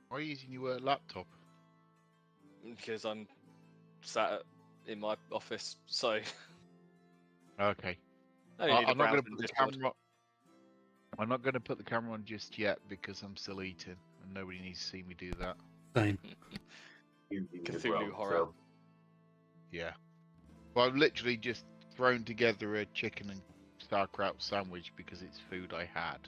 Why are you using your laptop? Because I'm sat in my office, so Okay. I only need to I'm not browse going to in put the Discord. camera. I'm not going to put the camera on just yet because I'm still eating, and nobody needs to see me do that. Same. Evening as Cthulhu well, horror. so Yeah. Well, I've literally just thrown together a chicken and sauerkraut sandwich because it's food I had.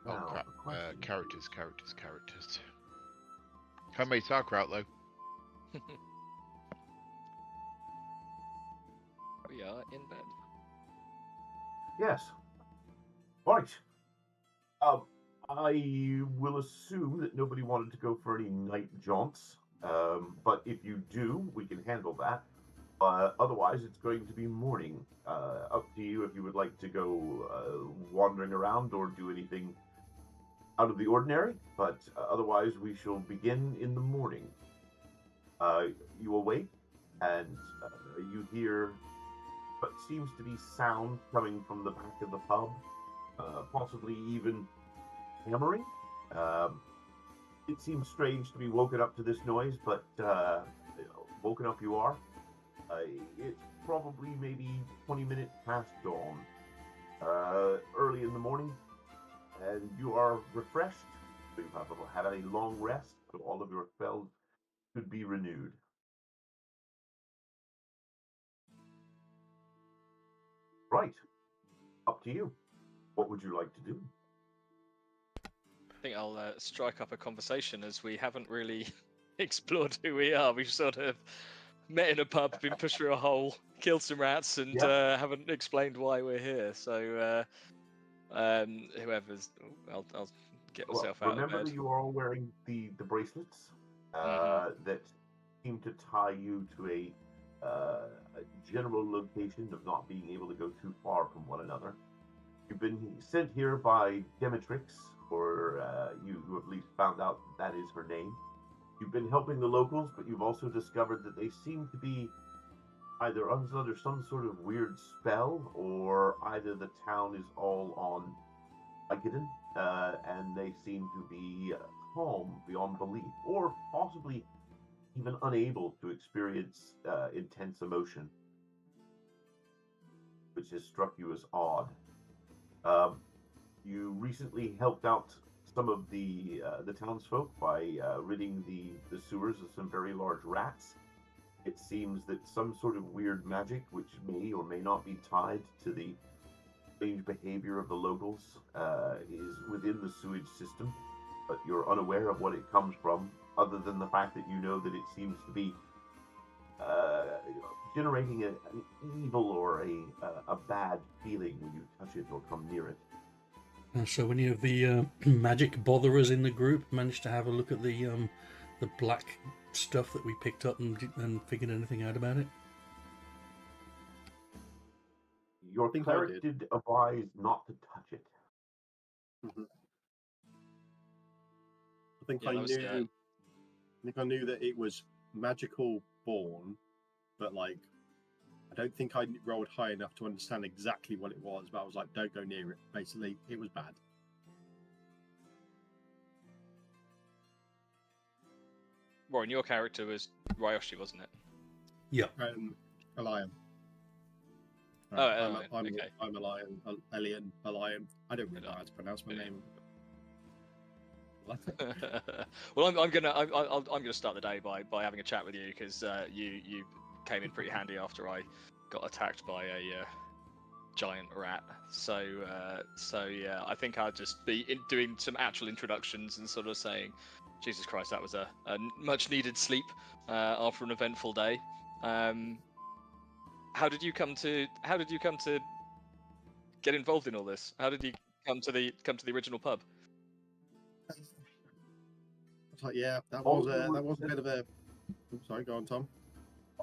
Oh now crap! the question Characters. Homemade sauerkraut though. We are in bed. Yes. Right. I will assume that nobody wanted to go for any night jaunts. But if you do, we can handle that. Otherwise, it's going to be morning. Up to you if you would like to go wandering around or do anything out of the ordinary. But otherwise, we shall begin in the morning. You awake and you hear what seems to be sound coming from the back of the pub, possibly even hammering. Um, it seems strange to be woken up to this noise, but woken up you are. It's probably maybe 20 minutes past dawn, early in the morning, and you are refreshed. You have had a long rest, so all of your spells should be renewed. Right, up to you. What would you like to do? I think I'll strike up a conversation as we haven't really explored who we are. We've sort of met in a pub, been pushed through a hole, killed some rats, and haven't explained why we're here. So, whoever's, I'll get myself out of Remember bed. that you are all wearing the bracelets that seem to tie you to a general location of not being able to go too far from one another. You've been sent here by Demetrix, or you have at least found out that is her name. You've been helping the locals, but you've also discovered that they seem to be either under some sort of weird spell, or either the town is all on Vicodin, and they seem to be calm beyond belief, or possibly even unable to experience intense emotion, which has struck you as odd. You recently helped out some of the townsfolk by ridding the sewers of some very large rats. It seems that some sort of weird magic, which may or may not be tied to the strange behavior of the locals, is within the sewage system, but you're unaware of what it comes from, other than the fact that you know that it seems to be generating an evil or a bad feeling when you touch it or come near it. So any of the magic botherers in the group managed to have a look at the black stuff that we picked up and figured anything out about it? Your cleric did advise not to touch it. Mm-hmm. I think I knew that it was magical born, but like I don't think I rolled high enough to understand exactly what it was. But I was like, "Don't go near it." Basically, it was bad. Warren, your character was Ryoshi, wasn't it? Yeah. A lion. Okay. I'm a lion. Alien, a lion. I don't really know how to pronounce my name. Well, I'm gonna start the day by having a chat with you because you came in pretty handy after I got attacked by a giant rat. So yeah, I think I'll just be doing some actual introductions and sort of saying, Jesus Christ, that was a much needed sleep after an eventful day. How did you come to get involved in all this? How did you come to the original pub? Like, yeah, that was a bit of a. Sorry, go on, Tom.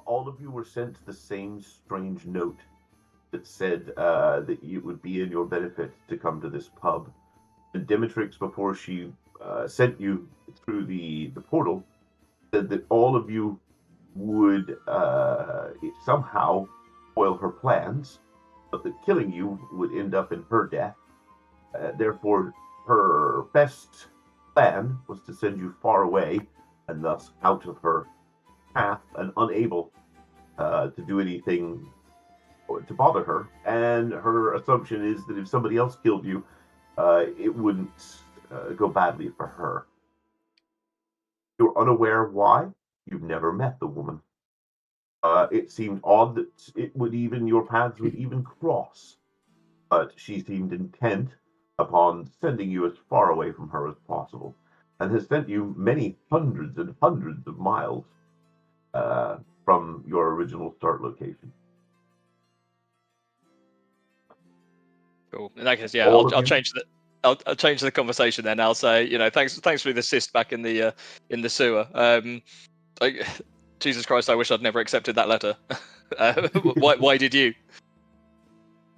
All of you were sent the same strange note that said that it would be in your benefit to come to this pub. And Demetrix, before she sent you through the portal, said that all of you would somehow foil her plans, but that killing you would end up in her death. Therefore, her best plan was to send you far away, and thus out of her path and unable to do anything to bother her. And her assumption is that if somebody else killed you, it wouldn't go badly for her. You're unaware why. You've never met the woman. It seemed odd that your paths would even cross, but she seemed intent upon sending you as far away from her as possible, and has sent you many hundreds and hundreds of miles from your original start location. Cool. In that case, yeah, All of I'll you? change the. I'll change the conversation then. I'll say, thanks for the assist back in the sewer. Jesus Christ, I wish I'd never accepted that letter. Why did you?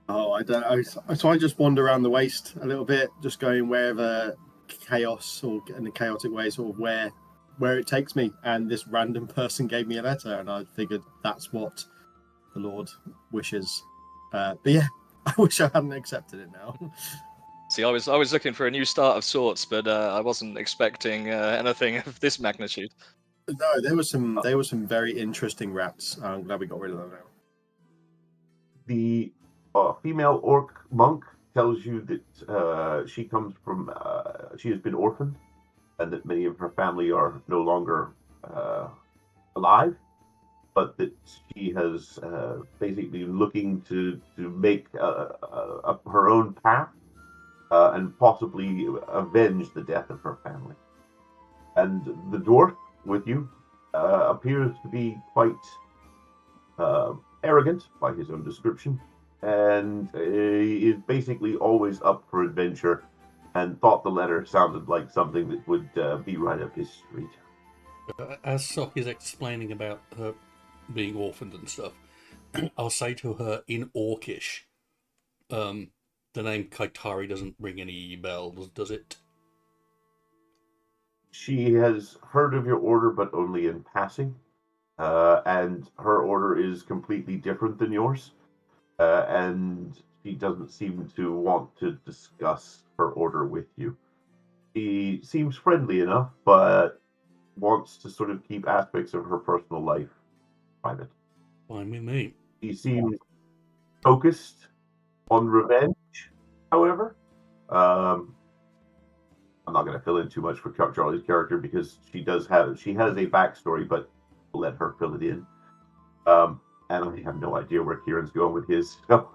Oh, I don't. So I just wander around the waste a little bit, just going wherever chaos or in a chaotic way, sort of where it takes me. And this random person gave me a letter, and I figured that's what the Lord wishes. But yeah, I wish I hadn't accepted it now. See, I was looking for a new start of sorts, but I wasn't expecting anything of this magnitude. No, there were some very interesting rats. I'm glad we got rid of them now. The female orc monk tells you that she comes from, she has been orphaned, and that many of her family are no longer alive, but that she has basically been looking to make her own path and possibly avenge the death of her family. And the dwarf with you appears to be quite arrogant by his own description, and is basically always up for adventure, and thought the letter sounded like something that would be right up his street. As Sock is explaining about her being orphaned and stuff, I'll say to her in Orcish, the name Kaitari doesn't ring any bells, does it? She has heard of your order, but only in passing, and her order is completely different than yours, and she doesn't seem to want to discuss her order with you. She seems friendly enough, but wants to sort of keep aspects of her personal life private. Fine with me. She seems focused on revenge, however. I'm not going to fill in too much for Charlie's character because she has a backstory, but I'll let her fill it in. And I have no idea where Kieran's going with his, so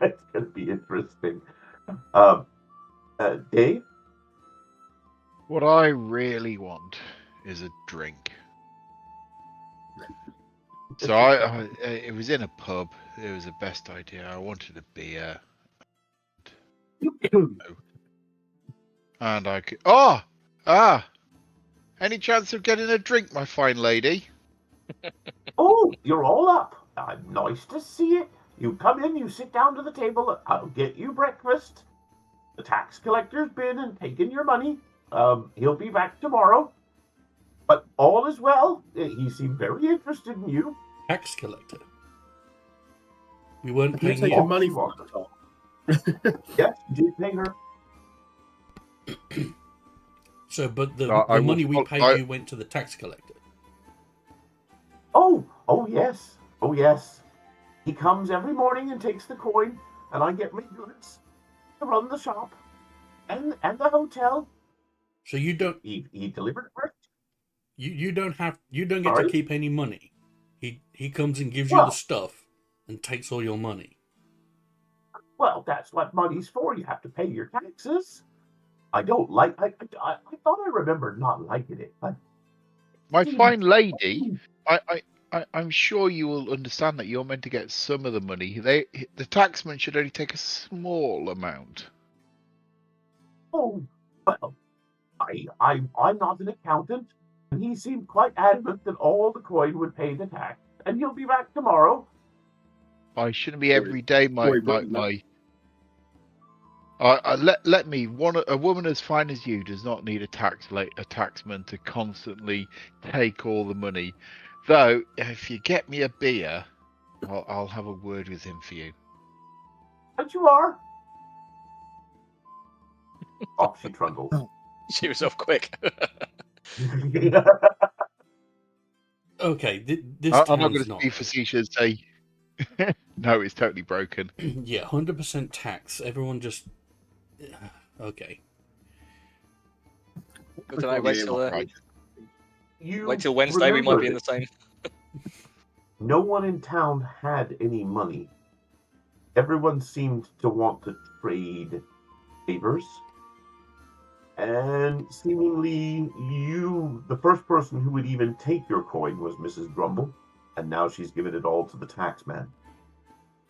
it's going to be interesting. Dave? What I really want is a drink. So it was in a pub. It was the best idea. I wanted a beer. And I could... Any chance of getting a drink, my fine lady? Oh, you're all up. Nice to see it. You come in, you sit down to the table. I'll get you breakfast. The tax collector's been and taken your money. He'll be back tomorrow. But all is well. He seemed very interested in you. Tax collector? We weren't You're paying taking you. money from the top. Yes, you did pay her. So, but the I money will- we paid I- you went to the tax collector. Oh yes. He comes every morning and takes the coin, and I get my goods to run the shop and the hotel. So you don't He delivered first. you don't get Sorry? to keep any money. He comes and gives you Well- the stuff and takes all your money. Well, that's what money's for. You have to pay your taxes. I don't like. I thought I remembered not liking it, but My fine lady, I'm sure you will understand that you're meant to get some of the money. The taxman should only take a small amount. oh well. I'm not an accountant, and he seemed quite adamant that all the coin would pay the tax, and he'll be back tomorrow. I shouldn't be every day. Let Me. A woman as fine as you does not need a taxman to constantly take all the money. Though, if you get me a beer, I'll have a word with him for you. But you are. Off she trundles. She was off quick. Okay, this I'm not going town's to not. be facetious and say, no, it's totally broken. Yeah, 100% tax. Everyone just. Okay. I don't know, Right. wait till Wednesday, we might be in the same. No one in town had any money. Everyone seemed to want to trade favors. And seemingly the first person who would even take your coin was Mrs. Grumble. And now she's given it all to the tax man.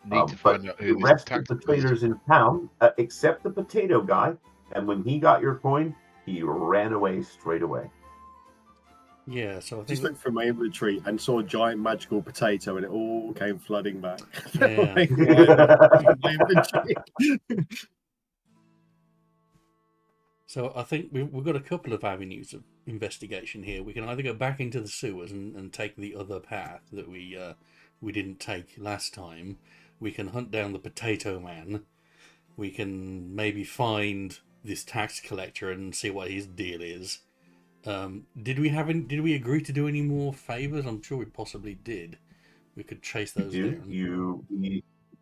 Need to find out the who this rest tax of the was. traders in town, except the potato guy, and when he got your coin, he ran away straight away. Yeah, so I Just think. looked through my inventory and saw a giant magical potato, and it all came flooding back. Yeah. My inventory. So I think we've got a couple of avenues of investigation here. We can either go back into the sewers and take the other path that we didn't take last time. We can hunt down the potato man. We can maybe find this tax collector and see what his deal is. Did we agree to do any more favors? I'm sure we possibly did. We could chase those down.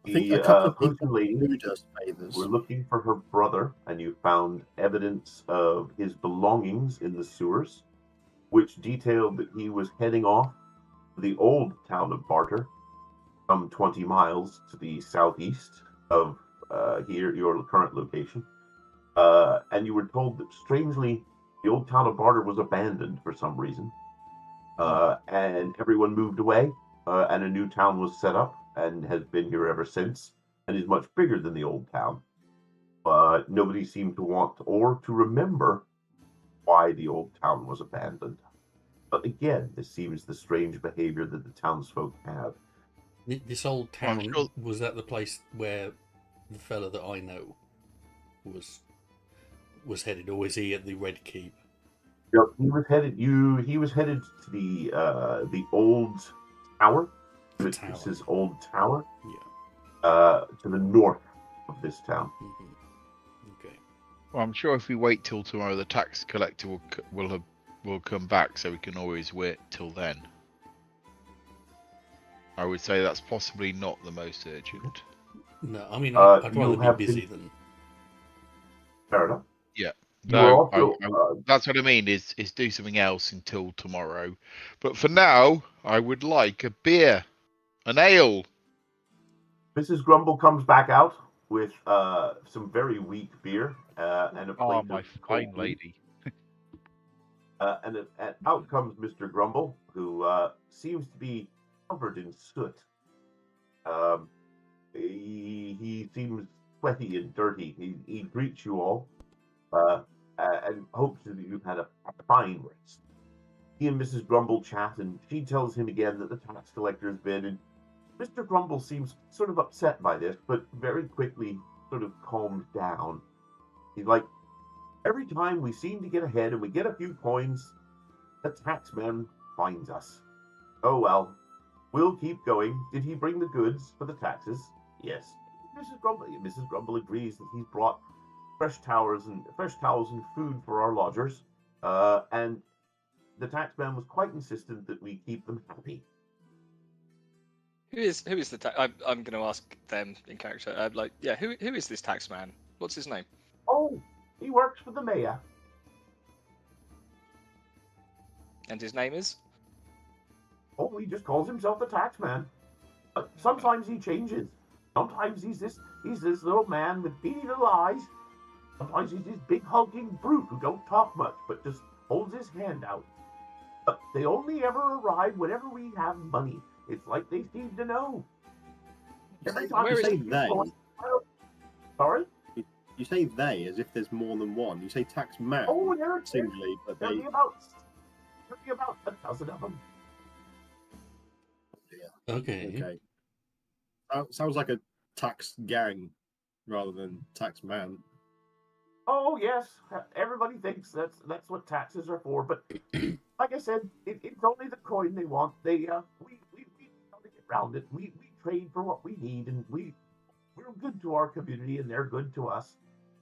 I think a couple of Potion people lady do us favors. were looking for her brother, and you found evidence of his belongings in the sewers, which detailed that he was heading off to the old town of Barter, some 20 miles to the southeast of your current location. And you were told that, strangely, the old town of Barter was abandoned for some reason. And everyone moved away, and a new town was set up and has been here ever since, and is much bigger than the old town. But nobody seemed to want or to remember why the old town was abandoned. But again, this seems the strange behavior that the townsfolk have. This old town, I'm sure- was that the place where the fella that I know was headed, or was he at the Red Keep? Yep, he was headed. He was headed to the old tower. This is old tower. Yeah. To the north of this town. Mm-hmm. Okay. Well, I'm sure if we wait till tomorrow, the tax collector will come back, so we can always wait till then. I would say that's possibly not the most urgent. No, I mean, I'd you rather have be busy been- than. Fair enough. Yeah. You are No, also, that's what I mean. Is do something else until tomorrow. But for now, I would like a beer, an ale. Mrs. Grumble comes back out with some very weak beer and a plate Oh, my of fine cold lady. and out comes Mr. Grumble, who seems to be covered in soot. He seems sweaty and dirty. He greets you all and hopes that you've had a fine rest. He and Mrs. Grumble chat, and she tells him again that the tax collector has been, and Mr. Grumble seems sort of upset by this, but very quickly sort of calmed down. He's like, every time we seem to get ahead and we get a few coins, the taxman finds us. Oh well, we'll keep going. Did he bring the goods for the taxes? Yes. Mrs. Grumble agrees that he's brought fresh towels and food for our lodgers, and the taxman was quite insistent that we keep them happy. Who is the tax? I'm going to ask them in character. Who is this tax man? What's his name? Oh, he works for the mayor. And his name is? Oh, he just calls himself the taxman. But sometimes he changes. Sometimes he's this little man with beady little eyes. Sometimes he's this big hulking brute who don't talk much, but just holds his hand out. But they only ever arrive whenever we have money. It's like they seem to know. Every time Where we is say they? Sorry? You say they as if there's more than one. You say tax man Oh, there's singly, but there'll they. be about a dozen of them. Okay. Sounds like a tax gang rather than tax man. Oh yes, everybody thinks that's what taxes are for. But like I said, it's only the coin they want. We try to get around it. We trade for what we need, and we're good to our community, and they're good to us.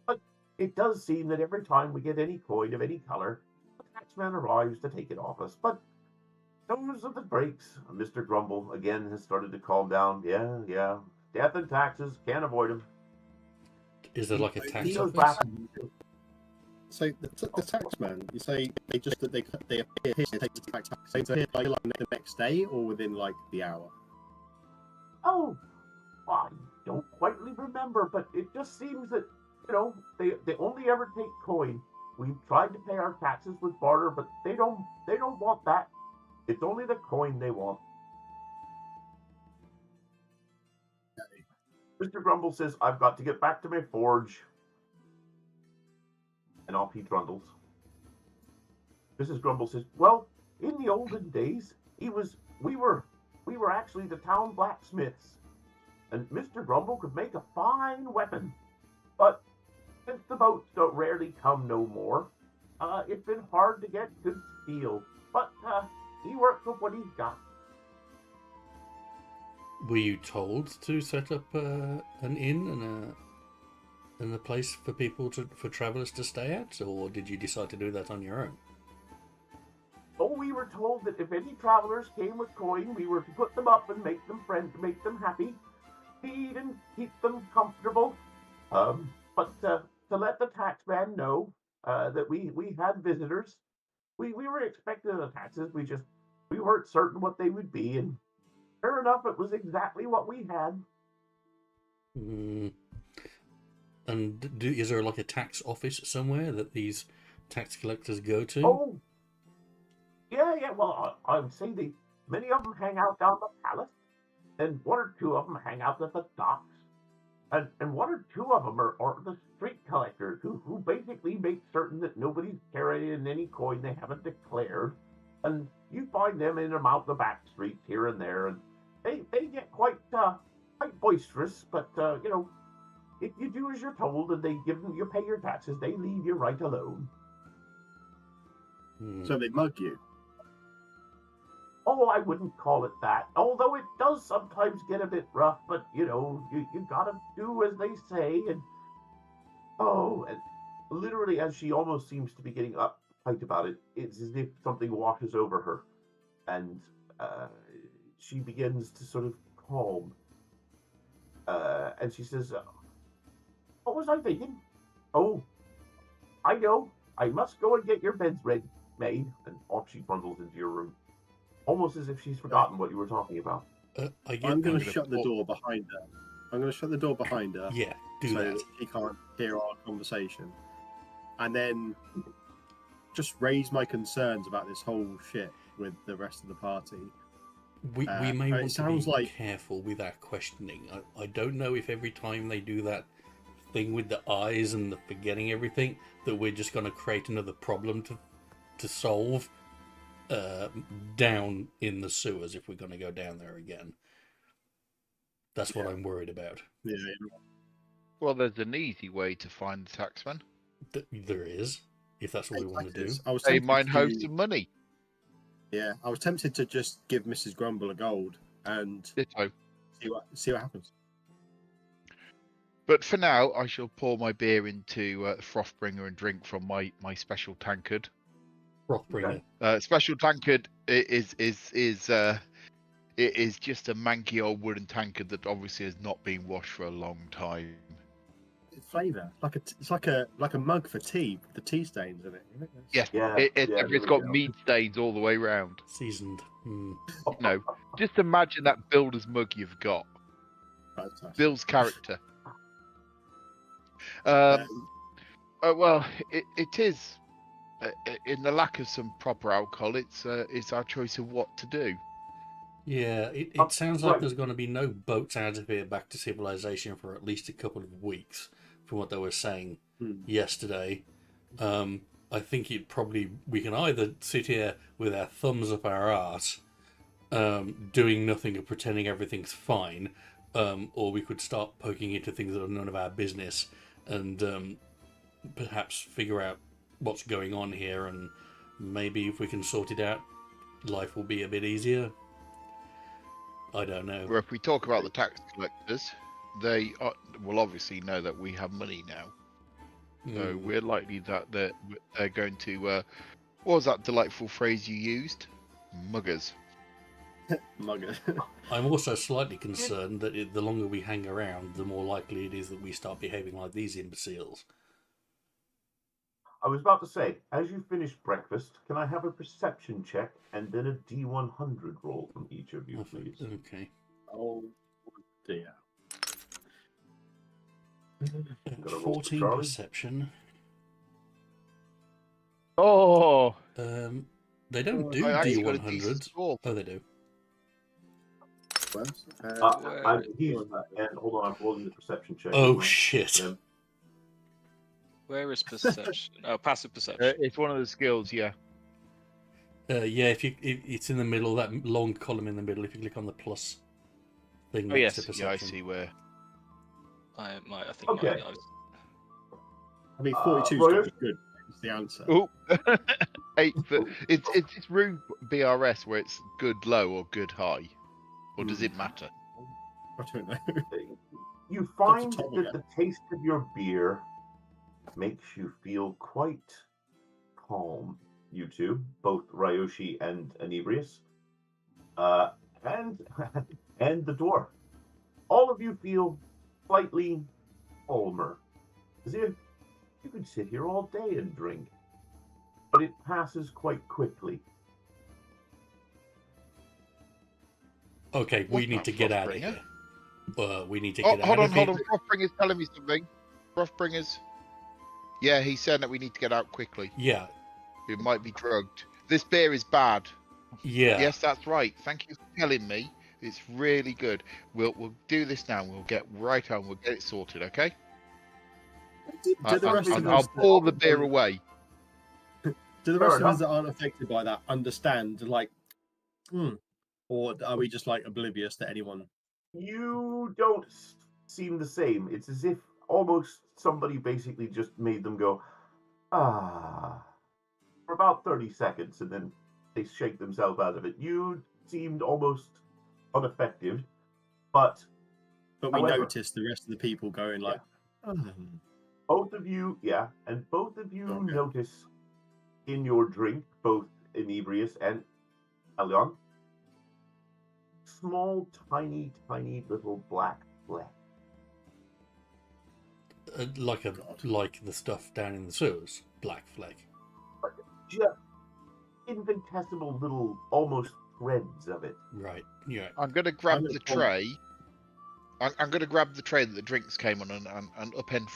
But it does seem that every time we get any coin of any color, the taxman arrives to take it off us. But those are the breaks. Mr. Grumble again has started to calm down. Yeah. Death and taxes, can't avoid them. Is there like a He tax goes office? back. So the taxman, you say they appear here, take the tax. So they're like the next day or within like the hour. Oh, I don't quite remember, but it just seems that they only ever take coin. We've tried to pay our taxes with barter, but they don't want that. It's only the coin they want. Mr. Grumble says, I've got to get back to my forge. And off he trundles. Mrs. Grumble says, well, in the olden days, we were actually the town blacksmiths. And Mr. Grumble could make a fine weapon. But since the boats don't rarely come no more, it's been hard to get good steel. But he works with what he's got. Were you told to set up an inn and a place for for travellers to stay at, or did you decide to do that on your own? Oh, we were told that if any travelers came with coin, we were to put them up and make them friends, make them happy, feed and keep them comfortable. But to let the taxman know that we had visitors, we were expecting the taxes. We weren't certain what they would be, and sure enough, it was exactly what we had. And is there like a tax office somewhere that these tax collectors go to? Oh, yeah. Well, I would say many of them hang out down the palace, and one or two of them hang out at the docks, and one or two of them are the street collectors who basically make certain that nobody's carrying any coin they haven't declared, and you find them in and out the back streets here and there, and they get quite boisterous, but if you do as you're told and you pay your taxes, they leave you right alone. So they mug you. Oh, I wouldn't call it that. Although it does sometimes get a bit rough, but you gotta do as they say. And literally, as she almost seems to be getting uptight about it, it's as if something washes over her, and she begins to sort of calm. And she says, what was I thinking? Oh, I know. I must go and get your beds made. And off she bundles into your room. Almost as if she's forgotten what you were talking about. I'm going to shut the door behind her. I'm going to shut the door behind her. Yeah, do so that. She can't hear our conversation. And then just raise my concerns about this whole shit with the rest of the party. We may want to be like... careful with our questioning. I don't know if every time they do that thing with the eyes and the forgetting everything, that we're just going to create another problem to solve down in the sewers if we're going to go down there again. That's what I'm worried about. Yeah. Well, there's an easy way to find the taxman. There is, if that's what we want to do. They mine host some money. Yeah, I was tempted to just give Mrs. Grumble a gold and see what happens. But for now, I shall pour my beer into Frothbringer and drink from my special tankard. Frothbringer. Special tankard is just a manky old wooden tankard that obviously has not been washed for a long time. Flavour, it's like a mug for tea, the tea stains in it. Yes, it's got meat stains all the way round. Seasoned. Just imagine that builder's mug you've got. Bill's character. Well, it is. In the lack of some proper alcohol, it's our choice of what to do. Yeah, it sounds like there's going to be no boats out of here back to civilization for at least a couple of weeks, from what they were saying yesterday. I think we can either sit here with our thumbs up our arse, doing nothing and pretending everything's fine, or we could start poking into things that are none of our business and perhaps figure out what's going on here, and maybe if we can sort it out, life will be a bit easier. I don't know. Where if we talk about the tax collectors, they will obviously know that we have money now. So Hmm. we're likely that they're going to. What was that delightful phrase you used? Muggers. Mugger. I'm also slightly concerned that the longer we hang around, the more likely it is that we start behaving like these imbeciles. I was about to say, as you finish breakfast, can I have a perception check and then a D100 roll from each of you, please? Okay. Oh dear. Gonna roll for 14 Charlie. perception. Oh, They don't do I actually got a D100s. decent score. Oh, they do. And hold on, I'm rolling the perception check. Oh, shit. Then. Where is perception? Oh, passive perception. It's one of the skills, yeah. Yeah, it's in the middle, that long column in the middle. If you click on the plus thing Oh next to yes, perception. yeah, I see where. I think. Okay. I mean, 42's got Royer? to be good. Is the answer. Oh, 8 for it's room BRS where it's good low or good high, or does it matter? I don't know. You find top that again. the taste of your beer makes you feel quite calm, you two, both Ryoshi and Inebrius, and and the dwarf. All of you feel slightly calmer, as if you could sit here all day and drink, but it passes quite quickly. Okay, we What's need that, to get out of Frostbringer? here. We need to Oh, get hold out on, of here. hold on. Frostbringer's telling me something. Frostbringer's. Yeah, he's saying that we need to get out quickly. Yeah, We might be drugged. This beer is bad. yeah. Yes, that's right. Thank you for telling me. It's really good. We'll do this now. We'll get right on. We'll get it sorted. Okay. Do the rest of I'll us pour the beer away. Do the rest Fair of us that aren't affected by that understand, like, or are we just like oblivious to anyone? You don't seem the same. It's as if almost somebody basically just made them go, ah, for about 30 seconds, and then they shake themselves out of it. You seemed almost unaffected, but But we however, noticed the rest of the people going like, both of you, and both of you Okay. notice in your drink, both Inebrius and Elion, small, tiny little black flecks. Like the stuff down in the sewers, black flag. Just infinitesimal little, almost threads of it. Right. Yeah. I'm going to grab the tray. I'm going to grab the tray that the drinks came on and upend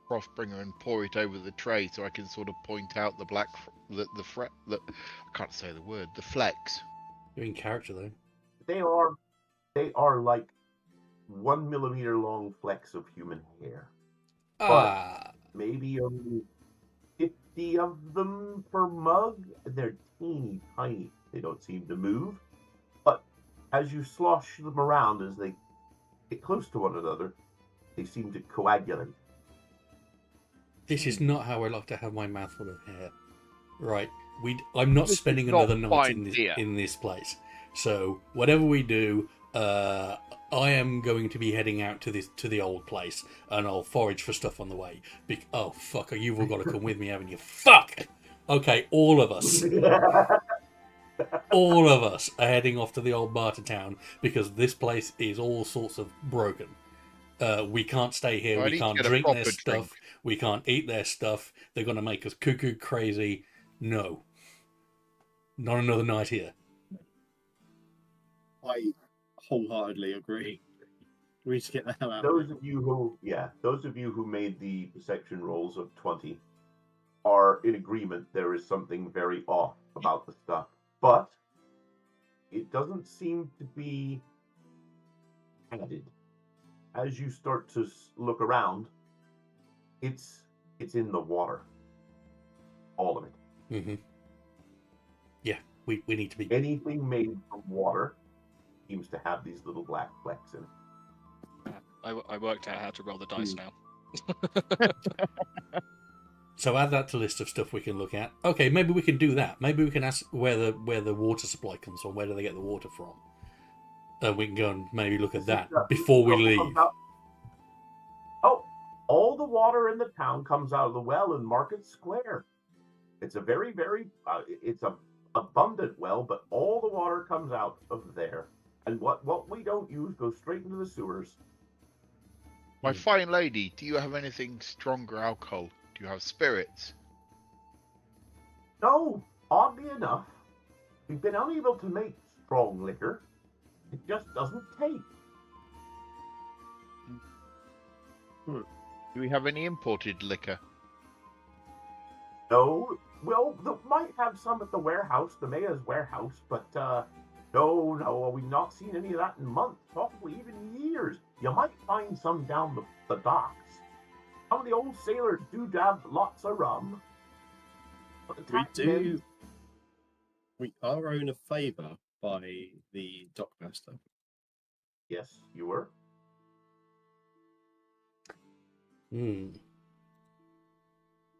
Frostbringer and pour it over the tray so I can sort of point out the black, the I can't say the word, the flecks. You're in character though. They are like 1 millimeter long flecks of human hair. Ah. Maybe only 50 of them per mug. They're teeny tiny. They don't seem to move. But as you slosh them around, as they get close to one another, they seem to coagulate. This is not how I like to have my mouth full of hair. Right. I'm not This is spending not another night fine beer. in this place. So whatever we do, I am going to be heading out to the old place, and I'll forage for stuff on the way. Oh fuck! You've all got to come with me, haven't you? Fuck. Okay, all of us. All of us are heading off to the old Barter town because this place is all sorts of broken. We can't stay here. I We need to can't get a drink their proper stuff. drink. We can't eat their stuff. They're going to make us cuckoo crazy. No. Not another night here. I wholeheartedly agree. We need to get the hell out Those of of you who made the perception rolls of 20 are in agreement there is something very off about the stuff. But it doesn't seem to be added. As you start to look around, it's in the water. All of it. Mm-hmm. Yeah, we need to be... Anything made from water seems to have these little black flecks in it. I worked out how to roll the dice now. So add that to the list of stuff we can look at. Okay, maybe we can do that. Maybe we can ask where the water supply comes from. Where do they get the water from? We can go and maybe look at This that is, before we comes leave. out- Oh, all the water in the town comes out of the well in Market Square. It's a very, very, it's a abundant well, but all the water comes out of there. And what we don't use goes straight into the sewers. My fine lady, do you have anything stronger alcohol? Do you have spirits? No, oddly enough, we've been unable to make strong liquor. It just doesn't taste. Do we have any imported liquor? No, well, might have some at the warehouse, the mayor's warehouse, but no, we've not seen any of that in months, possibly even years. You might find some down the docks. Some of the old sailors do dab lots of rum. But the We taxmen- do. We are owed a favour by the dockmaster. Yes, you were. Hmm.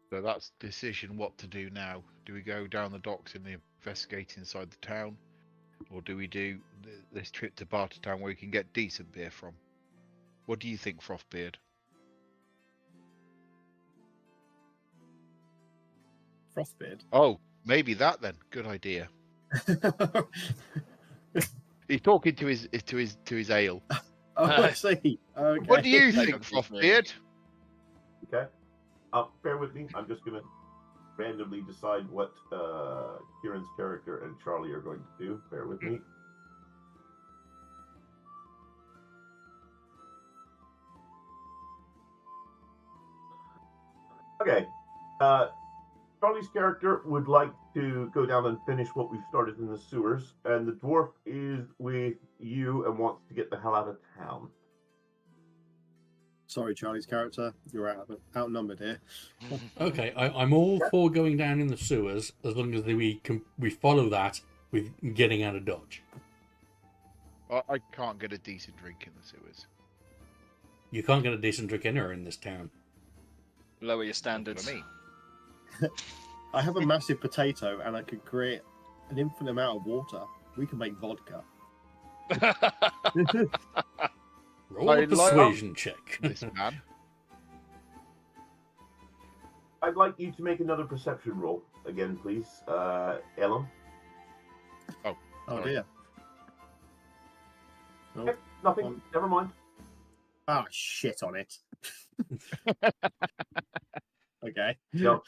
So that's the decision what to do now. Do we go down the docks and investigate inside the town? Or do we do this trip to Bartertown where we can get decent beer from? What do you think, Frostbeard? Frostbeard. Oh, maybe that then. Good idea. He's talking to his ale. Oh, I see. Okay. What do you That think, doesn't mean- Frostbeard? Okay. Bear with me. I'm just gonna randomly decide what Kieran's character and Charlie are going to do. Bear with me. Okay. Charlie's character would like to go down and finish what we've started in the sewers, and the dwarf is with you and wants to get the hell out of town. Sorry, Charlie's character. You're outnumbered here. Okay, I'm all for going down in the sewers as long as we follow that with getting out of Dodge. I can't get a decent drink in the sewers. You can't get a decent drink anywhere in this town. Lower your That's standards. what I mean. I have a massive potato, and I can create an infinite amount of water. We can make vodka. Roll I a like- persuasion check. This man. I'd like you to make another perception roll again, please, Ellen. Oh Sorry. dear. Oh, Okay, nothing. Never mind. ah, shit on it. Okay. No,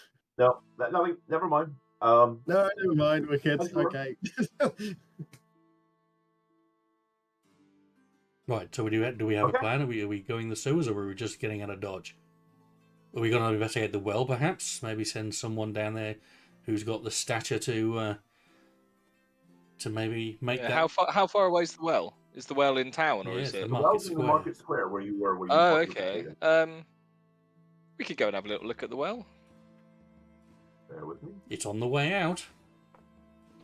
nothing. Never mind. No, never mind. We're kids. Sure. Okay. Right, so do we have Okay. a plan? Are we going the sewers, or are we just getting out of Dodge? Are we going to investigate the well, perhaps? Maybe send someone down there who's got the stature to maybe make Yeah, that. how far away is the well? Is the well in town or Yeah, is it's it? the The Market well's in the Square. Market Square where you were. Where you Oh, bought your okay. potato. We could go and have a little look at the well. Bear with me. It's on the way out.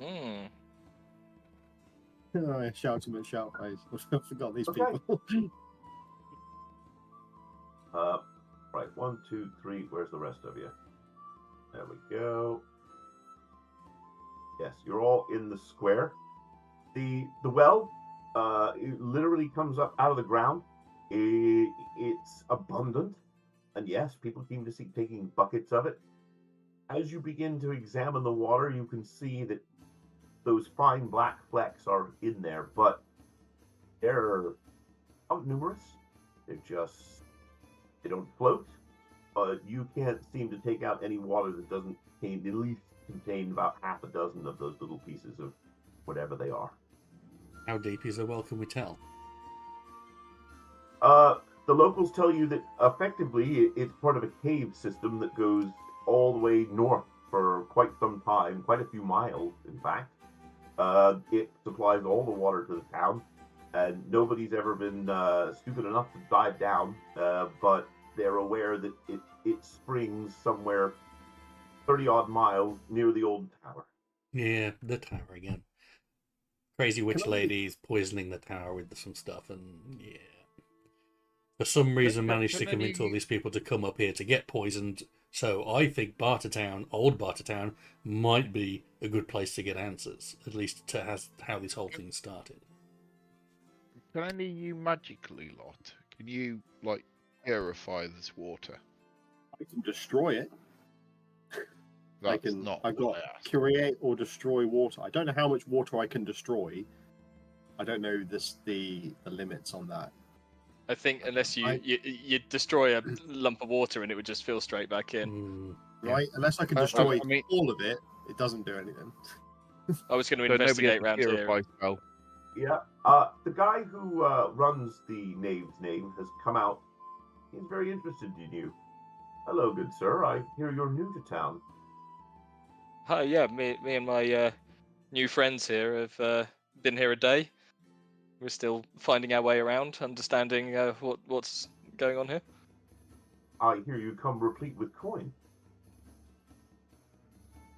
Hmm. Oh, yeah, shout him and shout, guys. I forgot these Okay. people. Right. 1, 2, 3. Where's the rest of you? There we go. Yes, you're all in the square. The well, it literally comes up out of the ground. It's abundant, and yes, people seem to see taking buckets of it. As you begin to examine the water, you can see that those fine black flecks are in there, but they're not numerous. They don't float, but you can't seem to take out any water that doesn't at least contain about half a dozen of those little pieces of whatever they are. How deep is the well? Can we tell? The locals tell you that effectively it's part of a cave system that goes all the way north for quite some time, quite a few miles, in fact. It supplies all the water to the town, and nobody's ever been stupid enough to dive down, but they're aware that it springs somewhere 30-odd miles near the old tower. Yeah, the tower again. Crazy witch Can I- lady's poisoning the tower with some stuff, and yeah. For some reason, managed to can convince you- all these people to come up here to get poisoned. So I think Bartertown, old Bartertown, might be a good place to get answers. At least to how this whole thing started. can any of you magically lot? Can you like purify this water? I can destroy it. That's not I've what got I asked. create or destroy water. I don't know how much water I can destroy. I don't know the limits on that. I think unless you destroy a lump of water and it would just fill straight back in. Right? Unless I can I destroy mean- all of it, it doesn't do anything. I was going to So nobody has investigate a around here. purify spell. Yeah. The guy who runs the Knave's name has come out. He's very interested in you. Hello, good sir. I hear you're new to town. Hi, yeah, me and my new friends here have been here a day. We're still finding our way around, understanding what's going on here. I hear you come replete with coin.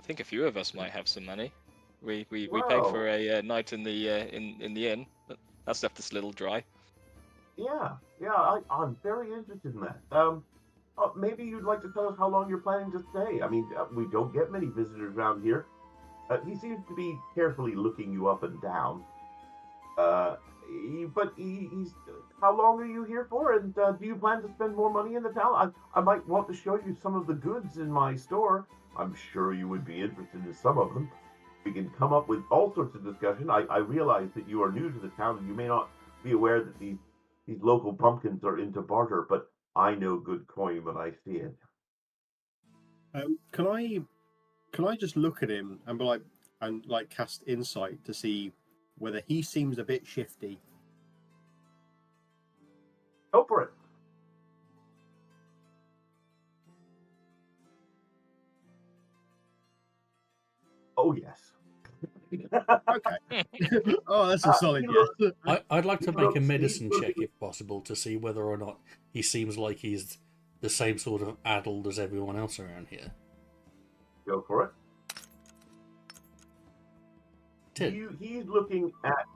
I think a few of us might have some money. We paid Well- for a night in the inn, but that's left us a little dry. Yeah, I'm very interested in that. Maybe you'd like to tell us how long you're planning to stay. I mean, we don't get many visitors around here. He seems to be carefully looking you up and down. He's. How long are you here for? And do you plan to spend more money in the town? I might want to show you some of the goods in my store. I'm sure you would be interested in some of them. We can come up with all sorts of discussion. I realize that you are new to the town and you may not be aware that these local pumpkins are into barter, but I know good coin when I see it. Can I just look at him and be like cast insight to see whether he seems a bit shifty? Go for it. Oh, yes. Okay. Oh, that's a solid yes. I'd like to make a Look, medicine he's check looking- if possible to see whether or not he seems like he's the same sort of addled as everyone else around here. Go for it. 10. He's looking at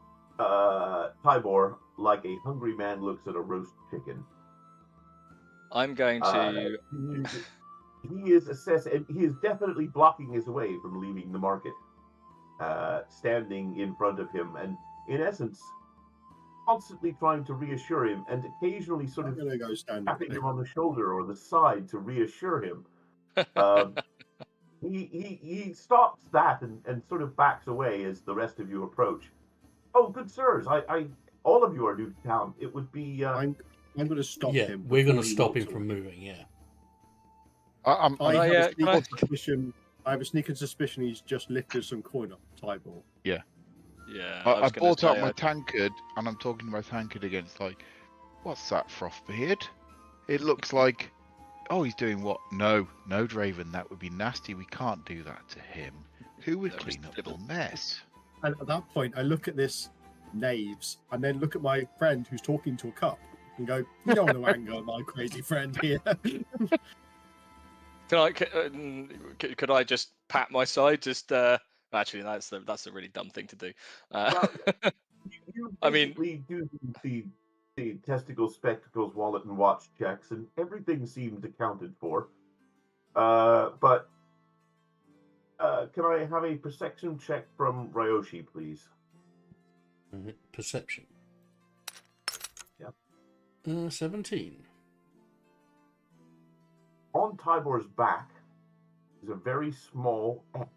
Tybor like a hungry man looks at a roast chicken. I'm going to. He is assessing, and he is definitely blocking his way from leaving the market. Standing in front of him, and in essence, constantly trying to reassure him, and occasionally sort I'm of gonna go stand tapping him on the shoulder or the side to reassure him. He stops that and sort of backs away as the rest of you approach. Oh, good sirs, I all of you are new to town. It would be. I'm going to stop Yeah, him. we're going to before he stop him walks from away. moving, yeah. I'm I have a can I- sneaking suspicion. I have a sneaking suspicion he's just lifted some coin off the table. Yeah, I was gonna brought out say, my tankard, and I'm talking to my tankard against like, what's that, Frothbeard? It looks like, oh, he's doing what? No, Draven, that would be nasty. We can't do that to him. Who would No, clean Mr. up Dibble. the mess? And at that point, I look at this knaves and then look at my friend who's talking to a cup and go, "You don't want to anger my crazy friend here." Could I just pat my side? Just actually, that's a really dumb thing to do. Well, you I mean- basically do the testicles, spectacles, wallet, and watch checks, and everything seems accounted for. But can I have a perception check from Ryoshi, please? Perception. Yeah. 17. On Tybor's back is a very small X,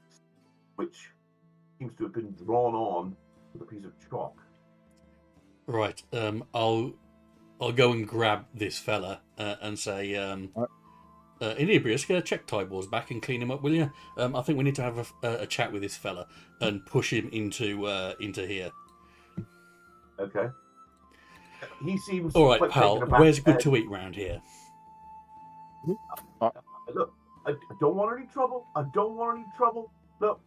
which seems to have been drawn on with a piece of chalk. Right. I'll go and grab this fella and say, Inebrius, check Tybor's back and clean him up, will you? I think we need to have a chat with this fella and push him into here. Okay. He seems All right, quite pal. taken aback. Where's good to eat round here? Look, I don't want any trouble. I don't want any trouble. Look,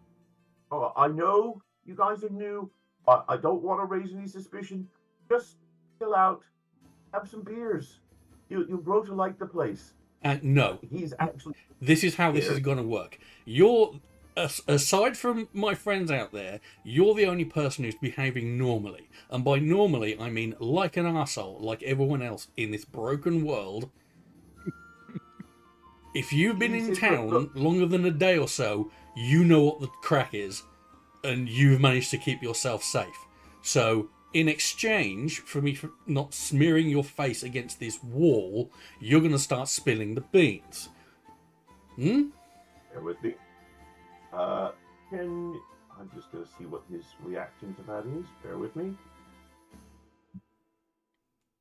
I know you guys are new. I don't want to raise any suspicion. Just chill out. Have some beers. You'll grow to like the place. No, He's actually... this is how this is going to work. You're, aside from my friends out there, you're the only person who's behaving normally. And by normally, I mean like an arsehole, like everyone else in this broken world. If you've been in town longer than a day or so, you know what the crack is, and you've managed to keep yourself safe. So in exchange for me not smearing your face against this wall, you're going to start spilling the beans. Hmm? Bear with me. I'm just going to see what his reaction to that is. Bear with me.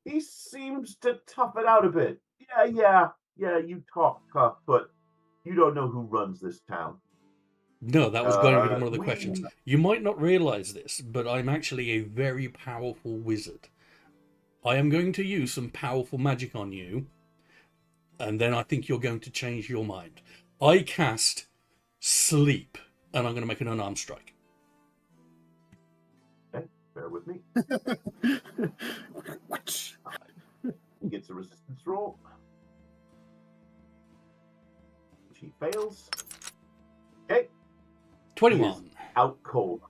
He seems to tough it out a bit. Yeah, you talk tough, but you don't know who runs this town. No, that was going to be one of the We- questions. You might not realize this, but I'm actually a very powerful wizard. I am going to use some powerful magic on you, and then I think you're going to change your mind. I cast Sleep, and I'm going to make an unarmed strike. Okay, bear with me. He gets a resistance roll. She fails. Okay. 21. Out cold.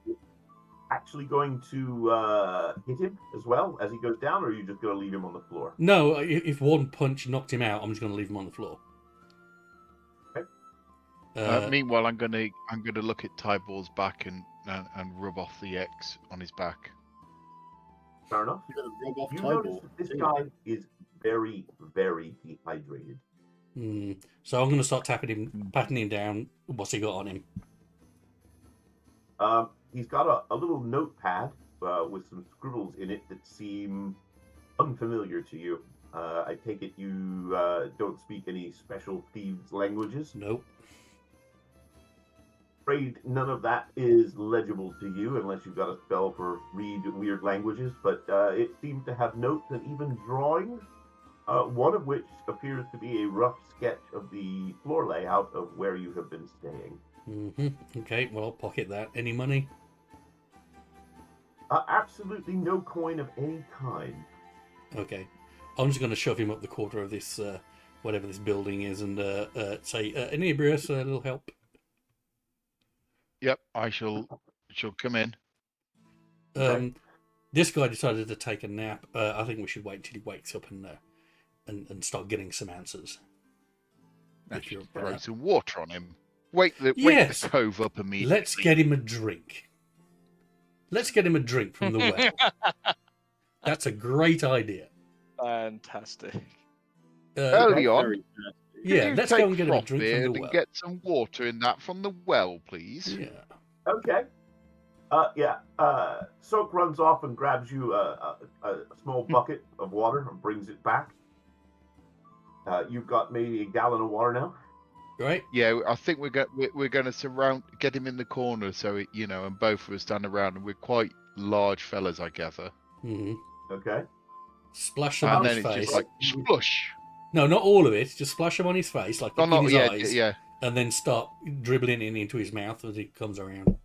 Actually going to hit him as well as he goes down, or are you just going to leave him on the floor? No, if one punch knocked him out, I'm just going to leave him on the floor. Okay. Meanwhile, I'm gonna look at Tybal's back and rub off the X on his back. Fair enough. You're gonna rub off You Tybal. notice that this guy is very, very dehydrated. So I'm going to start patting him down. What's he got on him? He's got a little notepad with some scribbles in it that seem unfamiliar to you. I take it you don't speak any special thieves' languages? Nope. Afraid none of that is legible to you unless you've got a spell for read weird languages, but it seems to have notes and even drawings, one of which appears to be a rough sketch of the floor layout of where you have been staying. Okay, well, I'll pocket that. Any money? Absolutely no coin of any kind. Okay. I'm just going to shove him up the quarter of this, whatever this building is, and say, Inebrius, a little help. Yep, I shall come in. Okay. This guy decided to take a nap. I think we should wait until he wakes up and start getting some answers. If you're Throw some water on him. Wake the cove up immediately. Let's get him a drink. Let's get him a drink from the well. That's a great idea. Fantastic. Early on. Yeah, let's go and get him a drink from the well. And get some water in that from the well, please. Yeah. Okay. Soak runs off and grabs you a small bucket of water and brings it back. You've got maybe a gallon of water now. Right. Yeah, I think we're going to get him in the corner, so and both of us stand around, and we're quite large fellas, I gather. Mm-hmm. Okay. Splash him on his face. And then it's just like splush. No, not all of it. Just splash him on his face, like in his eyes. Yeah. And then start dribbling it into his mouth as he comes around.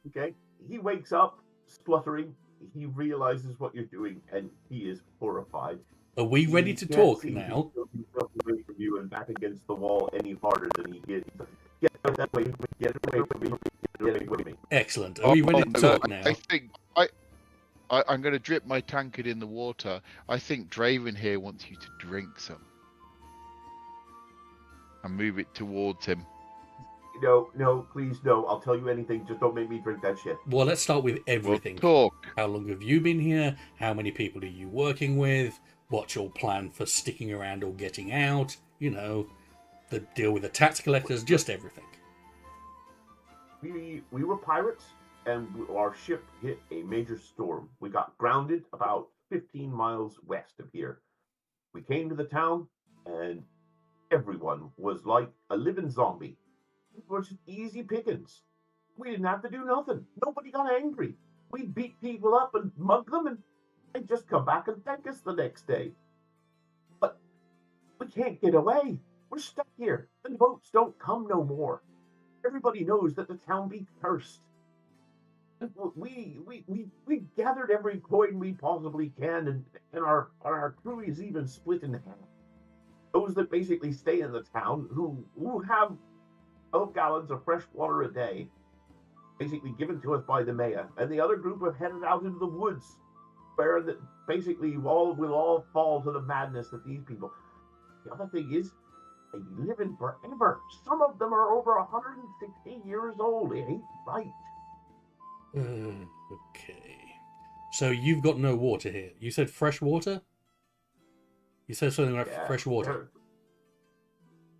Okay. He wakes up, spluttering. He realizes what you're doing, and he is horrified. Are we ready to talk now? He himself away from you and back against the wall any harder than he did. Get away from me. Get away from me. Get away from me. Excellent. Are we ready to talk now? I think I'm going to drip my tankard in the water. I think Draven here wants you to drink some. And move it towards him. No, please, no. I'll tell you anything. Just don't make me drink that shit. Well, let's start with everything. We'll talk. How long have you been here? How many people are you working with? What's your plan for sticking around or getting out? The deal with the tax collectors, just everything. We were pirates, and our ship hit a major storm. We got grounded about 15 miles west of here. We came to the town, and everyone was like a living zombie. It was just easy pickings. We didn't have to do nothing. Nobody got angry. We beat people up and mugged them, and they just come back and thank us the next day. But we can't get away. We're stuck here. The boats don't come no more. Everybody knows that the town be cursed. We gathered every coin we possibly can, and our crew is even split in half. Those that basically stay in the town, who have 12 gallons of fresh water a day, basically given to us by the mayor, and the other group have headed out into the woods, where that basically we'll all fall to the madness of these people. The other thing is, they live in forever. Some of them are over 160 years old. It ain't right. Okay. So you've got no water here. You said fresh water? You said something about Yeah, fresh water.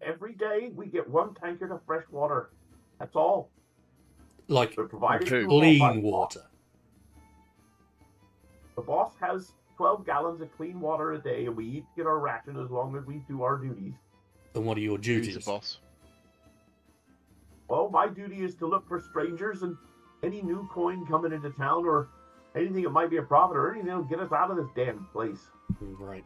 every day we get 1 tankard of fresh water. That's all. Like They're provided Who? to us all by clean the boss. water. The boss has 12 gallons of clean water a day, and we each get our ration as long as we do our duties. And what are your Who's duties? the boss? Well, my duty is to look for strangers and any new coin coming into town, or anything that might be a profit, or anything that'll get us out of this damn place. Right.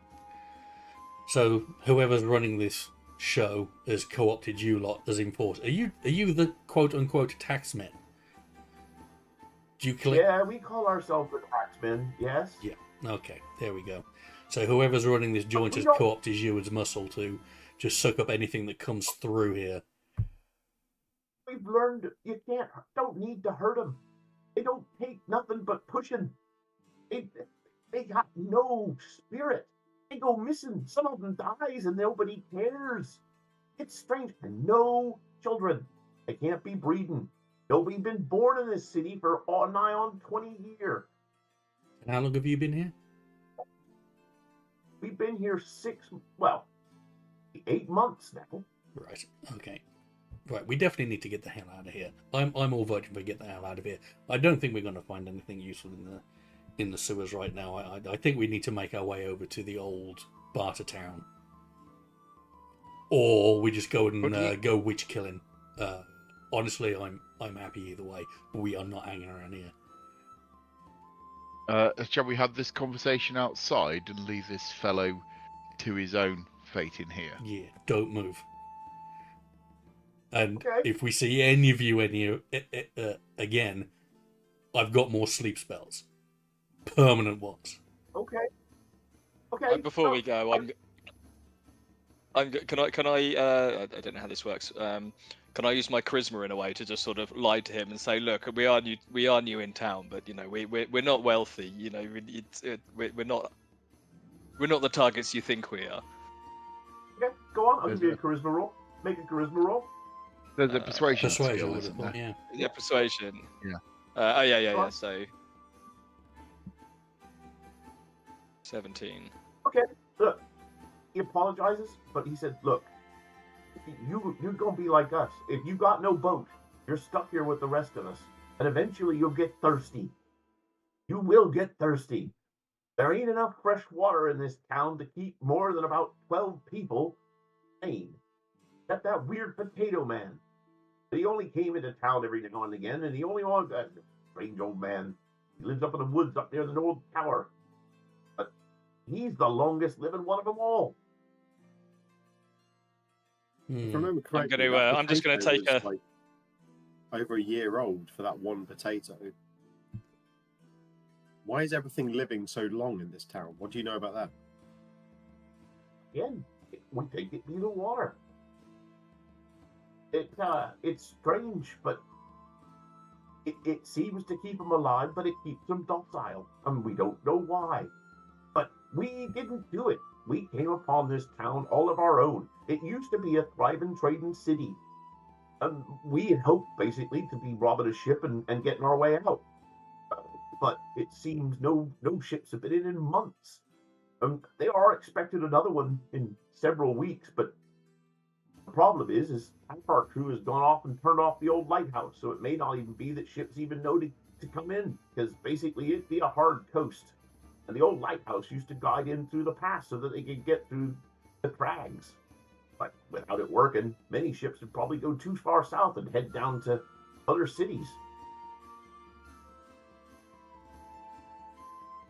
So whoever's running this show has co-opted you lot as enforcers. Are you the quote unquote taxmen? Do you collect? Yeah, we call ourselves the taxmen, yes. Yeah. Okay, there we go. So whoever's running this joint we has don't- co-opted you as muscle to just suck up anything that comes through here. We've learned you don't need to hurt them. They don't take nothing but pushing. They got no spirit. They go missing. Some of them dies and nobody cares. It's strange. And no children. They can't be breeding. Nobody been born in this city for nigh on 20 years. And how long have you been here? We've been here 8 months now. Right. Okay. Right. We definitely need to get the hell out of here. I'm all voting for get the hell out of here. I don't think we're going to find anything useful in the sewers right now. I think we need to make our way over to the old barter town, or we just go and go witch killing. Honestly, I'm happy either way. But we are not hanging around here. Shall we have this conversation outside and leave this fellow to his own fate in here? Yeah. Don't move. And Okay. if we see any of you again, I've got more sleep spells, permanent ones. Okay. Okay. Before we go, can I I don't know how this works. Can I use my charisma in a way to just sort of lie to him and say, look, we are new in town, but you know we're not wealthy. You know we're not the targets you think we are. Okay, go on. I'll give you a charisma roll. Make a charisma roll. There's a persuasion skill, Persuasion, would isn't have there? thought, yeah. Yeah, persuasion. Yeah. Yeah. So 17. Look, he apologizes, but he said, look, you're going to be like us. If you got no boat, you're stuck here with the rest of us. And eventually you'll get thirsty. You will get thirsty. There ain't enough fresh water in this town to keep more than about 12 people sane. Got that weird potato man. He only came into town every now and again, and he only wanted that strange old man. He lives up in the woods up near the old tower. But he's the longest living one of them all. If I Hmm. remember correctly, gonna, that I'm just gonna potato take was, like, over a year old for that one potato. Why is everything living so long in this town? What do you know about that? Again, we take it near the water. It's strange, but it seems to keep them alive, but it keeps them docile, and we don't know why. But we didn't do it. We came upon this town all of our own. It used to be a thriving trading city. And we had hoped, basically, to be robbing a ship and getting our way out. But it seems no ships have been in months. They are expecting another one in several weeks, but the problem is half our crew has gone off and turned off the old lighthouse, so it may not even be that ships even know to come in, because basically it'd be a hard coast. And the old lighthouse used to guide in through the pass so that they could get through the crags. But without it working, many ships would probably go too far south and head down to other cities.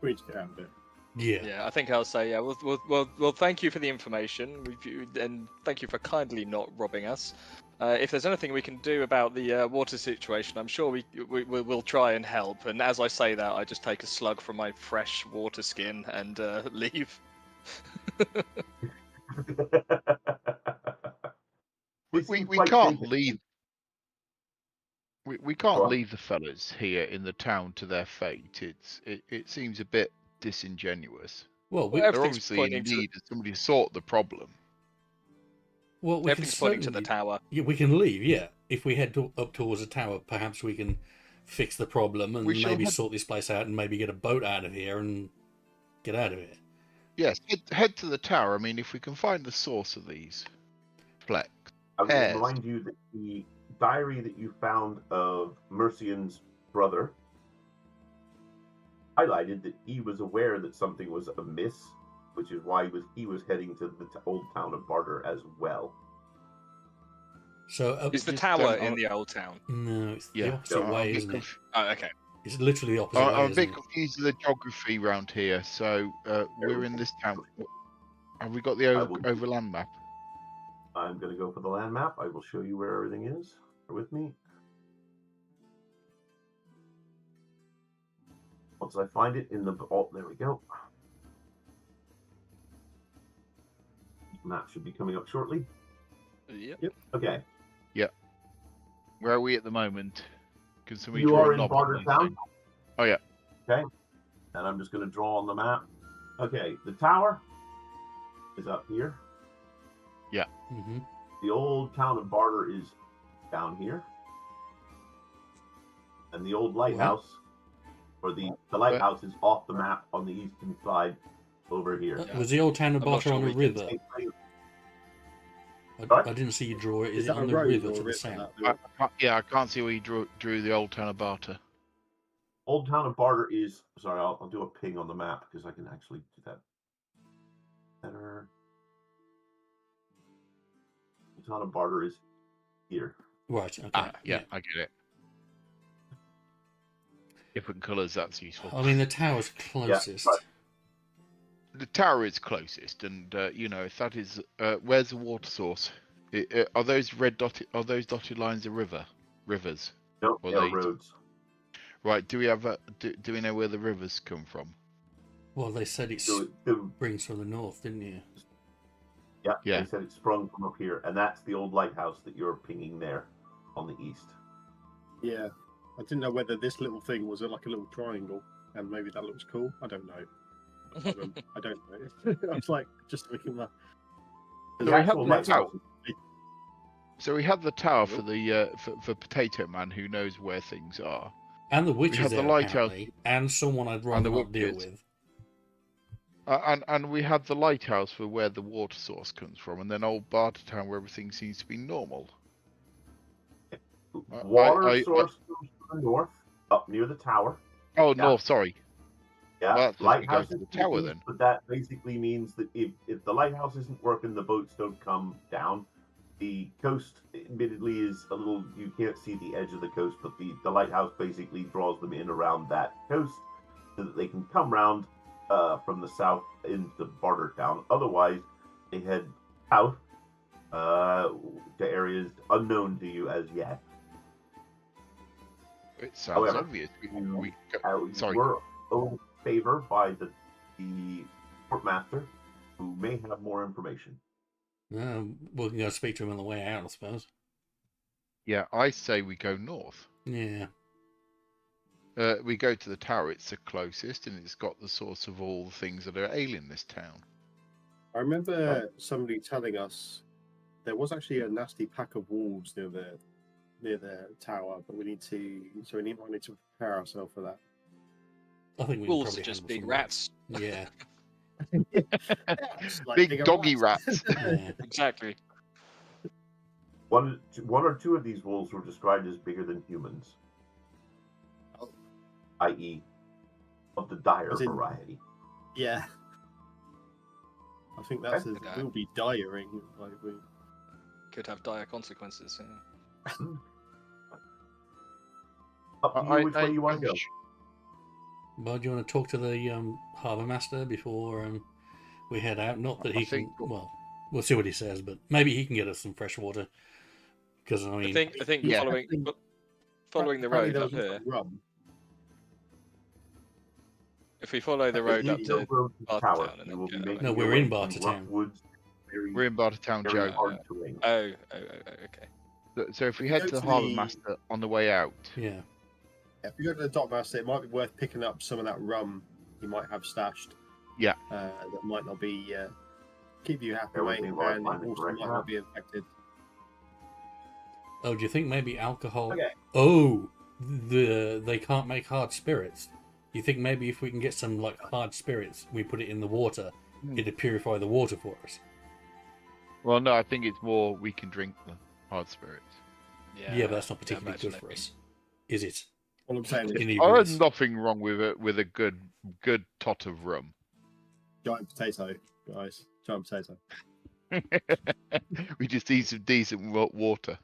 We need to get out of it. Yeah. Yeah, I think I'll say yeah. Well, thank you for the information, and thank you for kindly not robbing us. If there's anything we can do about the water situation, I'm sure we'll try and help. And as I say that, I just take a slug from my fresh water skin and leave. We can't leave. We can't leave the fellas here in the town to their fate. It seems a bit disingenuous. Well, Well, They're everything's obviously in pointing to need of somebody to sort the problem. well, we can everything's pointing to the certainly- tower. Yeah, we can leave. Yeah, if we head up towards the tower, perhaps we can fix the problem and We shall maybe head- sort this place out and maybe get a boat out of here and get out of here. Yes, head to the tower. I mean, if we can find the source of these flecks. I will Hairs. remind you that the diary that you found of Mercian's brother highlighted that he was aware that something was amiss, which is why he was heading to the old town of Barter as well. So Is the just tower don't- in the old town? no, it's the Yeah, opposite I'm a way, bit isn't it? Oh, okay. It's literally the opposite way, I'm a isn't bit it? confused with the geography around here. So we're in this town. Have we got the I will- overland map? I'm going to go for the land map. I will show you where everything is. Bear with me. Once I find it in the... Oh, there we go. Map should be coming up shortly. Yep. Okay. Where are we at the moment? Can somebody You draw are a in knob Barter on the Town. thing? Oh yeah. Okay. And I'm just going to draw on the map. Okay. The tower is up here. Mm-hmm. The old town of Barter is down here. And the old lighthouse, or the lighthouse is off the map on the eastern side over here. Was the old town of I'm not Barter sure on a we can river? Sorry? I didn't see you draw it. Is it that on a the road river or a to the river, south? that river? I can't see where you drew the old town of Barter. Old town of Barter is... Sorry, I'll do a ping on the map because I can actually do that better. The town of Barter is here. Right. Okay. Yeah, I get it. Different colours, that's useful. I mean, the tower's closest. right. The tower is closest, and if that is, where's the water source? Are those dotted lines a rivers? No, Or they're they- roads. Right? Do we have do we know where the rivers come from? Well, they said it So springs from the north, didn't you? yeah, Yeah. they said it sprung from up here, and that's the old lighthouse that you're pinging there on the east. Yeah. I didn't know whether this little thing was like a little triangle, and maybe that looks cool. I don't know. I don't know. I was like, just looking at The So we have actual the lighthouse. So we have the tower for the for Potato Man, who knows where things are. And the witches have the there, lighthouse. apparently, and someone I'd rather the not deal witches. with. And we have the lighthouse for where the water source comes from, and then old Barter Town where everything seems to be normal. Water source comes from the north, up near the tower. Oh, Yeah. north, sorry. Yeah, Well, that's supposed to be going lighthouse to is the tower east, then. but that basically means that if the lighthouse isn't working, the boats don't come down. The coast, admittedly, is a little... You can't see the edge of the coast, but the lighthouse basically draws them in around that coast so that they can come round from the south into Barter Town. Otherwise, they head south to areas unknown to you as yet. It sounds However, obvious. you Sorry. were owed favor by the courtmaster, who may have more information. We can go speak to him on the way out, I suppose. Yeah, I say we go north. Yeah. We go to the tower. It's the closest, and it's got the source of all the things that are ailing this town. I remember somebody telling us there was actually a nasty pack of wolves near the tower, but we need to prepare ourselves for that. I think we can Wolves probably are just handle big some rats. Yeah. It's like Big bigger doggy rats. Yeah. Exactly. One or two of these wolves were described as bigger than humans, Oh. i.e., of the dire As in- variety. Yeah. I think that's Okay. we'll be dying. Like we. Could have dire consequences. Yeah. Up to you which way you want to go. Well, do you want to talk to the harbour master before we head out? Not that I he can. think- Well, we'll see what he says, but maybe he can get us some fresh water. Because I mean, I think Yeah. following the Apparently road there up was here. rum. If we follow the road up Leading to over the Barter tower, Town and you will then be get making No, your we're way in through Barter rough Town. woods, very, We're in Barter Town, very Joe. hard terrain. okay. So if we head Go to the to harbour the- master on the way out, yeah. If you go to the dockmaster, it might be worth picking up some of that rum you might have stashed. Yeah. That might not be keep you happy, Bear with mate, me while I and find the also correct might map. not be infected. Oh, do you think maybe alcohol? Okay. Oh, they can't make hard spirits. You think maybe if we can get some like hard spirits, we put it in the water, it'd purify the water for us. Well, no, I think it's more we can drink the hard spirits. Yeah, but that's not yeah, particularly good for us, is it? All I'm saying is In There's Ibris. nothing wrong with a good tot of rum. giant potato, guys. Giant potato. We just need some decent water.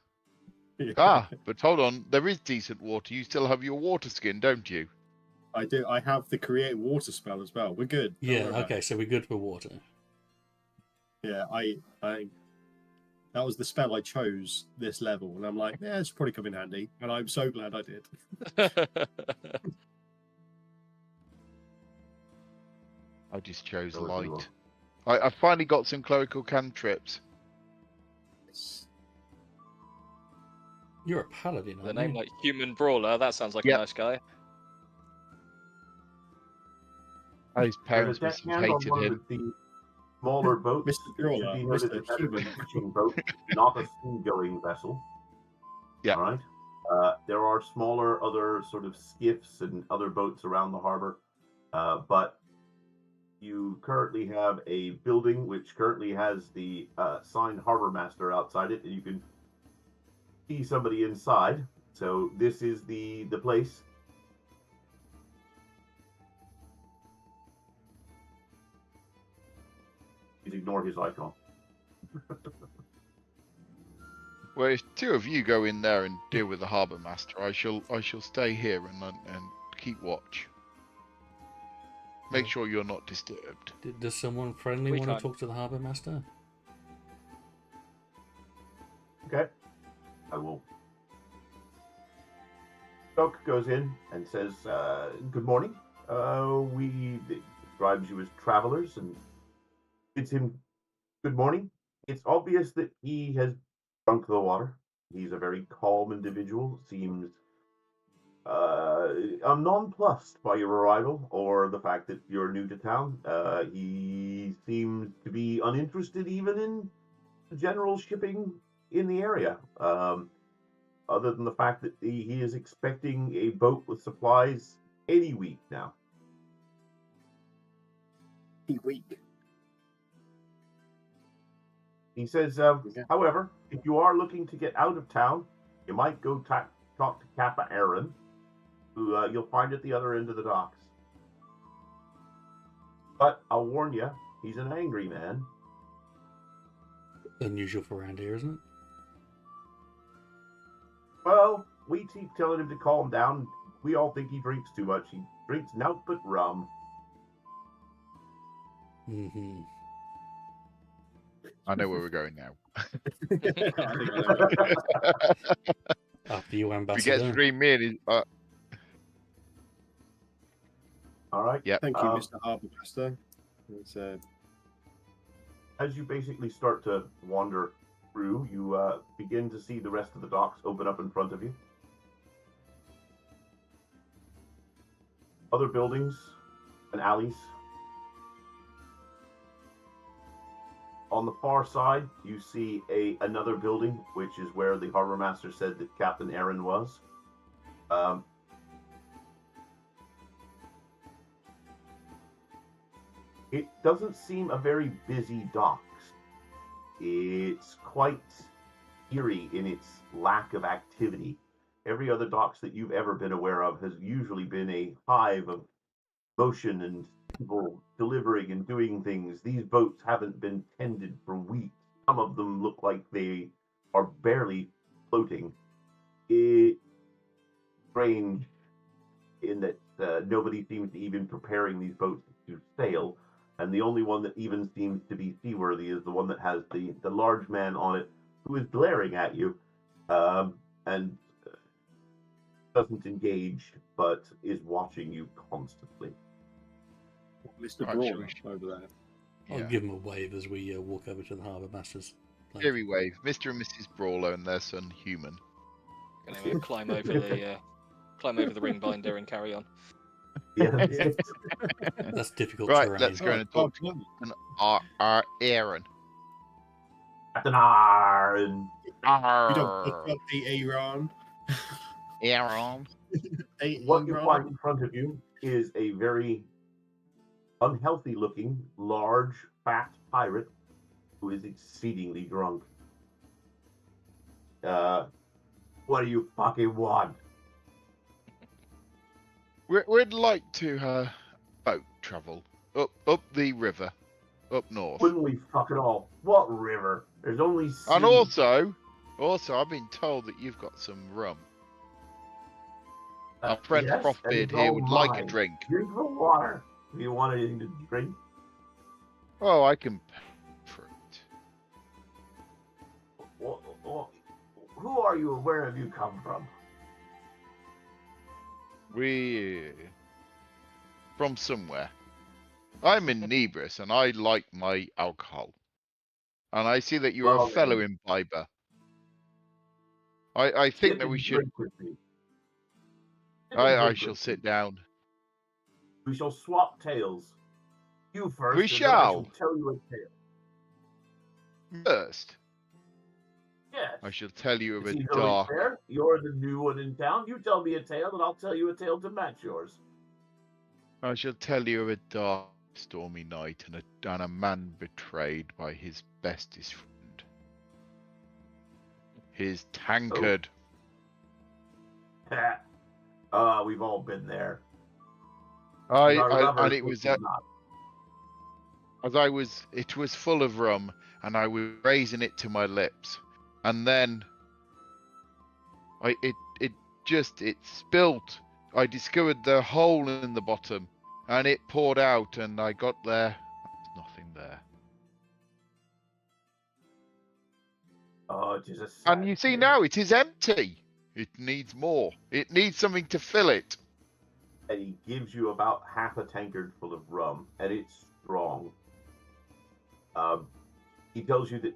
Yeah. Ah, but hold on, there is decent water. You still have your water skin, don't you? I do. I have the create water spell as well. We're good. Don't Yeah, worry about okay, it. so we're good for water. Yeah, I that was the spell I chose this level, and I'm like, yeah, it's probably come in handy, and I'm so glad I did. I just chose That was light. evil. I finally got some clerical cantrips. You're a paladin, The aren't name you? like Human Brawler, that sounds like Yep. a nice guy. His There's parents a must have deckhand on hated one him. of the smaller boats. Mr. It should Brawler, be noted Mr. that that is Human. a fishing boat, not a sea-going vessel. Yeah. All right. There are smaller other sort of skiffs and other boats around the harbor, but you currently have a building which currently has the signed harbor master outside it, and you can see somebody inside. So this is the place. Please ignore his icon. Well, if two of you go in there and deal with the harbour master, I shall stay here and keep watch. Make sure you're not disturbed. Does someone friendly We want to can't. talk to the harbour master? Okay. I will. Doc goes in and says, good morning. We describes you as travelers and bids him good morning. It's obvious that he has drunk the water. He's a very calm individual, seems nonplussed by your arrival or the fact that you're new to town. He seems to be uninterested even in general shipping in the area. Other than the fact that he is expecting a boat with supplies any week now. Weak. He says, however, if you are looking to get out of town, you might go talk to Kappa Aaron, who you'll find at the other end of the docks. But I'll warn you, he's an angry man. Unusual for around here, isn't it? Well, we keep telling him to calm down. We all think he drinks too much. He drinks nothing but rum. Mm-hmm. I know where we're going now. After you, If he ambassador. gets between me and his, All right. yeah. Thank you, Mr. Harbour Master. It's, As you basically start to wander through, you begin to see the rest of the docks open up in front of you. Other buildings and alleys. On the far side, you see another building, which is where the harbor master said that Captain Aaron was. It doesn't seem a very busy docks. It's quite eerie in its lack of activity. Every other docks that you've ever been aware of has usually been a hive of motion and people delivering and doing things. These boats haven't been tended for weeks. Some of them look like they are barely floating. It's strange in that nobody seems to even preparing these boats to sail. And the only one that even seems to be seaworthy is the one that has the large man on it who is glaring at you and doesn't engage, but is watching you constantly. Mr. Right, Brawler shall over there. I'll Yeah. give him a wave as we walk over to the harbour master's place. Here we wave. Mr. and Mrs. Brawler and their son, Human. Gonna climb over the ring binder and carry on. Yeah. That's difficult Right, terrain. let's go and talk to our Aaron. Captain Aaron. You don't the Iran. Aaron. What you find in front of you is a very unhealthy-looking, large, fat pirate who is exceedingly drunk. What do you fucking want? We'd like to boat travel up the river, up north. Wouldn't we fuck it all? What river? There's only sea. And also, I've been told that you've got some rum. Our friend yes, and Frostbeard it's here all would like a mine. drink. Drink the water. Do you want anything to drink? Oh, I can pay for it. Who are you and where have you come from? We from somewhere. I'm in Nebris and I like my alcohol. And I see that you're Well, a fellow then. imbiber. I think Sit that we and should. drink with me. Sit and I drink shall with sit me. down. We shall swap tales. You first, We and then I shall. shall tell you a tale. First, Yes. I shall tell you of It a seems only dark. fair. You're the new one in town. You tell me a tale, and I'll tell you a tale to match yours. I shall tell you of a dark, stormy night and a man betrayed by his bestest friend. His tankard. We've all been there. And Lovers, it was but not. it was full of rum, and I was raising it to my lips, and then it spilt. I discovered the hole in the bottom, and it poured out, and I got there. There's nothing there. Oh, it is a sad And you see tale. now, it is empty. It needs more. It needs something to fill it. And he gives you about half a tankard full of rum, and it's strong. He tells you that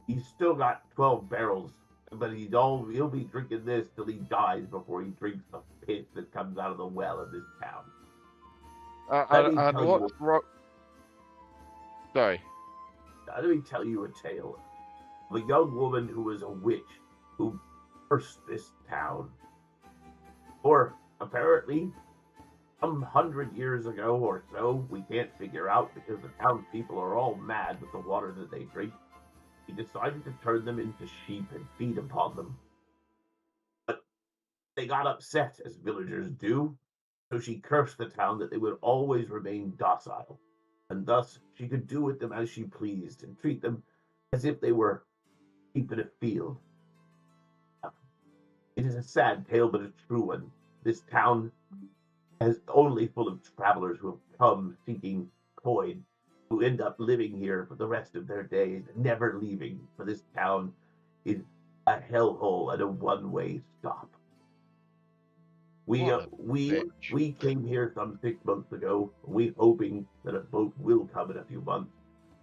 he's still got 12 barrels, but he'll be drinking this till he dies before he drinks the piss that comes out of the well in this town. And what's wrong? Sorry. Let me tell you a tale of a young woman who was a witch who cursed this town. Or apparently, some 100 years ago or so, we can't figure out because the townspeople are all mad with the water that they drink. He decided to turn them into sheep and feed upon them. But they got upset, as villagers do, so she cursed the town that they would always remain docile, and thus she could do with them as she pleased and treat them as if they were sheep in a field. It is a sad tale, but a true one. This town is only full of travelers who have come seeking coin, who end up living here for the rest of their days, never leaving, for this town is a hellhole and a one-way stop. We came here some 6 months ago, we hoping that a boat will come in a few months.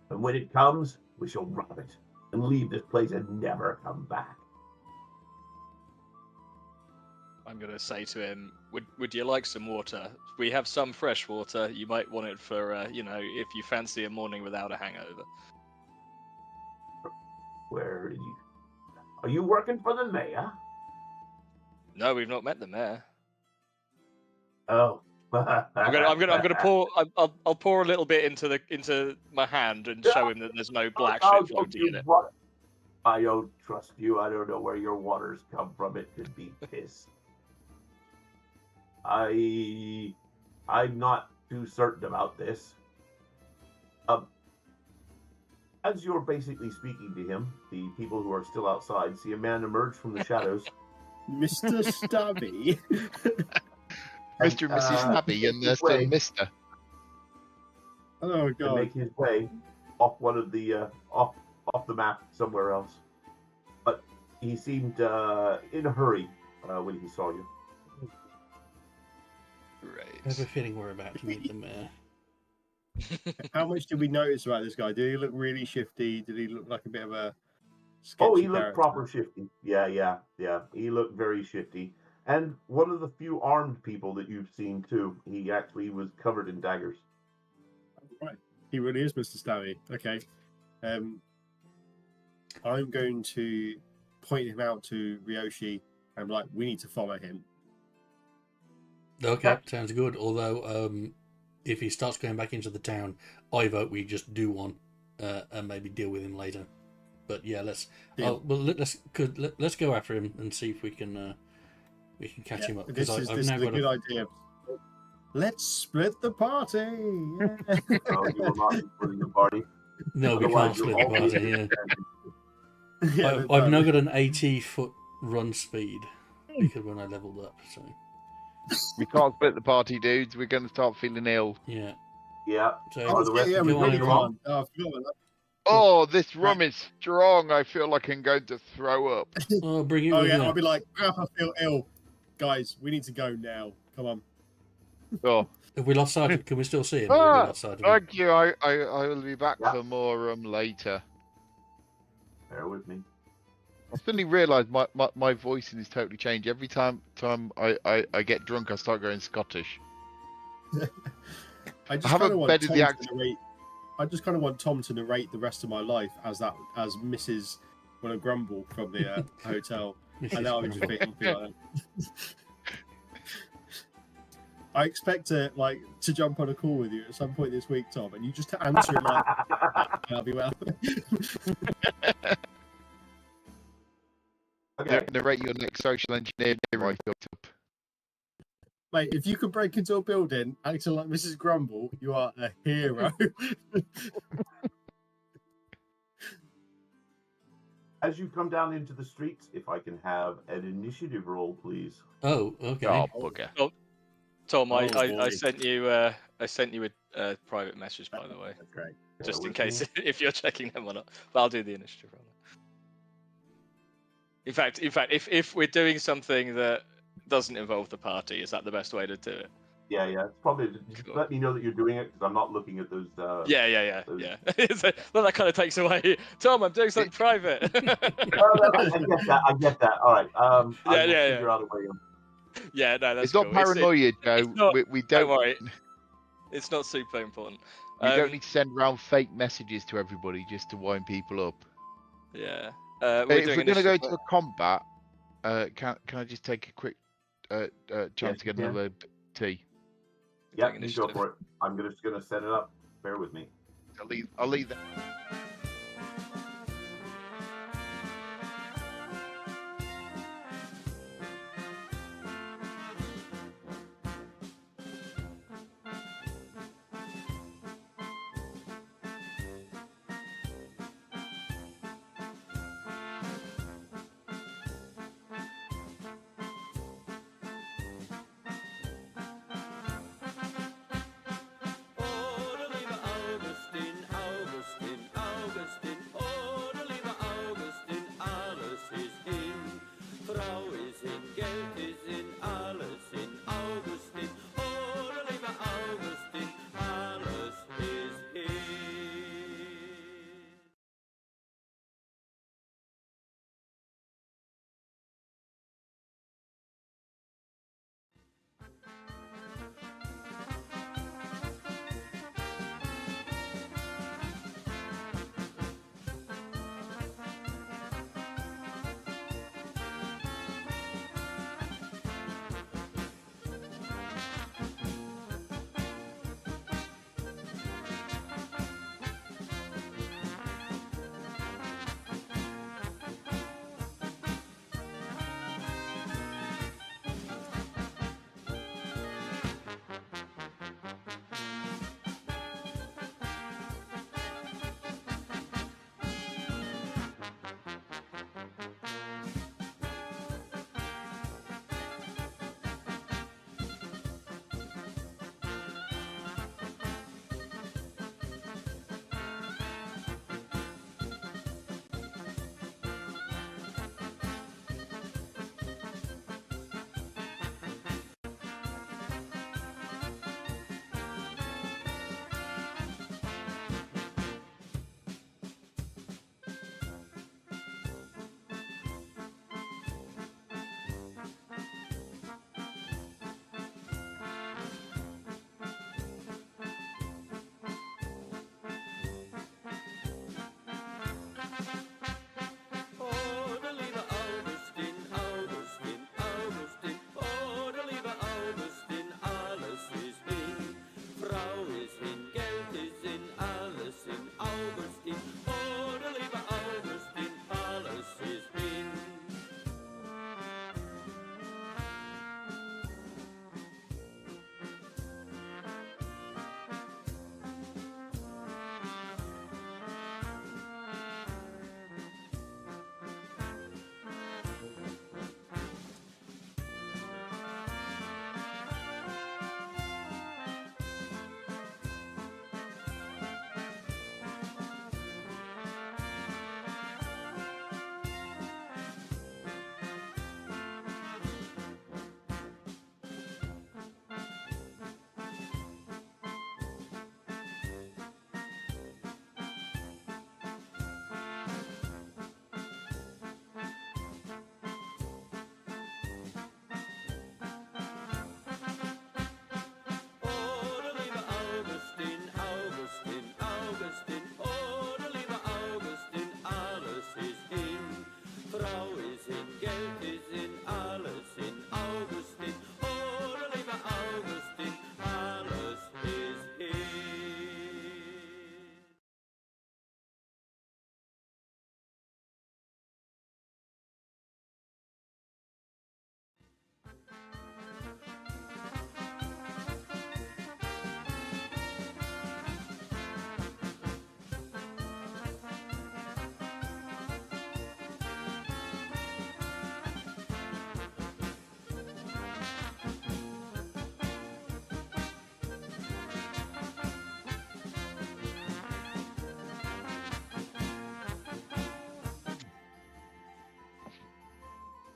And when it comes, we shall rob it and leave this place and never come back. I'm going to say to him, would you like some water? We have some fresh water. You might want it for, if you fancy a morning without a hangover. Are you working for the mayor? No, we've not met the mayor. Oh. I'm gonna pour. I'll pour a little bit into my hand and show him that there's no black shit floating in it. I don't trust you. I don't know where your waters come from. It could be piss. I'm not too certain about this. As you're basically speaking to him, the people who are still outside see a man emerge from the shadows. Mr. Stubby. Mr. and Mrs. Stabby, and there's still Mr. Oh To god. make his way off one of the off the map somewhere else. But he seemed in a hurry when he saw you. I have a feeling we're about to meet the mayor. How much did we notice about this guy? Did he look really shifty? Did he look like a bit of a sketchy Oh, he looked character? proper shifty. Yeah. He looked very shifty. And one of the few armed people that you've seen too. He actually was covered in daggers. Right. He really is Mr. Stabby. Okay. I'm going to point him out to Ryoshi and be like, we need to follow him. Okay, Yeah. sounds good. Although, if he starts going back into the town, I vote we just do one and maybe deal with him later. But yeah, let's let's go after him and see if we can catch him up. This Because is I've this now is a got good idea. Let's split the party. Yeah. No, you will not be splitting the party. No, we Otherwise, can't you'll split the all be party. in Yeah, Yeah, I've now no. got an 80-foot run speed because when I leveled up. So We can't split the party, dudes. We're going to start feeling ill. yeah. Yeah. So Are the rest yeah, of we go you on, really everyone. can't. Oh, I forgot about Oh, this rum is strong. I feel like I'm going to throw up. Oh, bring it that. Oh with yeah, you. I'll be like, crap, I feel ill. Guys, we need to go now. Come on. Oh, Have we lost sight? Can we still see him? Or have we lost sight of him? thank you. I will be back Yeah. for more rum later. Bear with me. I suddenly realised my voicing is totally changed. Every time I get drunk, I start going Scottish. I just haven't kind of want bedded Tom the to accent. narrate. I just kind of want Tom to narrate the rest of my life as Mrs. When I grumble from the hotel, and now I'm just thinking like that. I expect to jump on a call with you at some point this week, Tom, and you just answer it like, "I'll be well." Okay. Narrate your next social engineering right up. Mate, if you could break into a building acting like Mrs. Grumble, you are a hero. As you come down into the streets, if I can have an initiative roll, please. Oh, okay. Oh, bugger. Tom, Oh, I boy. sent you a private message, by the way, That's great. just Bear in with me. case if you're checking them or not. But I'll do the initiative roll. In fact, if we're doing something that doesn't involve the party, is that the best way to do it? Yeah, it's probably just Cool. let me know that you're doing it because I'm not looking at those. Yeah. those- Well, that kind of takes away. Tom, I'm doing something private. I get that. All right. I will figure out a way. Yeah, no, that's It's not cool. paranoia, Joe. it's not- We Don't don't. worry. It's not super important. You don't need to send around fake messages to everybody just to wind people up. Yeah. If we're going to go to a combat, can I just take a quick chance to get you can. another tea? Yeah, Doing you go initiative. for it. I'm just gonna set it up. Bear with me. I'll leave that.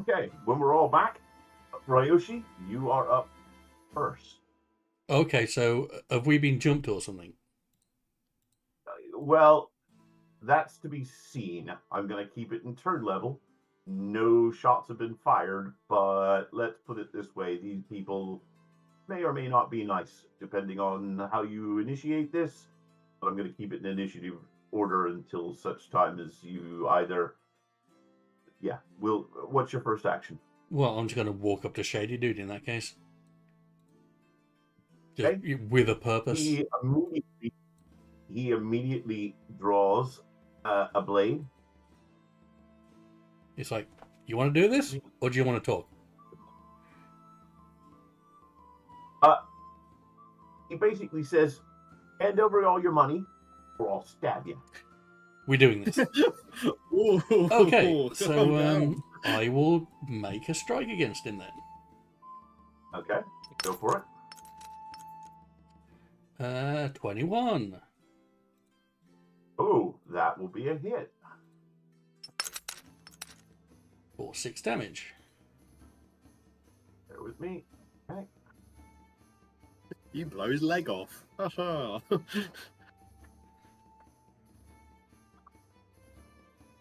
Okay, when we're all back, Ryoshi, you are up first. Okay, so have we been jumped or something? Well, that's to be seen. I'm going to keep it in turn level. No shots have been fired, but let's put it this way. These people may or may not be nice, depending on how you initiate this. But I'm going to keep it in initiative order until such time as you either... Yeah, what's your first action? Well, I'm just going to walk up to Shady Dude in that case. Just Okay. with a purpose. He immediately draws a blade. It's like, you want to do this, or do you want to talk? He basically says, hand over all your money, or I'll stab you. We're doing this. Ooh, Okay, calm so down. I will make a strike against him then. Okay, go for it. 21. Oh, that will be a hit. For 6 damage. Bear with me. Okay. You blow his leg off. Haha.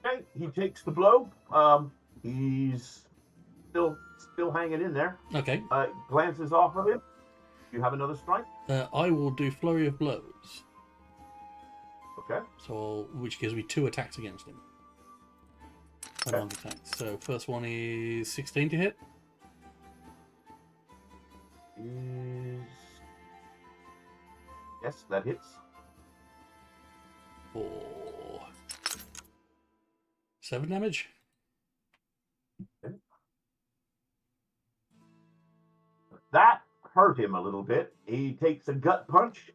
Okay, he takes the blow. He's still hanging in there. Okay. Glances off of him. You have another strike. I will do Flurry of Blows. Okay. So, which gives me 2 attacks against him. Okay. Unarmed attacks. So, first one is 16 to hit. Yes, that hits. For 7 damage. Okay. That hurt him a little bit. He takes a gut punch.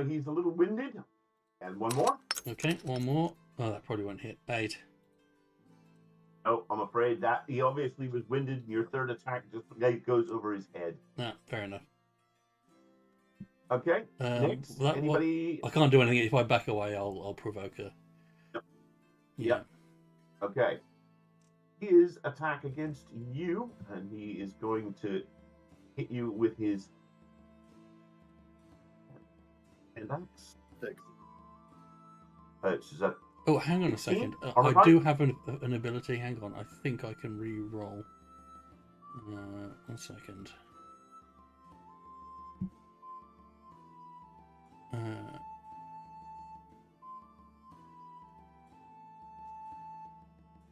He's a little winded. And one more. Okay, one more. Oh, that probably won't hit. 8. Oh, I'm afraid that he obviously was winded. And your third attack just goes over his head. Ah, fair enough. Okay. Next, anybody? I can't do anything. If I back away, I'll provoke her. Yep. Yeah. Yep. Okay. His attack against you, and he is going to hit you with his hand axe. Is that Oh, hang on a 16? second. Armor I type? do have an ability. Hang on. I think I can re-roll. 1 second.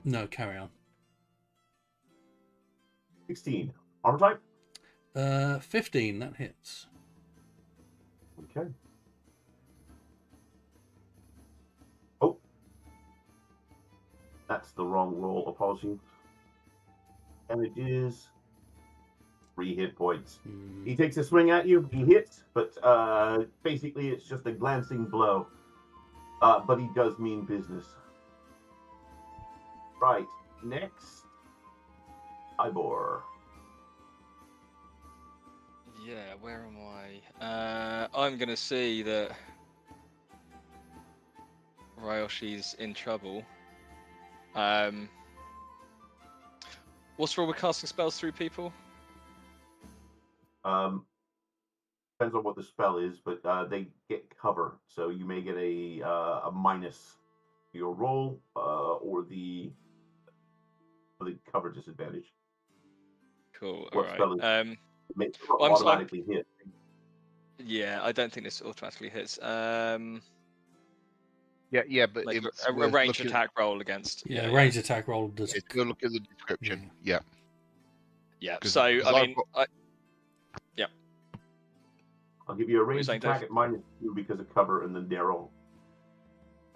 No, carry on. 16? Armor type? 15, that hits. Okay. Oh. That's the wrong roll. Apologies. And it is 3 hit points. He takes a swing at you. He hits, but basically it's just a glancing blow. But he does mean business. Right. Next, Ivor. Yeah, where am I? I'm gonna see that Ryoshi's in trouble. What's wrong with casting spells through people? Depends on what the spell is, but they get cover, so you may get a minus to your roll or the cover disadvantage. Cool. What All spell right. is it I'm automatically hit? Yeah, I don't think this automatically hits. Yeah, but Like it's a worth ranged looking- attack roll against. Yeah, ranged attack roll does. It's go look at the description. Yeah. Yeah. 'Cause- So 'cause I I've mean, got- I'll give you a ranged saying, attack Dave? at -2 because of cover and then narrow.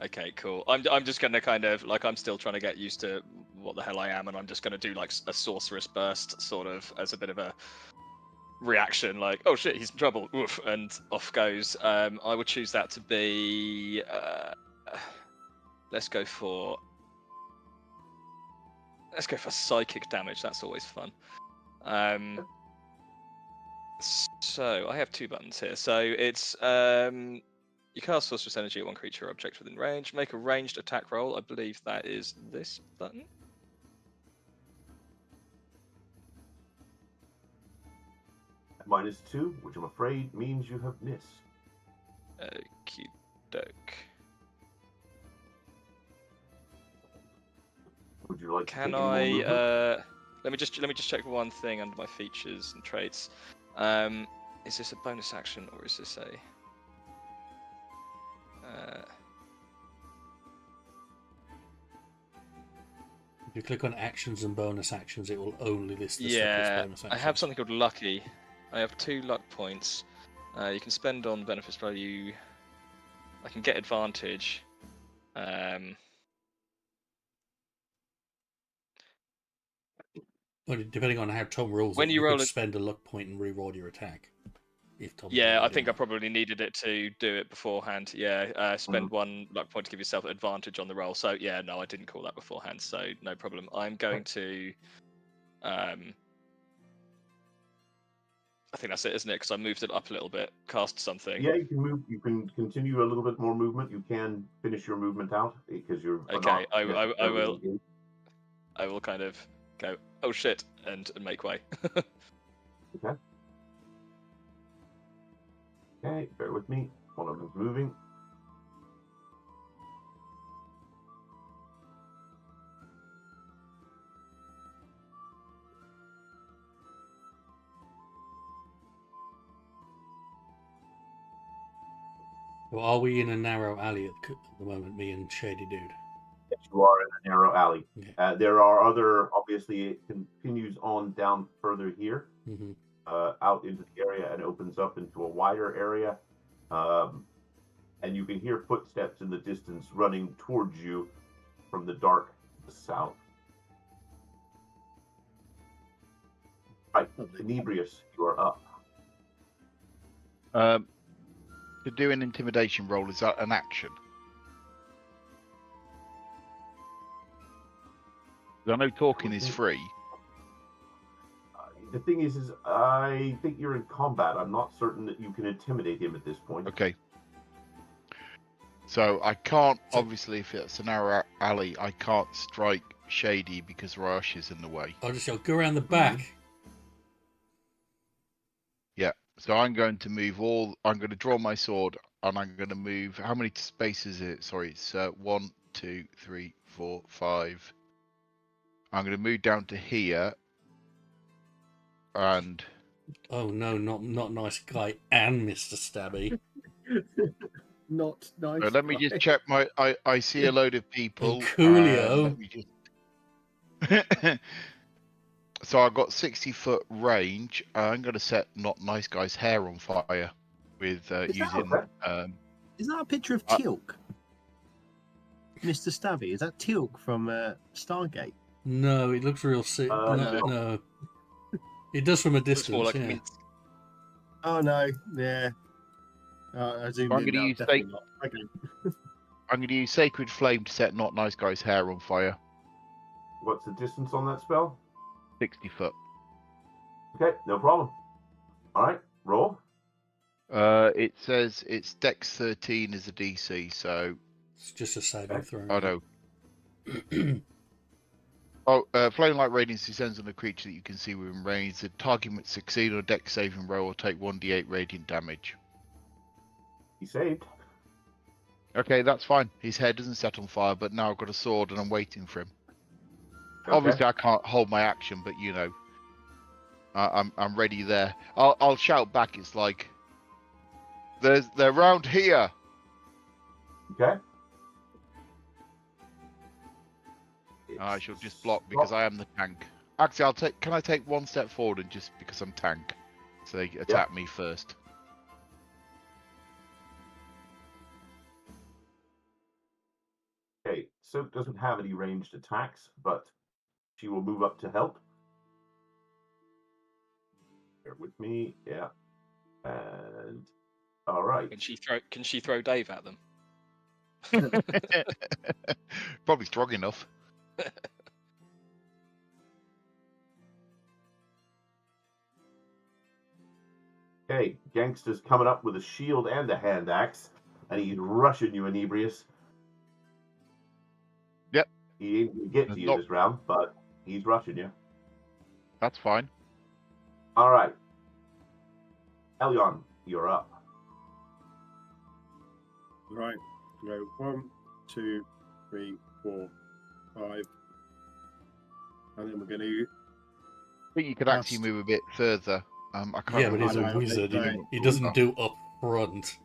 Okay, cool. I'm just gonna kind of like I'm still trying to get used to what the hell I am, and I'm just gonna do like a sorceress burst, sort of as a bit of a reaction, like oh shit, he's in trouble, oof, and off goes. I would choose that to be. Let's go for psychic damage. That's always fun. So I have 2 buttons here. So it's you cast sorceress energy at one creature or object within range. Make a ranged attack roll. I believe that is this button. -2, which I'm afraid means you have missed. Okie doke. Would you like to Can take any more movement? let me just check one thing under my features and traits. Is this a bonus action or is this a If you click on actions and bonus actions, it will only list the stuff yeah, that's bonus actions. I have something called Lucky. I have 2 luck points. You can spend on benefits value. I can get advantage. Well, depending on how Tom rolls When it, you you roll could a- spend a luck point and re-roll your attack. If Tom Yeah, rolled I it think in. I probably needed it to do it beforehand. Yeah, spend 1 luck point to give yourself advantage on the roll. So yeah, no, I didn't call that beforehand, so no problem. I'm going to, I think that's it, isn't it? Because I moved it up a little bit, cast something. Yeah, you can move. You can continue a little bit more movement. You can finish your movement out because you're Okay, not I necessarily will. engaged. I will kind of go, oh shit, and make way. Okay. Okay, bear with me. One of them's moving. Well, are we in a narrow alley at the moment, me and Shady Dude? Yes, you are in a narrow alley. Okay. There are other. Obviously, it continues on down further here, Mm-hmm. out into the area, and opens up into a wider area. And you can hear footsteps in the distance running towards you from the dark south. Right, Inebrius, you are up. To do an intimidation roll, is that an action? I know talking is free. The thing is I think you're in combat. I'm not certain that you can intimidate him at this point. Okay. So I can't, obviously, if it's a narrow alley, I can't strike Shady because Rush is in the way. I'll just go around the back. Yeah. So I'm going to move I'm going to draw my sword and I'm going to move. How many spaces is it? Sorry, it's 1, 2, 3, 4, 5. I'm going to move down to here. And oh no, not nice guy and Mr. Stabby. Not nice. let me just check my. I see a load of people. Coolio. Let me just. So I've got 60-foot range. I'm going to set not nice guy's hair on fire with using. Is that a picture of Teal'c? Mr. Stabby, is that Teal'c from Stargate? No, it looks real sick. No. It does from a distance. More like yeah. Oh no, yeah. I zoomed I'm in. going to use Definitely not. Okay. I'm going to use Sacred Flame to set not nice guy's hair on fire. What's the distance on that spell? 60 foot. Okay, no problem. All right, roll. It says it's Dex 13 as a DC, so. It's just a saving throw. Oh no. Flame like radiance descends on a creature that you can see within range. The target must succeed on a Dex saving roll or take 1d8 radiant damage. He saved. Okay, that's fine. His hair doesn't set on fire, but now I've got a sword and I'm waiting for him. Okay. Obviously, I can't hold my action, but you know, I'm ready there. I'll shout back. It's like, they're around here. Okay. I shall just block because I am the tank. Actually, can I take one step forward and just because I'm tank, so they attack me first. Okay, Soap doesn't have any ranged attacks, but she will move up to help. Bear with me, yeah. And all right. Can she throw Dave at them? Probably strong enough. Okay, Gangster's coming up with a shield and a hand axe, and he's rushing you, Inebrius. Yep. He ain't gonna get to you this round, but he's rushing you. That's fine. All right. Elion, you're up. Right. Go 1, 2, 3, 4, 5. And then we're going to. I think you could actually move a bit further. I can't Yeah, but remember. he's a I know, wizard. but- He doesn't do up front.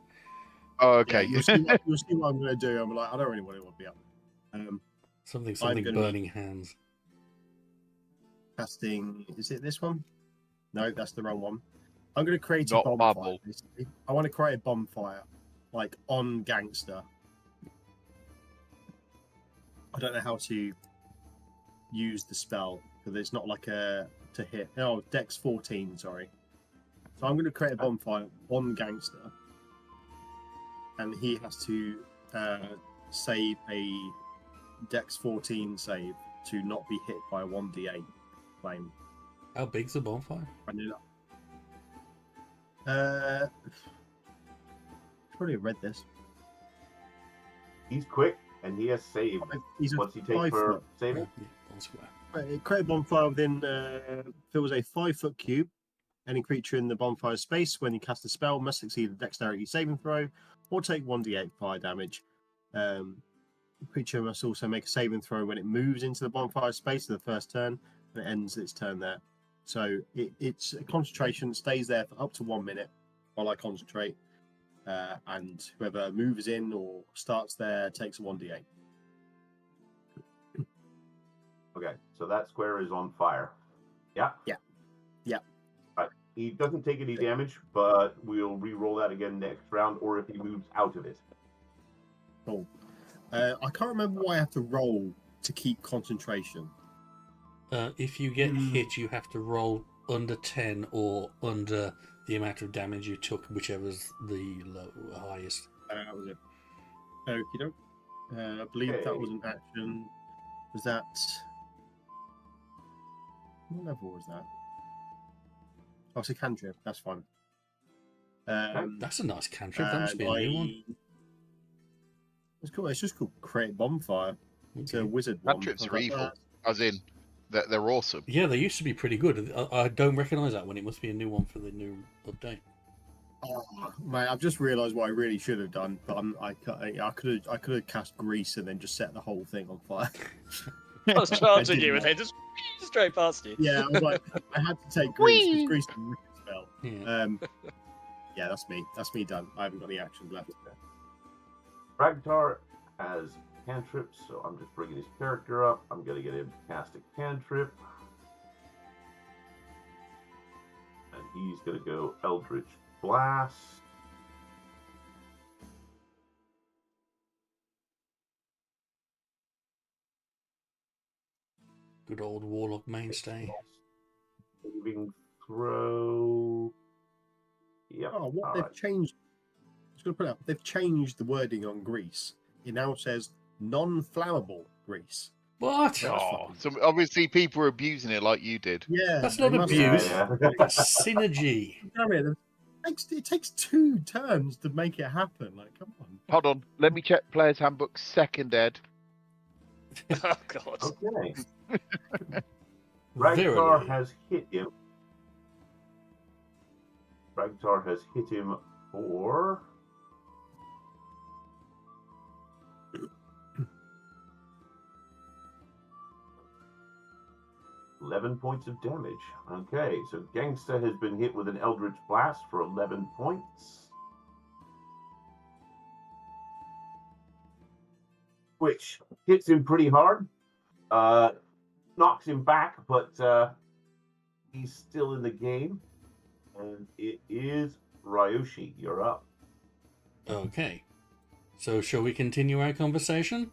Oh, Yeah, okay. you'll see what I'm going to do. I'm like, I don't really want to be up. Something gonna- burning hands. Casting. Is it this one? No, that's the wrong one. I'm going to create Not a bonfire. bubble. Basically. I want to create a bonfire, like on Gangster. I don't know how to use the spell because it's not like a to hit. Oh, Dex 14. Sorry. So I'm going to create a bonfire on Gangster, and he has to save a Dex 14 save to not be hit by a 1d8 flame. How big's the bonfire? I knew that. Probably read this. He's quick, and he has saved. He's a What's he take 5 for foot. saving? Yeah, one square. Create a bonfire within fills a 5-foot cube. Any creature in the bonfire space, when you cast a spell, must succeed a dexterity saving throw or take 1d8 fire damage. The creature must also make a saving throw when it moves into the bonfire space for the first turn, and it ends its turn there. So it's a concentration, stays there for up to 1 minute while I concentrate, and whoever moves in or starts there takes a 1d8. Okay, so that square is on fire. Yeah? Yeah. Right. He doesn't take any damage, but we'll re-roll that again next round, or if he moves out of it. Cool. I can't remember why I have to roll to keep concentration. If you get hit, you have to roll under 10 or under the amount of damage you took, whichever's the highest. That was it. Okie doke. I believe that was an action. Was that. What level was that? Oh, it's a cantrip. That's fine. That's a nice cantrip. That must be a new one. It's cool. It's just called Create Bonfire. It's a wizard one. Cantrips I are was like, evil, as in they're awesome. Yeah, they used to be pretty good. I don't recognise that one. It must be a new one for the new update. Oh, mate, I've just realised what I really should have done, but I could have cast grease and then just set the whole thing on fire. I was charging did you and not. then just straight past you. Yeah, I was like, I had to take grease because grease is a wicked spell. Yeah. Yeah, that's me. That's me done. I haven't got any actions left. Ragnar has cantrips, so I'm just bringing his character up. I'm going to get him to cast a cantrip. And he's going to go Eldritch Blast. Good old Warlock mainstay. Saving throw. Yep. Oh, what all they've right. changed. Just gonna put it up. They've changed the wording on grease. It now says non-flammable grease. What? Oh, so obviously people are abusing it like you did. Yeah, That's they not must- abuse. Yeah. That's synergy. Damn it, it takes 2 turns to make it happen. Like, come on. Hold on, let me check Player's Handbook second ed. Oh god. Okay. Ragnar Verily. has hit him. Ragnar has hit him for 11 points of damage. Okay, so Gangsta has been hit with an Eldritch Blast for 11 points. Which hits him pretty hard. Knocks him back, but he's still in the game. And it is Ryoshi. You're up. Okay. So shall we continue our conversation?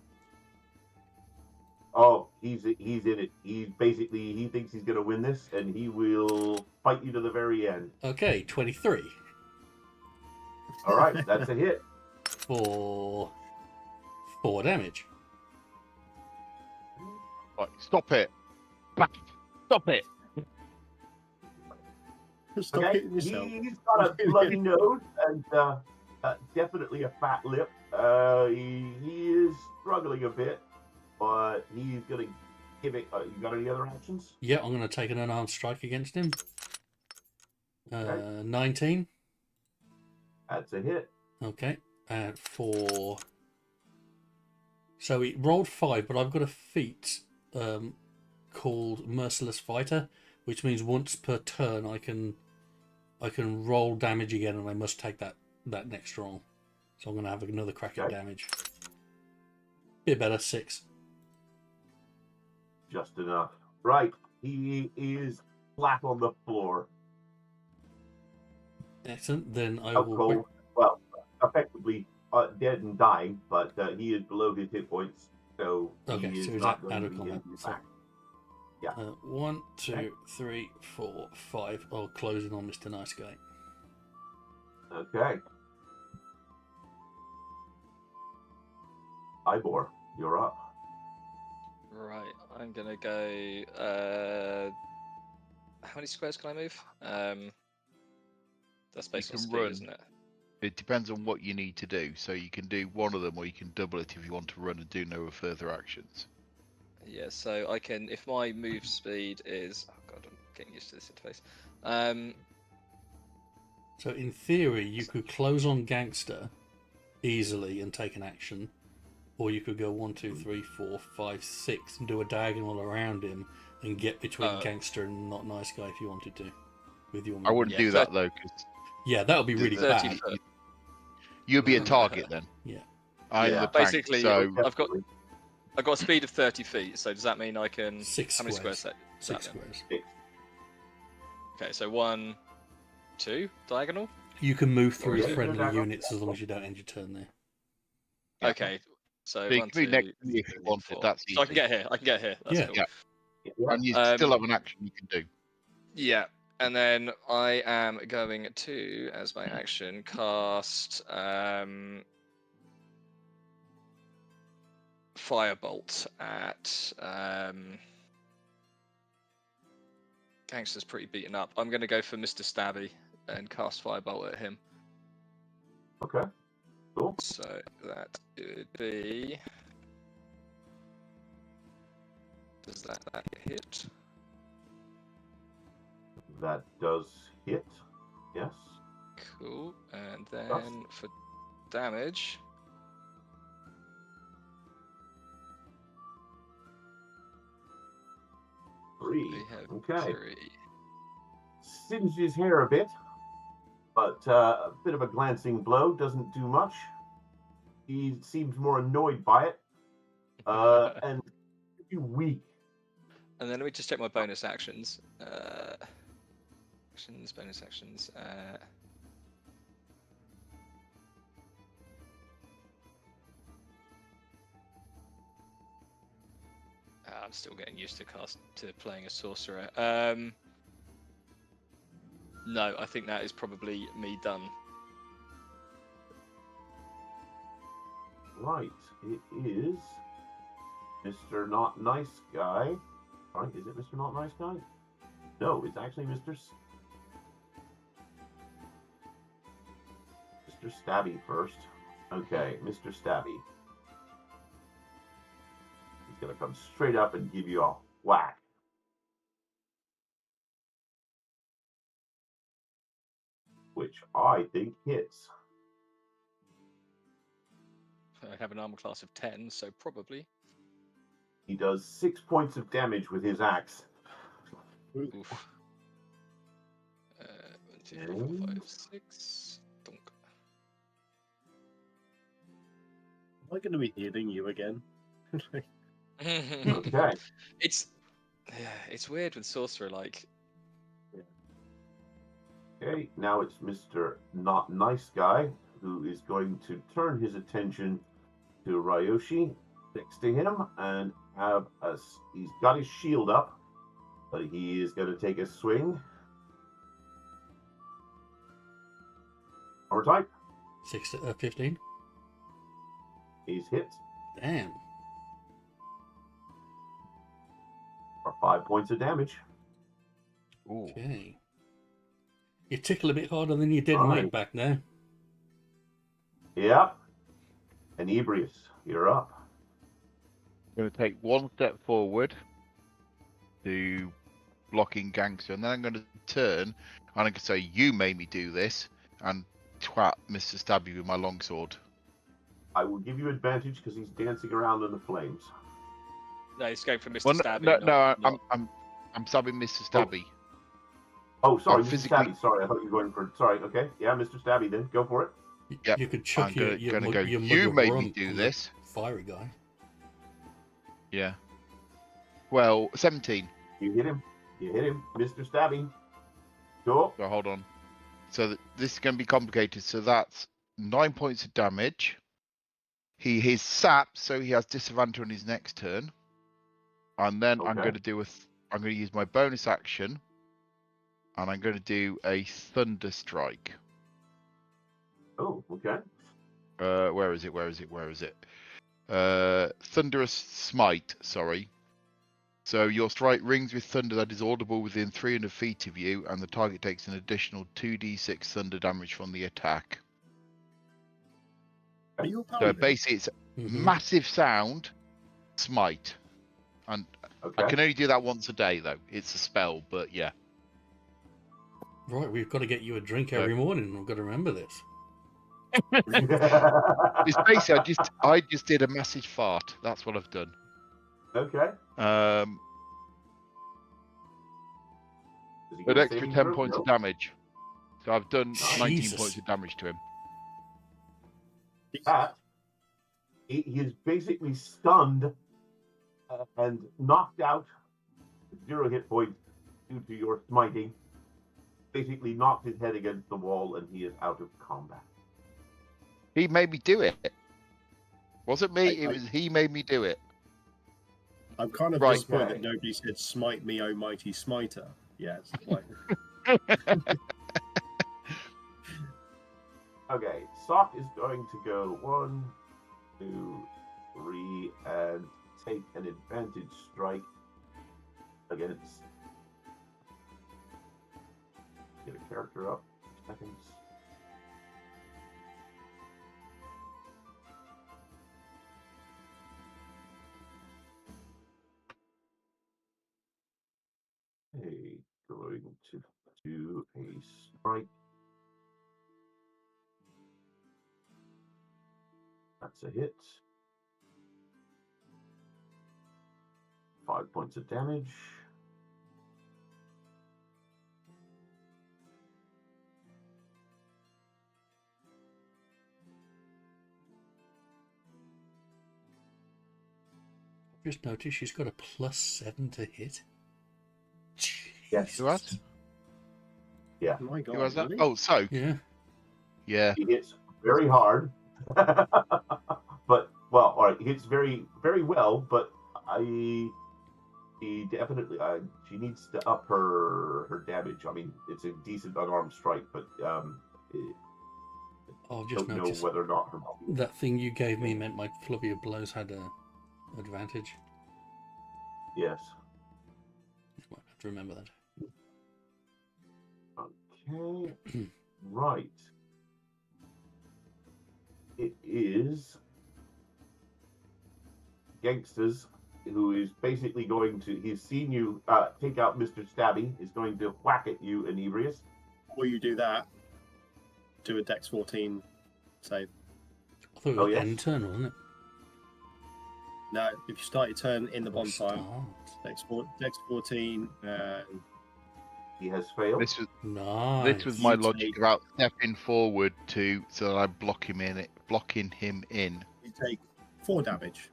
Oh, he's in it. He thinks he's gonna win this, and he will fight you to the very end. Okay, 23 All right, that's a hit. for 4 damage. Right, stop it. Stop it. Stop Okay, hitting yourself. he's got a bloody nose and definitely a fat lip. He is struggling a bit, but he's gonna give it. You got any other actions? Yeah, I'm going to take an unarmed strike against him. 19. That's a hit. Okay. And for... So it rolled 5, but I've got a feat called Merciless Fighter, which means once per turn I can roll damage again, and I must take that next roll. So I'm going to have another crack at damage. Bit better, 6. Just enough. Right. He is flat on the floor. Excellent. Then I Out will... cold. Well, effectively dead and dying, but he is below his hit points, so Okay, he is so he's not out going to of be combat. injured So, back. Yeah. 1, 2, 3, 4, 5. I'll close in on Mr. Nice Guy. Okay. Ivor, you're up. Right, I'm gonna go. How many squares can I move? That's based on can speed, run. isn't it? It depends on what you need to do. So you can do one of them, or you can double it if you want to run and do no further actions. Yeah, so I can, if my move speed is, oh god, I'm getting used to this interface. So in theory, you could close on Gangster easily and take an action, or you could go 1, 2, 3, 4, 5, 6 and do a diagonal around him and get between Gangster and Not Nice Guy if you wanted to, with your. I wouldn't Yeah, do that though, because Yeah, that would be really 30 bad. foot. you'd be a target then. Yeah. I'm Yeah. the tank, Basically, so I've got a speed of 30 feet. So does that mean I can? 6 How many squares. squares? 6 squares. Okay, so 1, 2 diagonal. You can move through Okay. friendly units as long as you don't end your turn there. Yeah. Okay, so So you 1, can be 2, next to me if you 3, wanted, 4. that's So I can easy. get here. I can get here. That's Yeah. cool. Yeah. and you still have an action you can do. Yeah, and then I am going to, as my action, cast Firebolt at Gangster's pretty beaten up. I'm going to go for Mr. Stabby and cast Firebolt at him. Okay. Cool. So that would be. Does that hit? That does hit. Yes. Cool. And then for damage. Three. We have Okay. 3. Singed his hair a bit, but a bit of a glancing blow doesn't do much. He seems more annoyed by it, and pretty weak. And then let me just check my bonus actions. Bonus actions. I'm still getting used to playing a sorcerer. No, I think that is probably me done. Right, it is Mr. Not Nice Guy. Right, is it Mr. Not Nice Guy? No, it's actually Mr. Stabby first. Okay, Mr. Stabby. He's gonna come straight up and give you a whack. Which I think hits. I have an armor class of 10, so probably. He does 6 points of damage with his axe. Oof. 1, 2, 3, 4, 5, 6. Donk. Am I going to be healing you again? Okay. It's weird with sorcerer, like. Okay, now it's Mr. Not Nice Guy, who is going to turn his attention to Ryoshi next to him and he's got his shield up, but he is going to take a swing. Armor type. 15. He's hit Damn. for 5 points of damage. Ooh. Okay. You tickle a bit harder than you did Right. mate back there. Yep. And Ebrius, you're up. I'm going to take one step forward to blocking Gangster, and then I'm going to turn and I'm going to say, "You made me do this," and twat Mr. Stabby with my longsword. I will give you advantage because he's dancing around in the flames. No, he's going for Mr. Well, Stabby. no, not... I'm stabbing Mr. Stabby. Oh, sorry, I'm Mr. physically- Stabby. Sorry, I thought you were going for. Sorry, okay. Yeah, Mr. Stabby, then go for it. Yep, You could chuck I'm gonna go. your mug You of made rum me do on this. the fiery guy. Yeah. Well, 17. You hit him. You hit him, Mr. Stabby. Go. So hold on. So this is going to be complicated. So that's 9 points of damage. He is sapped, so he has disadvantage on his next turn. And then I'm Okay. going to do I'm going to use my bonus action, and I'm going to do a thunder strike. Oh, okay. Where is it? Thunderous smite. Sorry. So your strike rings with thunder that is audible within 300 feet of you, and the target takes an additional 2d6 thunder damage from the attack. Are you a So paladin? basically, it's Mhm. massive sound, smite, and Okay. I can only do that once a day though. It's a spell, but yeah. Right, we've got to get you a drink every morning. We've got to remember this. It's basically I just did a massive fart. That's what I've done. Okay. Does he An get a extra saving 10 throw? points No. of damage. So I've done 19 Jesus. points of damage to him. That he is basically stunned and knocked out, 0 hit points due to your smiting. Basically knocked his head against the wall, and he is out of combat. He made me do it. Wasn't me. It I- was he made me do it. I'm kind of Right. disappointed that nobody said "Smite me, O mighty smiter." Yes. Like, Okay, Sock is going to go 1, 2, 3, and take an advantage strike against. Get a character up. Seconds. Okay, going to do a strike. That's a hit. 5 points of damage. Just noticed she's got a +7 to hit. Yes. Who has? Yeah, my God. Who has that? Really? Oh, so Yeah. yeah. he hits very hard. But, well, all right, he hits very, very well, but he definitely, she needs to up her damage. I mean, it's a decent unarmed strike, but I've just don't know noticed whether or not her. that thing you gave me meant my flurry of blows had a advantage. Yes. Might have to remember that. Okay. Right. It is Gangsters, who is basically going to. He's seen you take out Mr. Stabby. Is going to whack at you, Inebrius. Before you do that, do a Dex 14 save. I thought it Oh, was yes. end turn, wasn't it? No, if you start your turn in the Or bonfire, start. Dex 14, and He has failed. This was Nice. this was my You logic take- about stepping forward so that I blocking him in. you take 4 damage.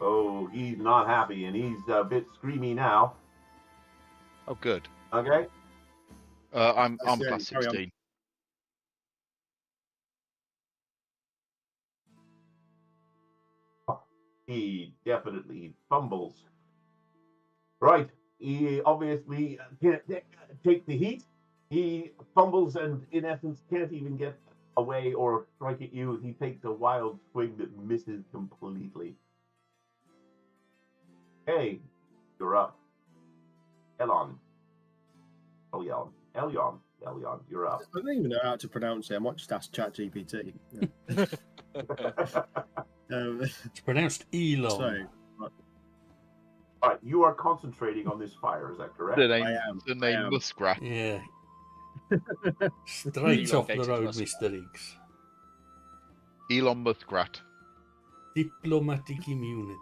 Oh, he's not happy, and he's a bit screamy now. Oh, good. Okay. I'm That's it, plus carry on. 16. He definitely fumbles. Right. He obviously can't take the heat. He fumbles and, in essence, can't even get away or strike at you. He takes a wild swing that misses completely. Hey, you're up. Elon, you're up. I don't even know how to pronounce it. I might just ask ChatGPT. Yeah. It's pronounced Elon. So, All right, you are concentrating on this fire. Is that correct? The name, I am. the name I am. Muskrat. Yeah. Straight off the Elongated road, mustache. Mr. Higgs. Elon Muskrat. Diplomatic immunity.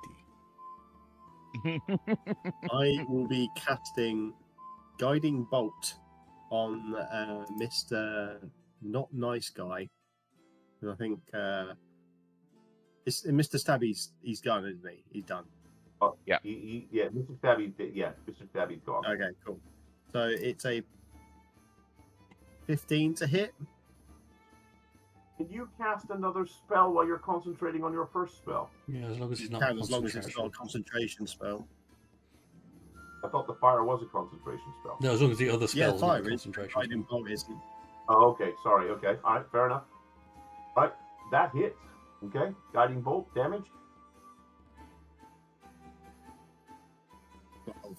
I will be casting Guiding Bolt on Mr. Not Nice Guy. And I think it's Mr. Stabby's. He's gone, isn't he? He's done. Oh, Yeah. Yeah, Mr. Stabby's Mr. Stabby's gone. Okay, cool. So it's a 15 to hit. Can you cast another spell while you're concentrating on your first spell? Yeah, as long as You it's not can, as long as it's concentration. not a concentration spell. I thought the fire was a concentration spell. No, as long as the other Yeah, spell's not a fire is. concentration. Guiding Bolt isn't. Oh, okay. Sorry. Okay. All right. Fair enough. All right. That hits. Okay. Guiding bolt damage. 12.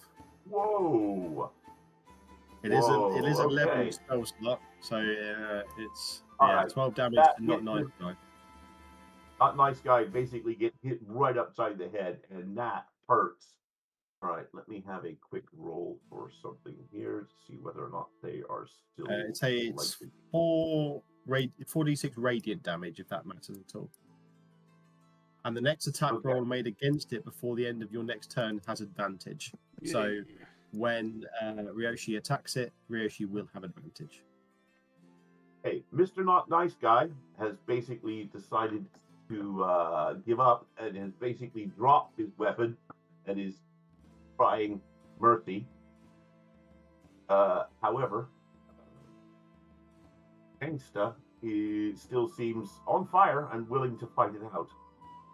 Whoa. It is a okay. level spell slot, so it's All right. 12 damage That to Not hit Nice is- Guy. Not nice guy basically get hit right upside the head, and that hurts. All right. Let me have a quick roll for something here to see whether or not they are still. It's 4d6 radiant damage, if that matters at all. And the next attack Okay. roll made against it before the end of your next turn has advantage. So when Ryoshi attacks it, Ryoshi will have advantage. Hey, Mr. Not Nice Guy has basically decided to give up and has basically dropped his weapon and is trying mercy. However, Gangsta still seems on fire and willing to fight it out.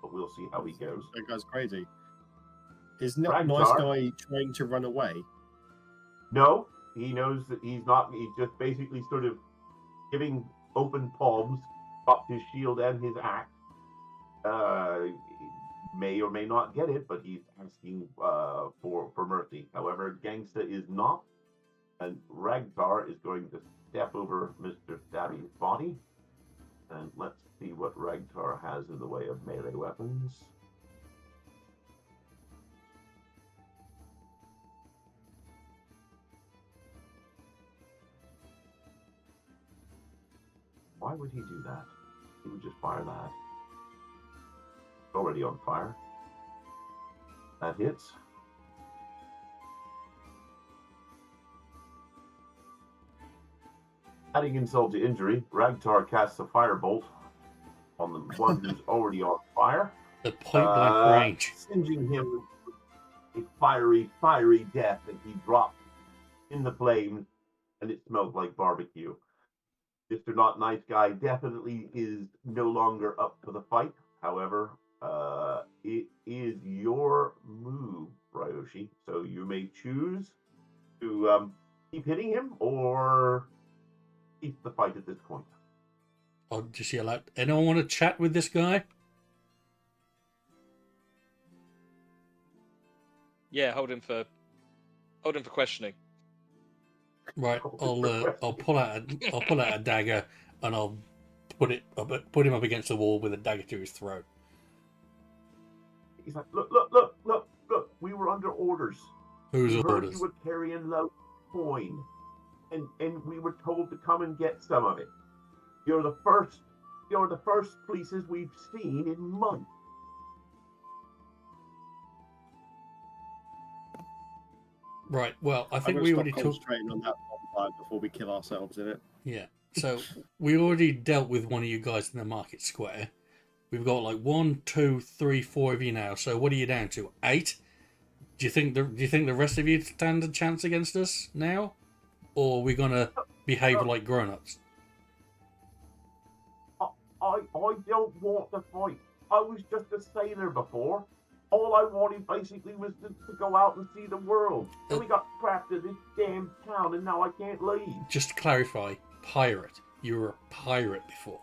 But we'll see how he goes. That guy's crazy. Is Not Ragnar? Nice Guy trying to run away? No, he knows that he's not. He's just basically sort of giving open palms, up his shield and his axe. He may or may not get it, but he's asking for mercy. However, Gangsta is not, and Ragnar is going to step over Mr. Stabby's body. And let's see what Ragnar has in the way of melee weapons. Why would he do that? He would just fire that. It's already on fire. That hits. Adding insult to injury, Ragnar casts a firebolt on the one who's already on fire, The point blank range. singeing him with a fiery death, and he drops in the flames, and it smells like barbecue. Mr. Not Nice Guy definitely is no longer up for the fight. However, it is your move, Ryoshi. So you may choose to keep hitting him or keep the fight at this point. I'll just yell out, anyone want to chat with this guy? Yeah, hold him for questioning. Right, I'll pull out a dagger and I'll put him up against the wall with a dagger to his throat. He's like, look. We were under orders. Whose We heard orders? you were carrying low coin, and we were told to come and get some of it. You're the first fleeces we've seen in months. Right. Well, I I'm think gonna we stop already talked. concentrating on that bonfire before we kill ourselves in it. Yeah. So we already dealt with one of you guys in the market square. We've got like 1, 2, 3, 4 of you now. So what are you down to? 8? Do you think the rest of you stand a chance against us now, or are we gonna behave like grown-ups? I don't want to fight. I was just a sailor before. All I wanted basically was to go out and see the world. And we got trapped in this damn town, and now I can't leave. Just to clarify, pirate. You were a pirate before.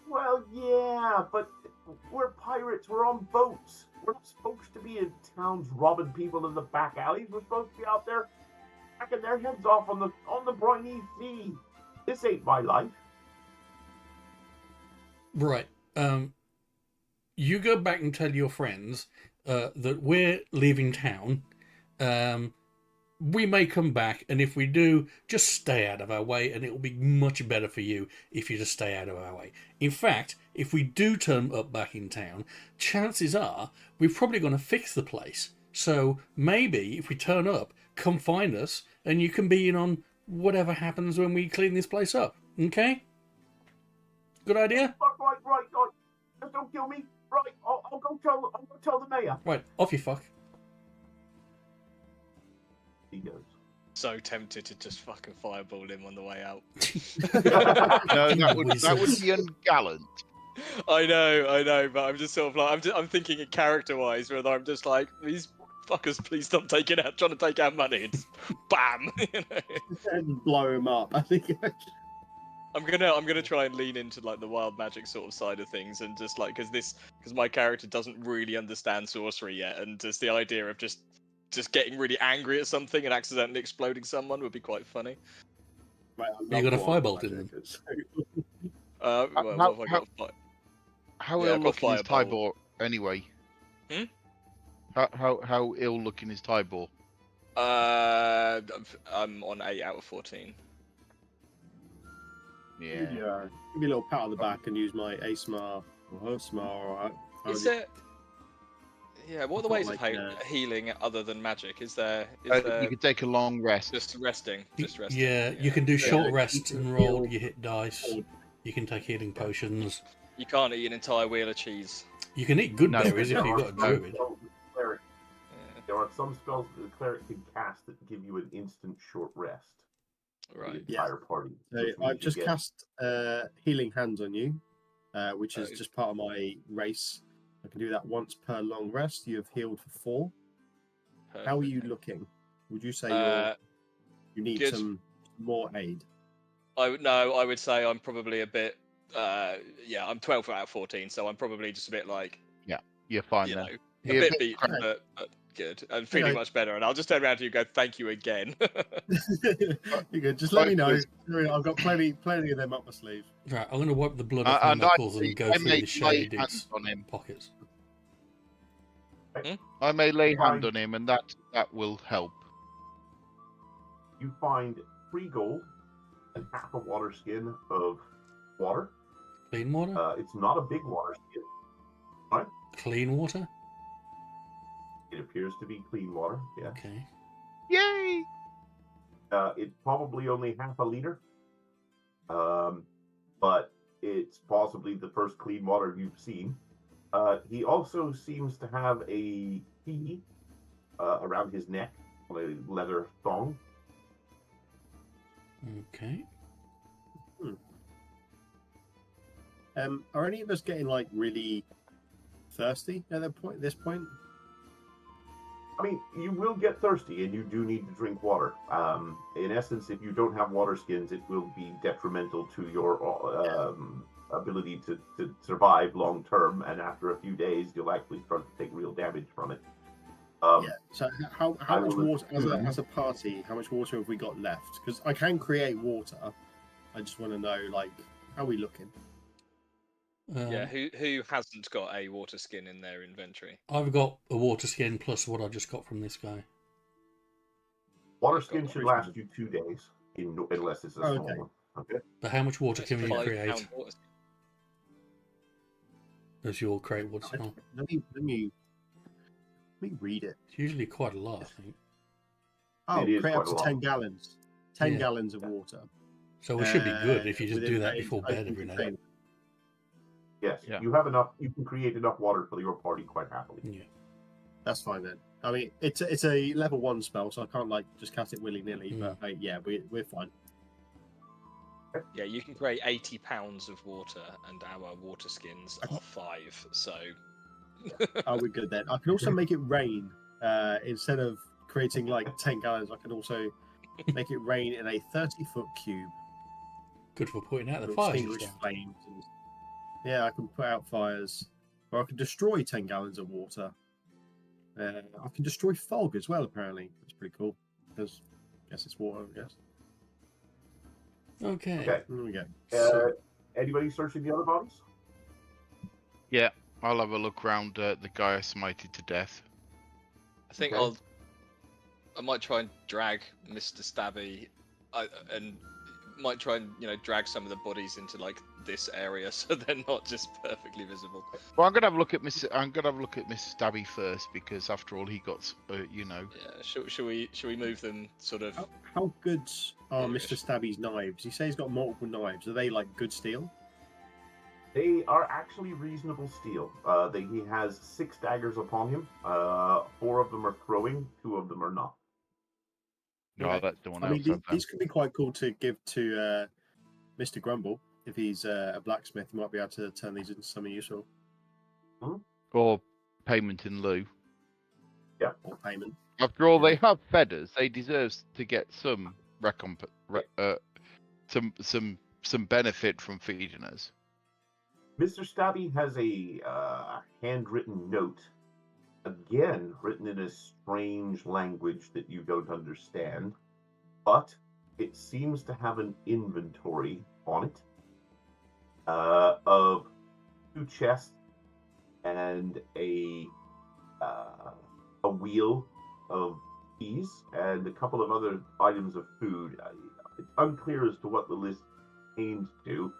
Well, yeah, but we're pirates. We're on boats. We're not supposed to be in towns robbing people in the back alleys. We're supposed to be out there hacking their heads off on the briny sea. This ain't my life. Right. You go back and tell your friends that we're leaving town. we may come back, and if we do, just stay out of our way, and it will be much better for you if you just stay out of our way. In fact, if we do turn up back in town, chances are we're probably going to fix the place. So maybe if we turn up, come find us, and you can be in on whatever happens when we clean this place up. Okay? Good idea? Right. Just don't kill me. Right, I'll go tell the mayor. Right, off you fuck. He goes. So tempted to just fucking fireball him on the way out. No, that would be ungallant. I know, but I'm just sort of like I'm thinking it character-wise, whether I'm just like these fuckers, please stop trying to take our money, and just bam, you know. And blow him up. I think. I'm gonna try and lean into like the wild magic sort of side of things, and just like because my character doesn't really understand sorcery yet, and just the idea of just getting really angry at something and accidentally exploding someone would be quite funny. Right, You got a firebolt in them. Well, what have I got? How Yeah, ill I've got looking is fireball. Tybor anyway? Hmm? How ill looking is Tybor? I'm on 8 out of 14. Yeah. Give me a little pat on the back and use my ASMR or HOSMAR. Or Is there? Yeah, what are the I've ways got, of like, healing other than magic? Is there You could take a long rest. just resting? Just resting. Yeah, you can do short you rests can and roll. heal- You hit dice. You can take healing potions. You can't eat an entire wheel of cheese. You can eat good No, berries if There you've are got a some druid. spells that the cleric- Yeah. There are some spells that the cleric can cast that give you an instant short rest. For Right. the entire party. So which means I've you just get- cast Healing Hands on you, which is Oh. just part of my race. I can do that once per long rest. You have healed for 4. How are you Perfect. looking? Would you say you need good. some more aid? I would say I'm probably a bit. I'm 12 out of 14, so I'm probably just a bit like You're fine you then. know a You're bit beat, okay. but good and feeling Okay. much better. And I'll just turn around to you and go, "Thank you again." You're good. Just let me know. Likewise. I've got plenty of them up my sleeve. Right, I'm going to wipe the blood off my And knuckles and go I through may the shady lay hands dude's on him. pockets. I may lay hand Fine. on him, and that will help. You find 3 gold and half a water skin of water. Clean water? It's not a big water skin. Clean water? It appears to be clean water. Yeah. Okay. Yay! It's probably only half a liter. But it's possibly the first clean water you've seen. He also seems to have a key around his neck on a leather thong. Okay. Are any of us getting like really thirsty at this point? I mean, you will get thirsty, and you do need to drink water. In essence, if you don't have water skins, it will be detrimental to your ability to survive long term. And after a few days, you'll actually start to take real damage from it. Yeah. So how I much will water assume- as a party? How much water have we got left? Because I can create water. I just want to know, like, how are we looking? Yeah, who hasn't got a water skin in their inventory? I've got a water skin plus what I just got from this guy. Water skin should last you 2 days, unless it's a small Okay. one. Okay. But how much water can you £5 create water skin. as your create water spell? Let me read it. It's usually quite a lot, I think. Oh, It is create up quite to a 10 lot. gallons. 10 Yeah. gallons of water. So we should be good if you just within do that a before bed open every night. container. Yes, Yeah. you have enough. You can create enough water for your party quite happily. Yeah. That's fine then. I mean, it's a level 1 spell, so I can't like just cast it willy nilly. Mm. But yeah, we're fine. Yeah, you can create 80 pounds of water, and our water skins are 5. So Oh, we're good then. I can also make it rain. Instead of creating like 10 gallons, I can also make it rain in a 30-foot cube. Good for putting out the to fires. extinguish flames. Yeah, I can put out fires. Or I can destroy 10 gallons of water. I can destroy fog as well, apparently. That's pretty cool. Because I guess it's water, I guess. Okay. Okay. There we go. Anybody searching the other bodies? Yeah, I'll have a look round the guy I smited to death. I think Okay. I might try and drag Mr. Stabby, and might try and drag some of the bodies into like this area so they're not just perfectly visible. Well, I'm gonna have a look at Mr. Stabby first because after all, he got Yeah. Should we move them sort of? How good are Here-ish. Mr. Stabby's knives? You say he's got multiple knives. Are they like good steel? They are actually reasonable steel. He has 6 daggers upon him. 4 of them are throwing, 2 of them are not. No, Okay. that's the one I else. mean, these could be quite cool to give to Mr. Grumble. If he's a blacksmith, he might be able to turn these into something useful. Or payment in lieu. Yeah. Or payment. After all, they have feathers. They deserve to get some some benefit from feeding us. Mr. Stabby has a handwritten note, again written in a strange language that you don't understand, but it seems to have an inventory on it of 2 chests and a wheel of keys and a couple of other items of food. It's unclear as to what the list aims to,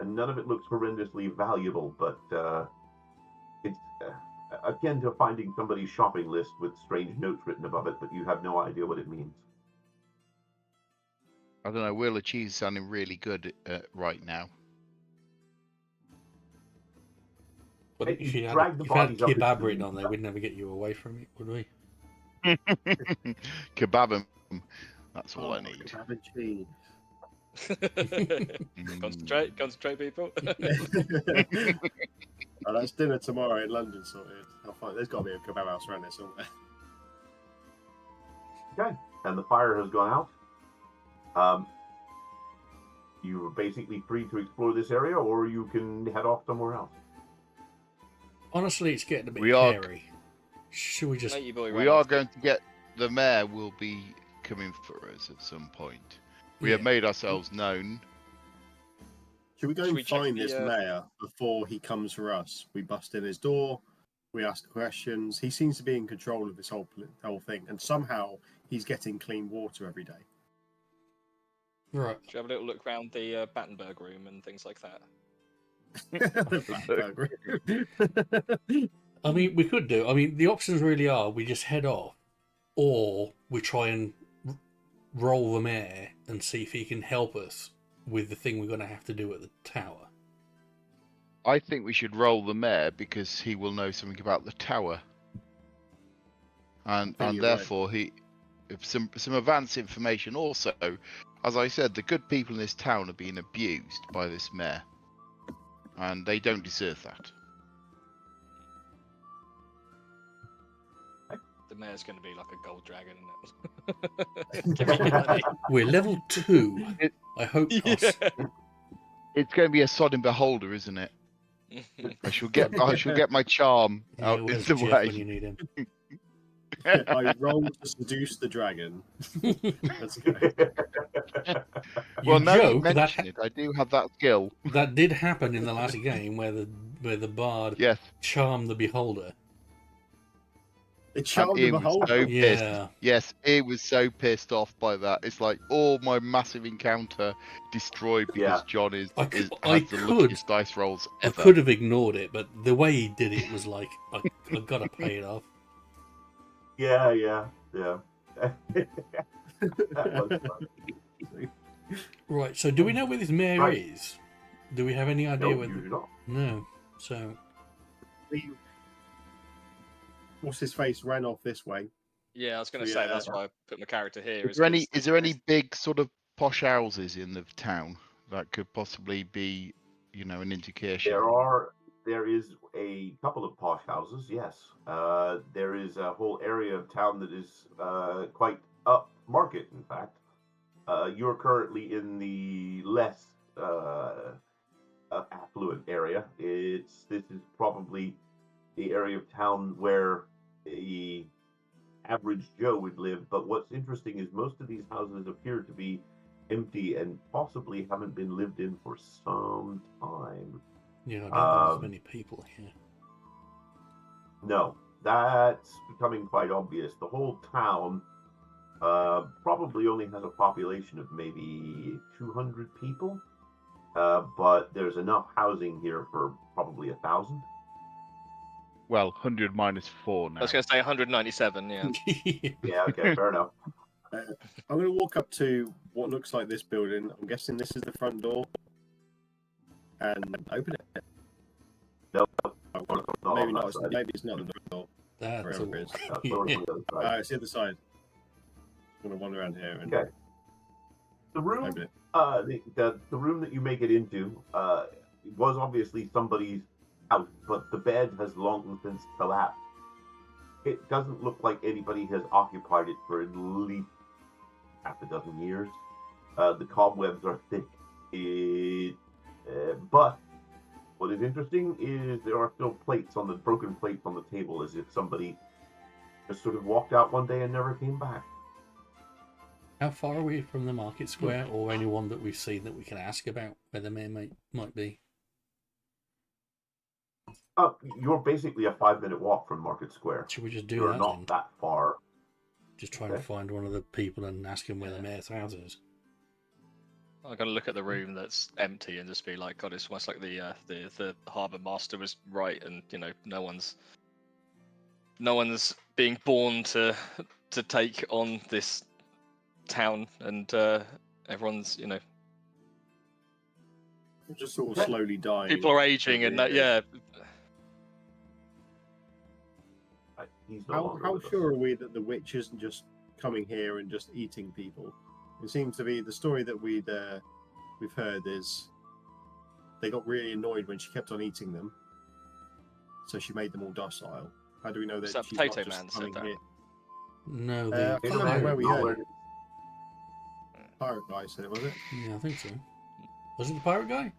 and none of it looks horrendously valuable, but it's akin to finding somebody's shopping list with strange notes written above it, but you have no idea what it means. I don't know. Wheel of Cheese is sounding really good right now. But Hey, if you had drag the bodies up into kebab the- written on there, we'd never get you away from it, would we? Kebab. That's all I need. Kebab and cheese. Concentrate, people. Oh, that's dinner tomorrow in London sorted. I'll find, there's got to be a kebab house around there somewhere. Okay, and the fire has gone out. You're basically free to explore this area, or you can head off somewhere else. Honestly, it's getting a bit We are- hairy. Should we just... Matey boy We ran are off. going to get the mayor will be coming for us at some point. We have Yeah. made ourselves known. Should we go Should and we check find the, this mayor before he comes for us? We bust in his door, we ask questions. He seems to be in control of this whole thing, and somehow he's getting clean water every day. Right. Should we have a little look around the Battenberg room and things like that? I mean, we could do. I mean, the options really are we just head off, or we try and roll the mayor and see if he can help us with the thing we're going to have to do at the tower. I think we should roll the mayor because he will know something about the tower, and you're therefore he some advanced information. Also, as I said, the good people in this town are being abused by this mayor, and they don't deserve that. The mayor's going to be like a gold dragon, isn't it? Give me your money. We're level 2. It- I hope Yeah. us. It's going to be a sodding beholder, isn't it? I shall get my charm Yeah, out in where's the Jeff way. when you need him? I roll to seduce the dragon. Let's go. You Well, now you joke, mention it, I do have that skill. that did happen in the last game where the bard Yes, charmed the beholder. It charmed he the was beholder. so pissed. Yeah. Yes, he was so pissed off by that. It's like all my massive encounter destroyed because Yeah. John has I the could- luckiest dice rolls I ever. could have ignored it, but the way he did it was like, I gotta pay it off. Yeah. That was fun. Right, so do we know where this mayor Right. is? Do we have any idea No, where... you do not. No. So, What's his face ran off this way. Yeah, I was going to Yeah. say that's why I put my character here. Is there any big sort of posh houses in the town that could possibly be, an indication? There is a couple of posh houses, yes. There is a whole area of town that is quite upmarket, in fact. You're currently in the less affluent area. This is probably the area of town where the average Joe would live. But what's interesting is most of these houses appear to be empty and possibly haven't been lived in for some time. yeah, I don't think there's many people here. No, that's becoming quite obvious. The whole town Probably only has a population of maybe 200 people, but there's enough housing here for probably 1,000. Well, 100 minus 4 now. I was going to say 197. Yeah. Yeah, okay, fair enough. I'm going to walk up to what looks like this building. I'm guessing this is the front door. And open it. No, Maybe not. Maybe it's not the door. That's Wherever it is. yeah. It's the other side. I'm going to wander around here and Okay. The room, open it. the room that you make it into, was obviously somebody's house, but the bed has long since collapsed. It doesn't look like anybody has occupied it for at least half a dozen years. The cobwebs are thick. But what is interesting is there are still broken plates on the table, as if somebody just sort of walked out one day and never came back. How far are we from the market square, or anyone that we've seen that we can ask about where the mayor might be? You're basically a 5-minute walk from Market Square. Should we just do You're that not then? that far. Just try and find one of the people and ask him where the mayor's house is. I'm gonna look at the room that's empty and just be like, God, it's almost like the harbour master was right, and no one's being born to take on this town, and everyone's Just sort of slowly dying. people are aging, and He's no How longer with us. sure are we that the witch isn't just coming here and just eating people? It seems to be the story that we've heard is they got really annoyed when she kept on eating them, so she made them all docile. How do we know that that she's Potato not just Man said coming that? here? No, I the can't remember where we pirate heard guy. it. Pirate guy said it, was it? Yeah, I think so. Was it the pirate guy?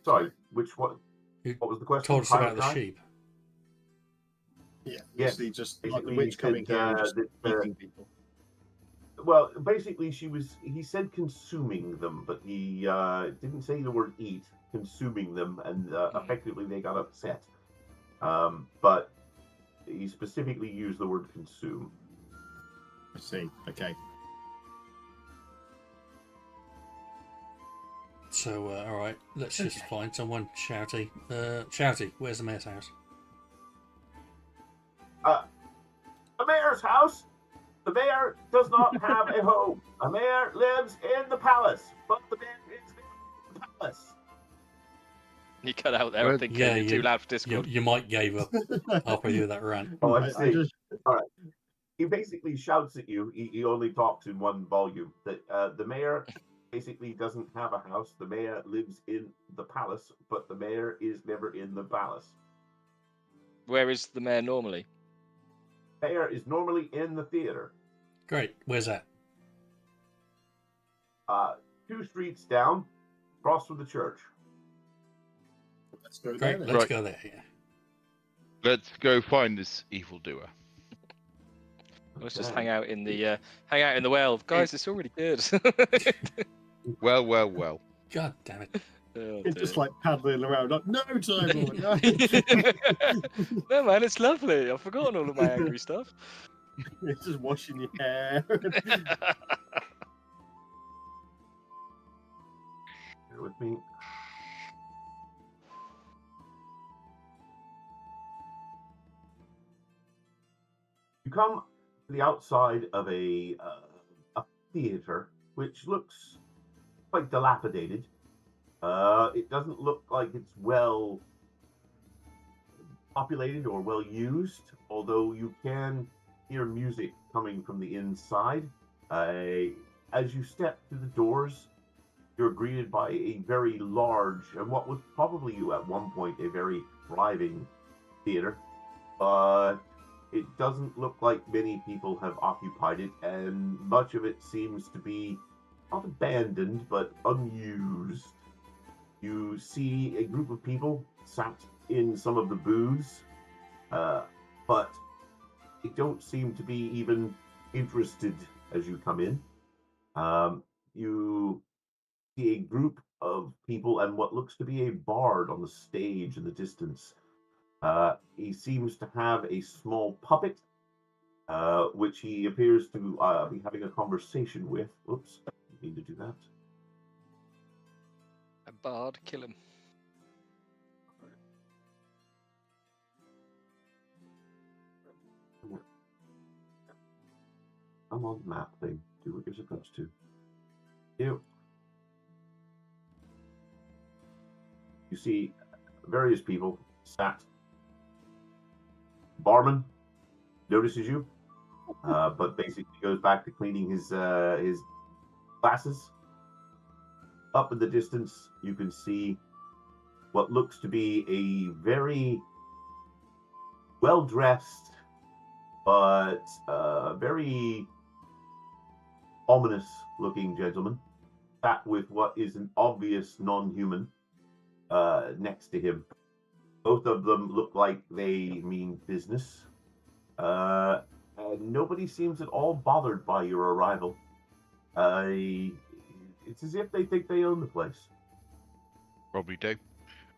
Sorry, which one? Who What was the question? told us Pirate about the guy? sheep. Yeah, Yes, basically just like the basically witch he coming said, here and just that, eating people. Well, basically, he said consuming them, but he didn't say the word eat, consuming them, and effectively they got upset. But he specifically used the word consume. I see. Okay. So, all right, let's just find someone. Shouty. Shouty, where's the mayor's house? The mayor's house? The mayor does not have a home. The mayor lives in the palace, but the mayor is in the palace. You cut out there. I think you're too loud for Discord. You might gave up halfway through that rant. Oh, I see. just... All right. He basically shouts at you. He only talks in one volume. That the mayor basically doesn't have a house. The mayor lives in the palace, but the mayor is never in the palace. Where is the mayor normally? Mayor is normally in the theater. Great. Where's that? 2 streets down, across from the church. Let's go Great. there. Let's Right. go there. Yeah. Let's go find this evildoer. Let's just hang out in the well, guys. It's already good. Well. God damn it. Oh, It's just like paddling around, like, no, Tybor, no. No, man, it's lovely. I've forgotten all of my angry stuff. It's just washing your hair. Bear with me. You come to the outside of a theater, which looks quite dilapidated. It doesn't look like it's well populated or well used, although you can hear music coming from the inside. As you step through the doors, you're greeted by a very large, and what was probably at one point a very thriving theater. But it doesn't look like many people have occupied it, and much of it seems to be not abandoned, but unused. You see a group of people sat in some of the booths, but they don't seem to be even interested as you come in. You see a group of people and what looks to be a bard on the stage in the distance. He seems to have a small puppet which he appears to be having a conversation with. Oops, I need to do that. A bard, kill him. I'm on the map thing. Do what you're supposed to. You see various people sat. Barman notices you, but basically goes back to cleaning his glasses. Up in the distance, you can see what looks to be a very well-dressed, but very ominous-looking gentleman, sat with what is an obvious non-human next to him. Both of them look like they mean business, and nobody seems at all bothered by your arrival. It's as if they think they own the place. Probably do.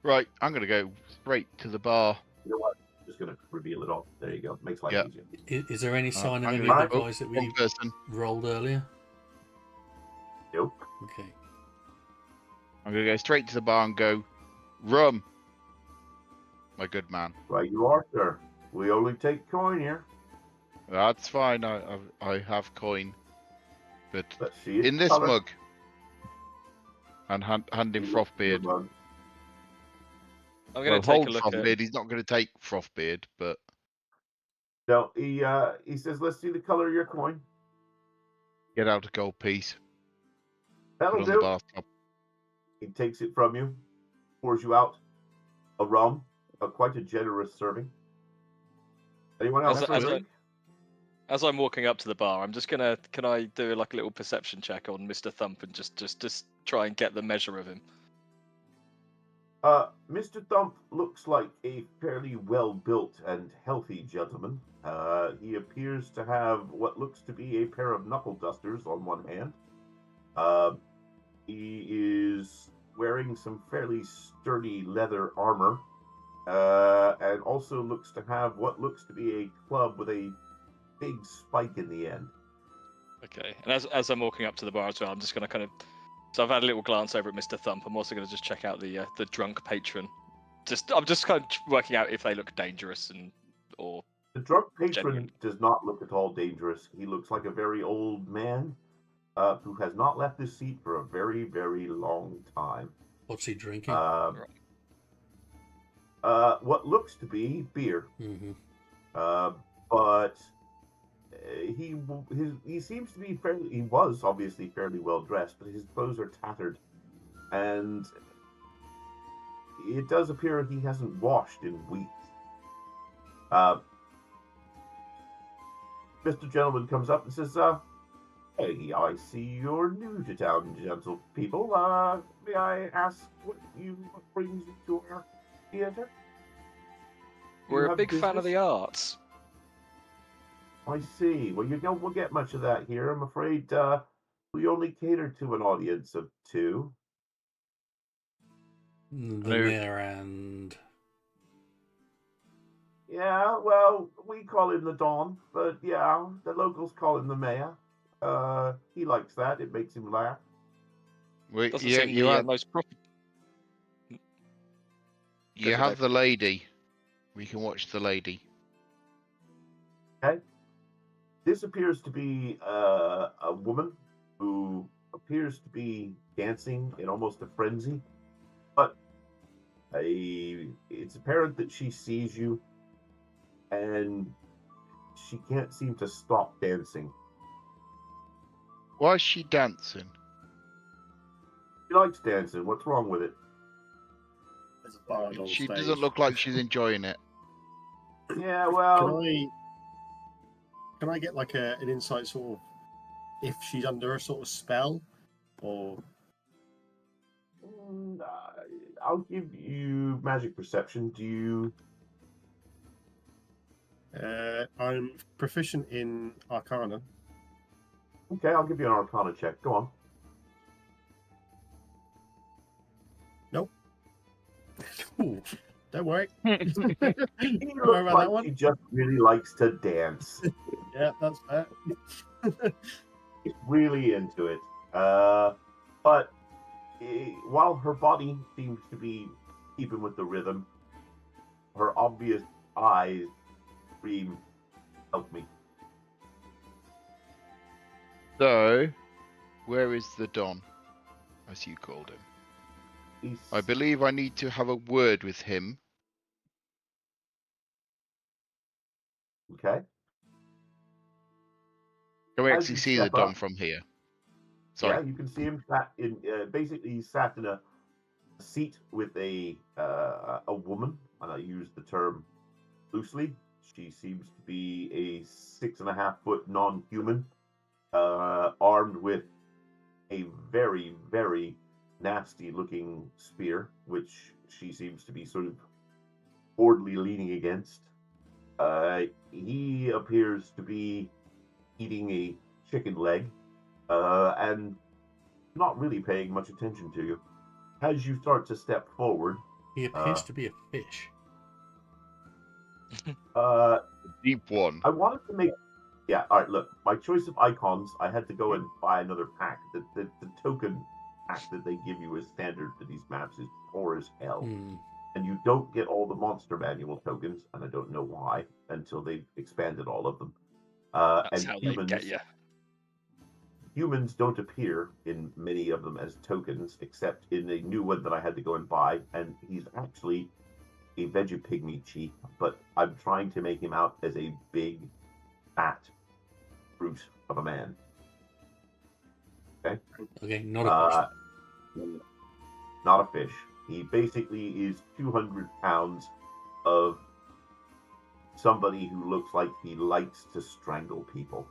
Right, I'm going to go straight to the bar. You know what? I'm just going to reveal it all. There you go. Makes life Yeah. easier. Is there any sign of I'm any gonna of the go- guys that One we person. rolled earlier? Nope. Okay. I'm going to go straight to the bar and go, rum. My good man. Right, you are, sir. We only take coin here. That's fine. I have coin. But Let's see it. in this Color. mug. And hand him Frothbeard. I'm Well, going to take a hold look at. Frothbeard. He's not going to take Frothbeard, but No, he says, "Let's see the color of your coin." get out a gold piece. That'll Put on the do. bathtub. He takes it from you, pours you out a rum, quite a generous serving. Anyone else? As- for a as I- drink? As I'm walking up to the bar, I'm just gonna. Can I do like a little perception check on Mr. Thump and just try and get the measure of him? Mr. Thump looks like a fairly well-built and healthy gentleman. He appears to have what looks to be a pair of knuckle dusters on one hand. He is wearing some fairly sturdy leather armor, and also looks to have what looks to be a club with a big spike in the end. Okay. And as I'm walking up to the bar as well, I'm just gonna kind of. So I've had a little glance over at Mr. Thump. I'm also gonna just check out the drunk patron. I'm just kind of working out if they look dangerous or. The drunk patron Genuine. does not look at all dangerous. He looks like a very old man who has not left his seat for a very, very long time. What's he drinking? What looks to be beer, Mm-hmm. but he seems to be fairly. He was obviously fairly well dressed, but his clothes are tattered, and it does appear he hasn't washed in weeks. Mr. Gentleman comes up and says, "Hey, I see you're new to town, gentle people. May I ask what brings you to our theater?" We're a have big fan of the business? arts. I see. Well, you don't get much of that here. I'm afraid we only cater to an audience of two. The Hello. mayor and Yeah, well, we call him the Don, but yeah, the locals call him the Mayor. He likes that. It makes him laugh. Wait, Doesn't you seem the have, most proper. you for have the lady. We can watch the lady. Okay. This appears to be a woman who appears to be dancing in almost a frenzy, but it's apparent that she sees you and she can't seem to stop dancing. Why is she dancing? She likes dancing. What's wrong with it? There's a bard on She stage. doesn't look like she's enjoying it. Yeah, well, Can I get like an insight sort of if she's under a sort of spell, or I'll give you magic perception. Do you? I'm proficient in Arcana. Okay, I'll give you an Arcana check. Go on. Nope. Ooh, don't worry. He Don't worry looks about like that one. he just really likes to dance. Yeah, that's fair. She's really into it. But while her body seems to be keeping with the rhythm, her obvious eyes scream, "Help me." So, where is the Don, as you called him? He's, I believe I need to have a word with him. okay. Can we As actually you see the step Don up, from here? yeah, Sorry. you can see him sat in. Basically, he sat in a seat with a woman, and I use the term loosely. She seems to be a 6.5 foot non-human, armed with a very, very nasty-looking spear, which she seems to be sort of boredly leaning against. He appears to be eating a chicken leg, and not really paying much attention to you. As you start to step forward, He appears to be a fish. Deep one. I wanted to make. Yeah, all right, look, my choice of icons, I had to go and buy another pack. The token pack that they give you as standard for these maps is poor as hell. And you don't get all the monster manual tokens, and I don't know why, until they've expanded all of them. That's and how humans, they get you. humans don't appear in many of them as tokens, except in a new one that I had to go and buy, and he's actually a veggie pygmy chief, but I'm trying to make him out as a big, fat brute of a man. Okay? Okay, not a fish. Not a fish. He basically is 200 pounds of somebody who looks like he likes to strangle people.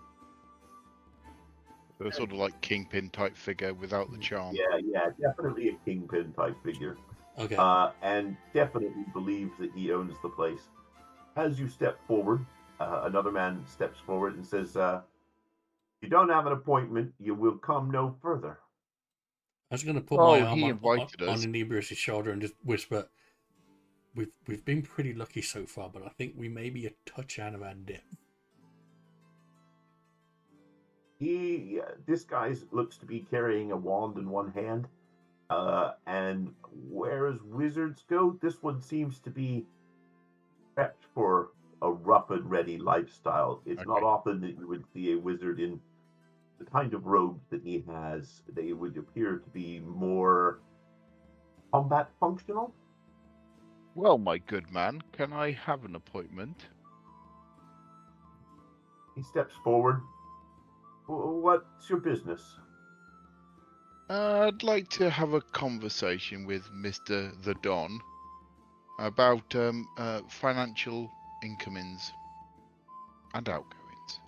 So sort of like Kingpin type figure without the charm. Yeah, definitely a kingpin type figure. Okay. And definitely believes that he owns the place. As you step forward, another man steps forward and says, "You don't have an appointment, you will come no further." I was going to put my arm he on invited us. Inebrious' shoulder and just whisper, We've been pretty lucky so far, but I think we may be a touch out of our depth." This guy looks to be carrying a wand in one hand, and whereas wizards go, this one seems to be prepped for a rough and ready lifestyle. It's not often that you would see a wizard in the kind of robes that he has. They would appear to be more combat functional. Well, my good man, can I have an appointment? He steps forward. What's your business? I'd like to have a conversation with Mr. the Don about financial incomings and outgoings.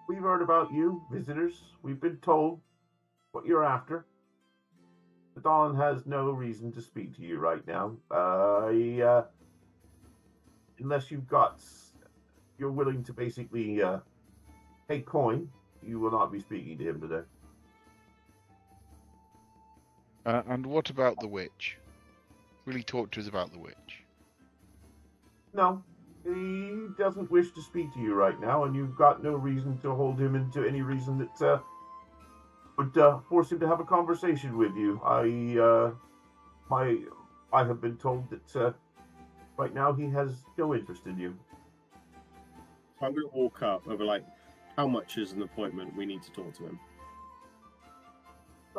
We've heard about you, visitors. We've been told what you're after. The Dawn has no reason to speak to you right now. Unless you're willing to basically pay coin, you will not be speaking to him today. And what about the witch? Will he talk to us about the witch? No, he doesn't wish to speak to you right now, and you've got no reason to hold him into any reason that would force him to have a conversation with you. I have been told that right now he has no interest in you. So I'm going to walk up over like, how much is an appointment? We need to talk to him.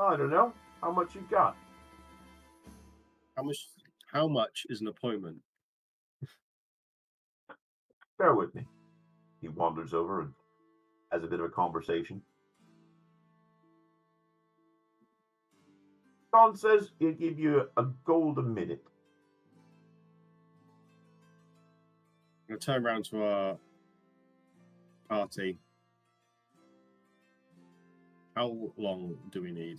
I don't know. How much you got? How much is an appointment? Bear with me. He wanders over and has a bit of a conversation. Don says he'll give you a gold a minute. I'm going to turn around to our party. How long do we need?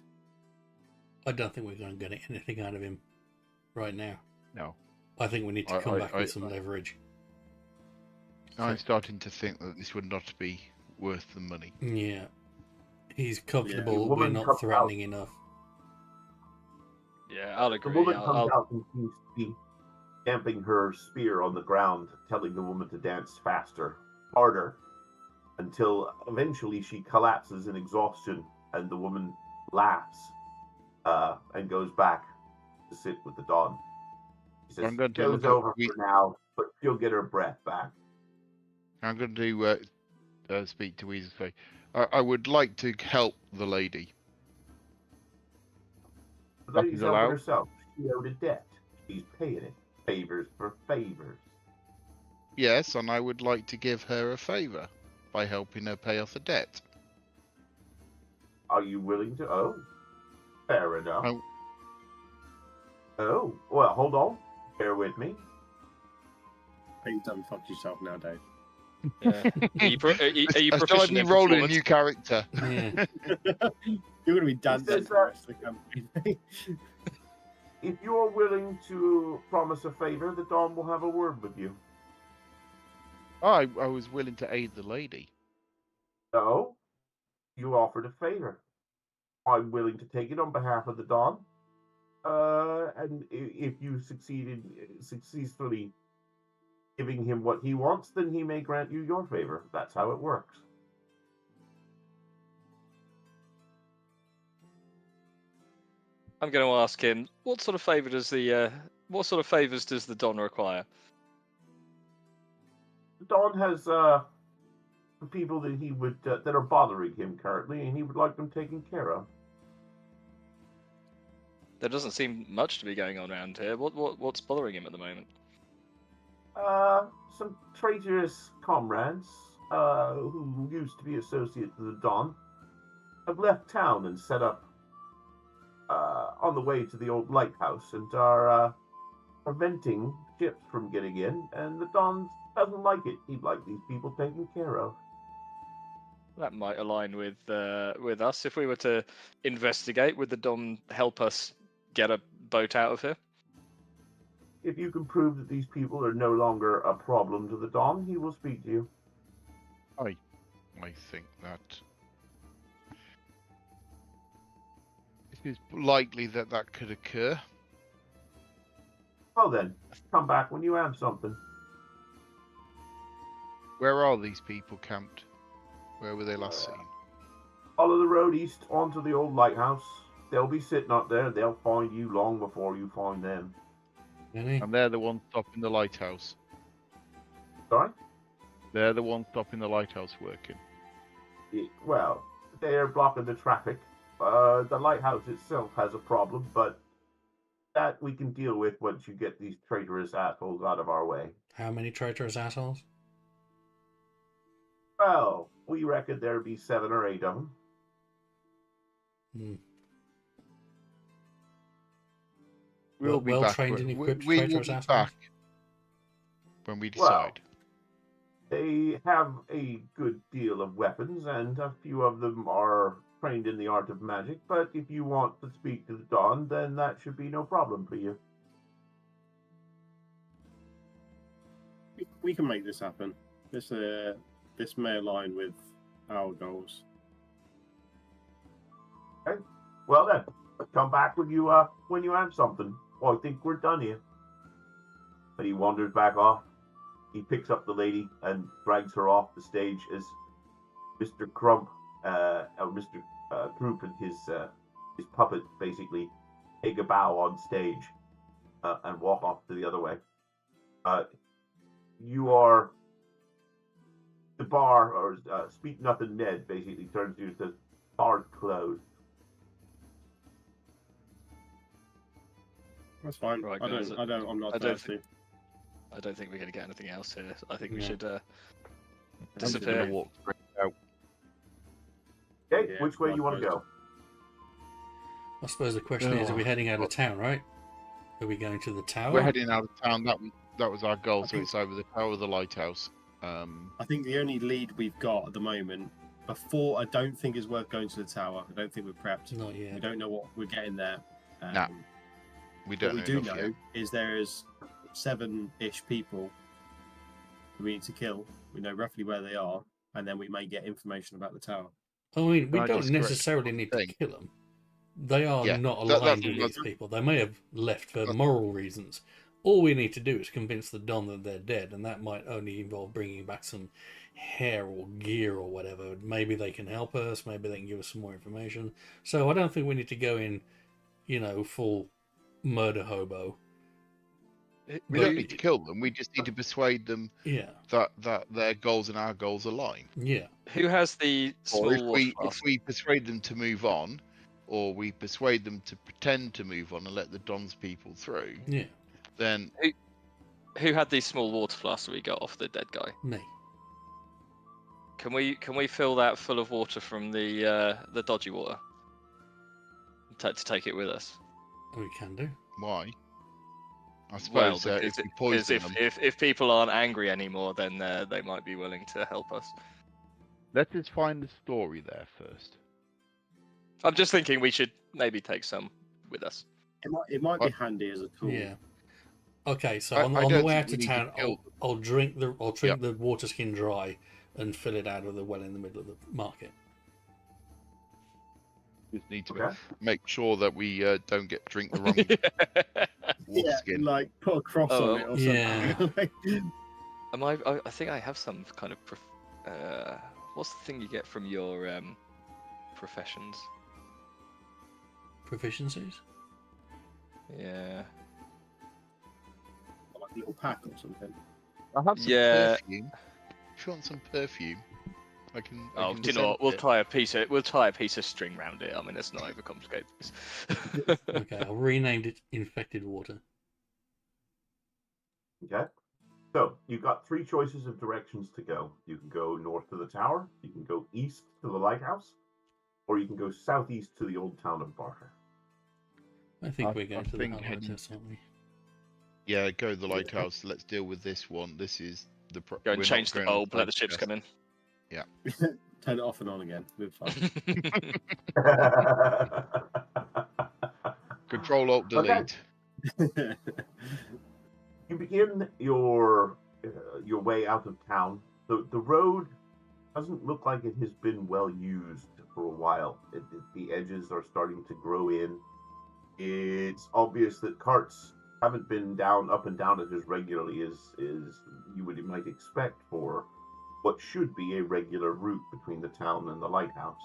I don't think we're going to get anything out of him right now. No. I think we need to come back with some leverage. I'm starting to think that this would not be worth the money. Yeah. He's comfortable. The We're woman not comes threatening enough. Yeah, I'll The agree. woman I'll, comes I'll, out and seems to be stamping her spear on the ground, telling the woman to dance faster, harder. until eventually she collapses in exhaustion, and the woman laughs and goes back to sit with the Dawn. She says, I'm going to "Show's look at over for now, but she'll get her breath back." I'm going to speak to Weezer Faye. I would like to help the lady. The That lady's is helping allowed? herself. She owed a debt. She's paying it. Favors for favors. Yes, and I would like to give her a favour by helping her pay off a debt. Are you willing to? Oh, fair enough. I- Oh, well, hold on. Bear with me. You've done fucked yourself now, Dave. Yeah. Are you, I still proficient haven't in rolled a performance? new character. Yeah. You're going to be dancing says for the rest of the campaign. If you're willing to promise a favor, the Dawn will have a word with you. I was willing to aid the lady. No, you offered a favor. I'm willing to take it on behalf of the Dawn. And if you successfully giving him what he wants, then he may grant you your favor. That's how it works. I'm going to ask him what sort of favor does what sort of favors does the Don require? The Dawn has people that he would that are bothering him currently, and he would like them taken care of. There doesn't seem much to be going on around here. What's bothering him at the moment? Some traitorous comrades who used to be associates of the Dawn have left town and set up on the way to the old lighthouse and are preventing ships from getting in, and the Dawn doesn't like it. He'd like these people taken care of. That might align with us. If we were to investigate, would the Don help us get a boat out of here? If you can prove that these people are no longer a problem to the Dawn, he will speak to you. I think that it is likely that that could occur. Well then, come back when you have something. Where are these people camped? Where were they last seen? Follow the road east onto the old lighthouse. They'll be sitting up there. They'll find you long before you find them. Really? And they're the ones stopping the lighthouse. Sorry? They're the ones stopping the lighthouse working. Well, they're blocking the traffic. The lighthouse itself has a problem, but that we can deal with once you get these traitorous assholes out of our way. How many traitorous assholes? Well, we reckon there'd be 7 or 8 of them. Hmm. We'll be well back. trained and equipped We will traitorous be assholes? back when we Well, decide. They have a good deal of weapons, and a few of them are trained in the art of magic, but if you want to speak to the Dawn, then that should be no problem for you. We can make this happen. This may align with our goals. Okay. Well then, come back when you have something. Well, I think we're done here. And he wanders back off. He picks up the lady and drags her off the stage as Mr. Crump, Mr. Croop and his puppet basically take a bow on stage and walk off to the other way. You are the bar, or Speak Nothing Ned basically turns to you and says, "Bar's closed." That's fine. Right, I'm guys, not I don't thirsty. I don't think we're going to get anything else here. I think we No. should I'm just disappear. gonna walk straight out. Okay, Yeah, which way you want to go? I suppose the question is, are we heading out of town, right? Are we going to the tower? We're heading out of town. That was our goal. I So think- it's over the tower of the lighthouse. I think the only lead we've got at the moment, before, I don't think it's worth going to the tower. I don't think we're prepped. Not We yet. don't know what we're getting there. Nah. We What don't we know do enough know yet. is there is 7-ish people who we need to kill. We know roughly where they are, and then we may get information about the tower. I mean, we Can I don't just correct necessarily one need to thing? kill them. They are Yeah, not that's aligned what with I these was- people. They may have left for moral reasons, All we need to do is convince the Don that they're dead, and that might only involve bringing back some hair or gear or whatever. Maybe they can help us. Maybe they can give us some more information. So I don't think we need to go in, full murder hobo. We don't need to kill them. We just need to persuade them Yeah. that their goals and our goals align. Yeah. Who has the small Or if water we flask? persuade them to move on, or we persuade them to pretend to move on and let the Don's people through, Yeah. then Who had these small water flasks that we got off the dead guy? Me. Can we fill that full of water from the dodgy water to take it with us? We can do. why? I Well, suppose because if we poison them, if people aren't angry anymore, then they might be willing to help us. let us find the story there first. I'm just thinking we should maybe take some with us. It might be handy as a tool. Yeah. Okay, so I on don't the way think out we to need to town, kill I'll drink the water skin dry and fill it out of the well in the middle of the market. Just need to Okay. make sure that we don't drink the wrong water Yeah, skin. like put a cross Oh, on it or yeah. something. I think I have some kind of what's the thing you get from your professions? Proficiencies? Yeah. Like a little pack or something. I have some Yeah. perfume. If you want some perfume, I can. I Oh, can do you know send what? We'll it. tie a piece of string round it. I mean, it's not overcomplicated. Okay, I've renamed it infected water. Okay. So you've got three choices of directions to go. You can go north to the tower, you can go east to the lighthouse, or you can go southeast to the old town of Barker. I think I we're going to the think heading- lighthouse, aren't we? Yeah, go to the lighthouse. Let's deal with this one. This is the. Go we're and not change the going on bulb. Let side the ships quest. come in. Turn it off and on again. We're fine. Control Alt Delete. Okay. You begin your way out of town. The road doesn't look like it has been well used for a while. The edges are starting to grow in. It's obvious that carts haven't been up and down it as regularly as you might expect for what should be a regular route between the town and the lighthouse.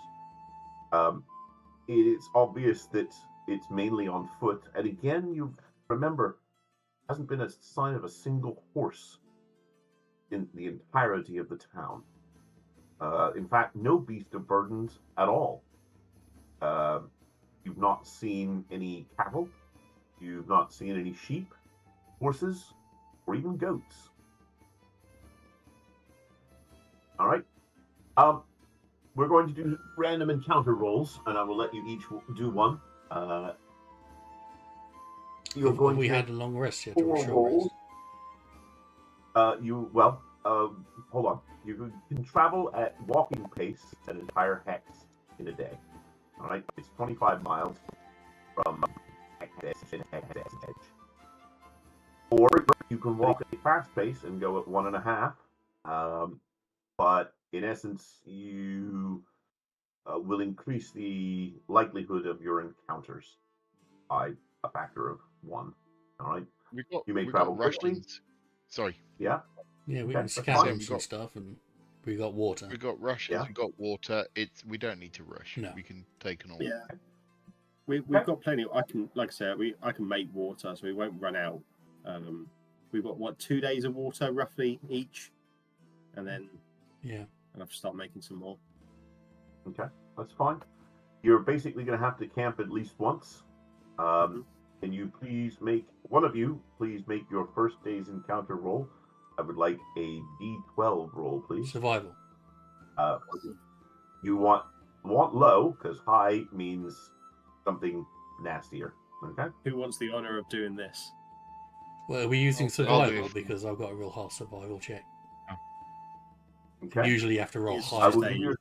It's obvious that it's mainly on foot, and again, you remember, hasn't been a sign of a single horse in the entirety of the town. In fact, no beast of burdens at all. You've not seen any cattle. You've not seen any sheep, horses, or even goats. All right. We're going to do random encounter rolls, and I will let you each do one. You're going we to had a long rest yet, or a 4 short rolls. rest? Hold on. You can travel at walking pace an entire hex in a day. All right, it's 25 miles from hex to hex edge. Or you can walk at a fast pace and go at 1.5. But in essence, you will increase the likelihood of your encounters by a factor of 1. All right. You may travel quickly. rations. Sorry, Yeah. Yeah, we Okay, can that's scavenge fine. some stuff, and we got water. we got rations. Yeah. We got water. We don't need to rush. No. We can take an all. Yeah. We've got plenty. I can make water, so we won't run out. We've got 2 days of water roughly each, and then Yeah. I'll have to start making some more. Okay, that's fine. You're basically going to have to camp at least once. Can you please one of you please make your first day's encounter roll? I would like a D12 roll, please. Survival. You want low, because high means something nastier. Okay? Who wants the honor of doing this? Well, are we using I'll do survival? it. Because I've got a real hard survival check. Okay. Usually you have to roll Yes, high. I will stay. give you.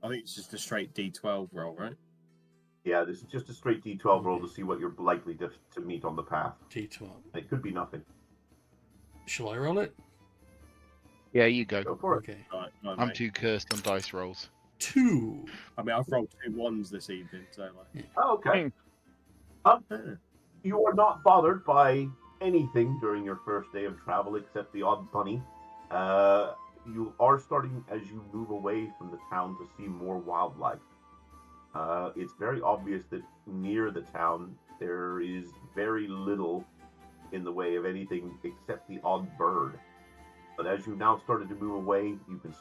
I think it's just a straight D12 roll, right? Yeah, this is just a straight D12 roll to see what you're likely to meet on the path. D12. It could be nothing. Shall I roll it? Yeah, you go. Go for it. Okay. Right, I'm too cursed on dice rolls. 2. I mean, I've rolled 2 1s this evening, so like. Oh, okay. Yeah. You are not bothered by anything during your first day of travel except the odd bunny. You are starting, as you move away from the town, to see more wildlife. It's very obvious that near the town there is very little in the way of anything except the odd bird. But as you've now started to move away, you've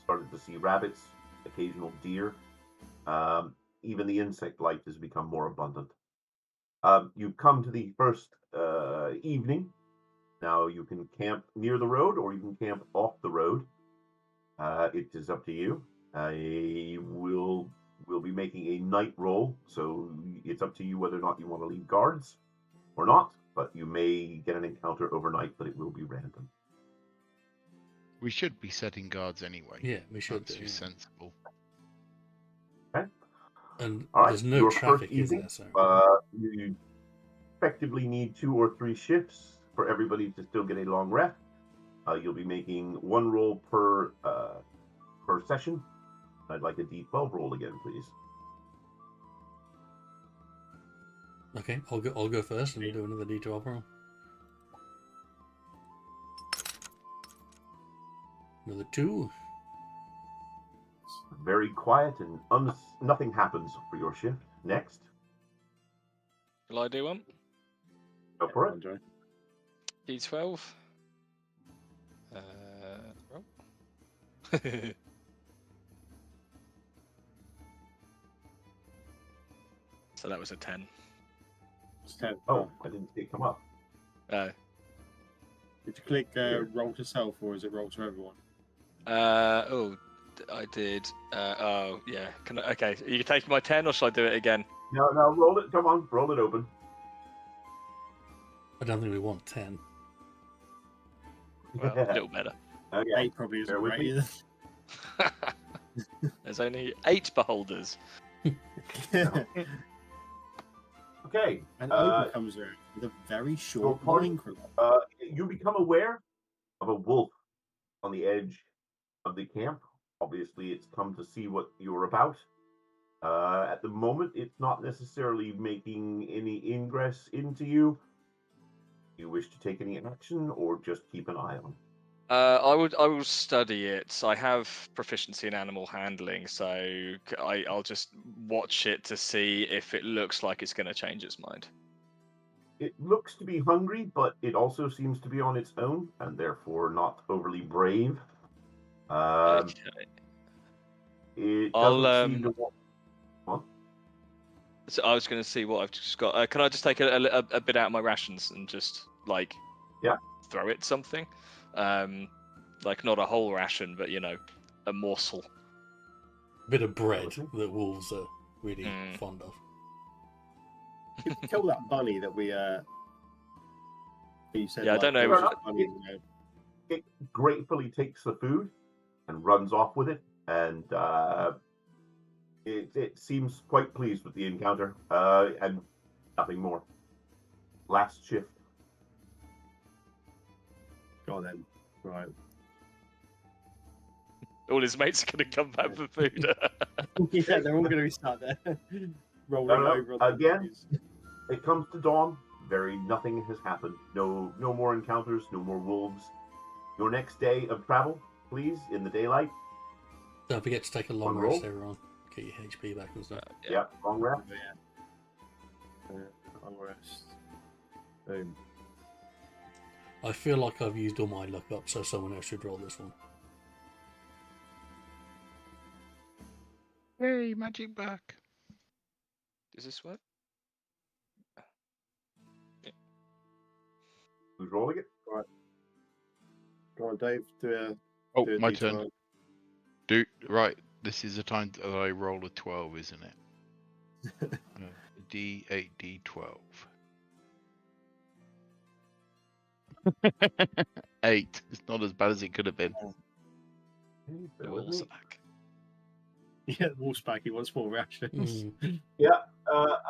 started to see rabbits, occasional deer. Even the insect life has become more abundant. You've come to the first evening. Now you can camp near the road or you can camp off the road. It is up to you. I will be making a night roll, so it's up to you whether or not you want to leave guards or not. But you may get an encounter overnight, but it will be random. We should be setting guards anyway. Yeah, we should That's do. just Yeah. sensible. And All right, there's no your traffic, first is evening, there? So you effectively need 2 or 3 shifts for everybody to still get a long rest. You'll be making 1 roll per session. I'd like a D12 roll again, please. okay, I'll go first and do another D12 roll. Another 2. Very quiet and nothing happens for your shift. Next, Will I do one? go for it. Andre. D12. Roll. So that was a 10. It's 10. Oh, I didn't see it come up. Oh. Did you click roll to self or is it roll to everyone? I did. Oh, yeah. Okay, are you taking my 10 or shall I do it again? No, roll it. Come on, roll it open. I don't think we want 10. Well, a little better. Okay. 8 probably isn't Bear with right me. either. There's only 8 beholders. Okay. And Open comes around with a very short party- minecraft. You become aware of a wolf on the edge of the camp. Obviously, it's come to see what you're about. At the moment, it's not necessarily making any ingress into you. Do you wish to take any action or just keep an eye on it? I will study it. I have proficiency in animal handling, so I'll just watch it to see if it looks like it's going to change its mind. It looks to be hungry, but it also seems to be on its own and therefore not overly brave. Okay. It I'll, doesn't seem to want. Huh? So I was going to see what I've just got. Can I just take a bit out of my rations and just throw it something? Like not a whole ration, but a morsel. A bit of bread that wolves are really fond of. Kill that bunny that we you said. Yeah, I don't know. there was a bunny, It gratefully takes the food and runs off with it, and it seems quite pleased with the encounter, and nothing more. Last shift. Go on then. Right. All his mates are going to come back for food. Yeah, they're all going to be sat there rolling No, over. On the again? bodies. It comes to dawn. Nothing has happened. No more encounters. No more wolves. Your next day of travel, please, in the daylight. Don't forget to take a long One roll. rest everyone. Get your HP back and stuff. Yeah, long rest. Yeah. Long rest. Boom. I feel like I've used all my luck up, so someone else should roll this one. Yay, magic back. Does this work? Who's rolling it? Go on, Dave. Do Oh, a my D12. turn. Right, this is the time that I roll a 12, isn't it? D8, D12. 8. It's not as bad as it could have been. Bear The with wolves me. are back. Yeah, wolf's back. He wants more rations.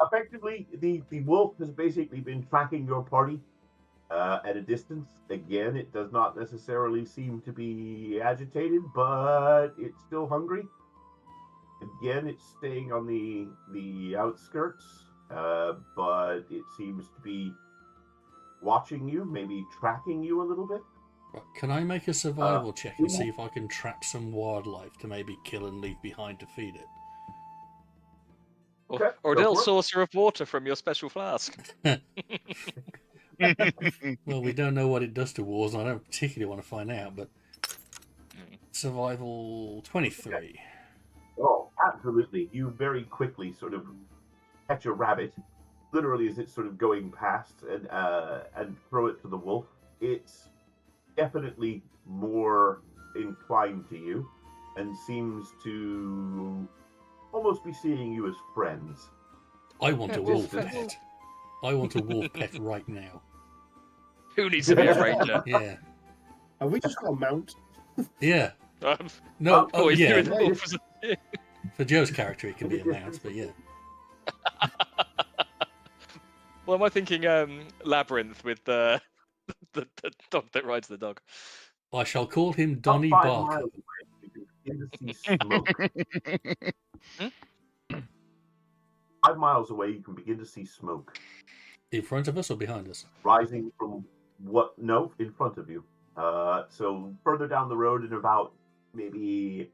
Effectively, the wolf has basically been tracking your party at a distance. Again, it does not necessarily seem to be agitated, but it's still hungry. Again, it's staying on the outskirts. but it seems to be watching you, maybe tracking you a little bit. Right, can I make a survival check and see if I can trap some wildlife to maybe kill and leave behind to feed it? Okay, Or a go little for it. saucer of water from your special flask. Well, we don't know what it does to wolves, and I don't particularly want to find out, but survival 23. Okay. Oh, absolutely. You very quickly sort of catch a rabbit, literally as it's sort of going past, and throw it to the wolf. It's definitely more inclined to you and seems to almost be seeing you as friends. I want Yeah, a wolf wolf pet. pet. I want a wolf pet right now. Who needs to be a ranger? Yeah. Have we just got a mount? Yeah. Um, No, oh, he's yeah. doing the wolf. For Joe's character, it can be a mount, but yeah. Well, am I thinking Labyrinth with the dog that rides the dog? I shall call him About Donnie 5 Barker. miles away, you can begin to see smoke. 5 miles away, you can begin to see smoke In front of us or behind us? rising from no, in front of you. So further down the road, in about maybe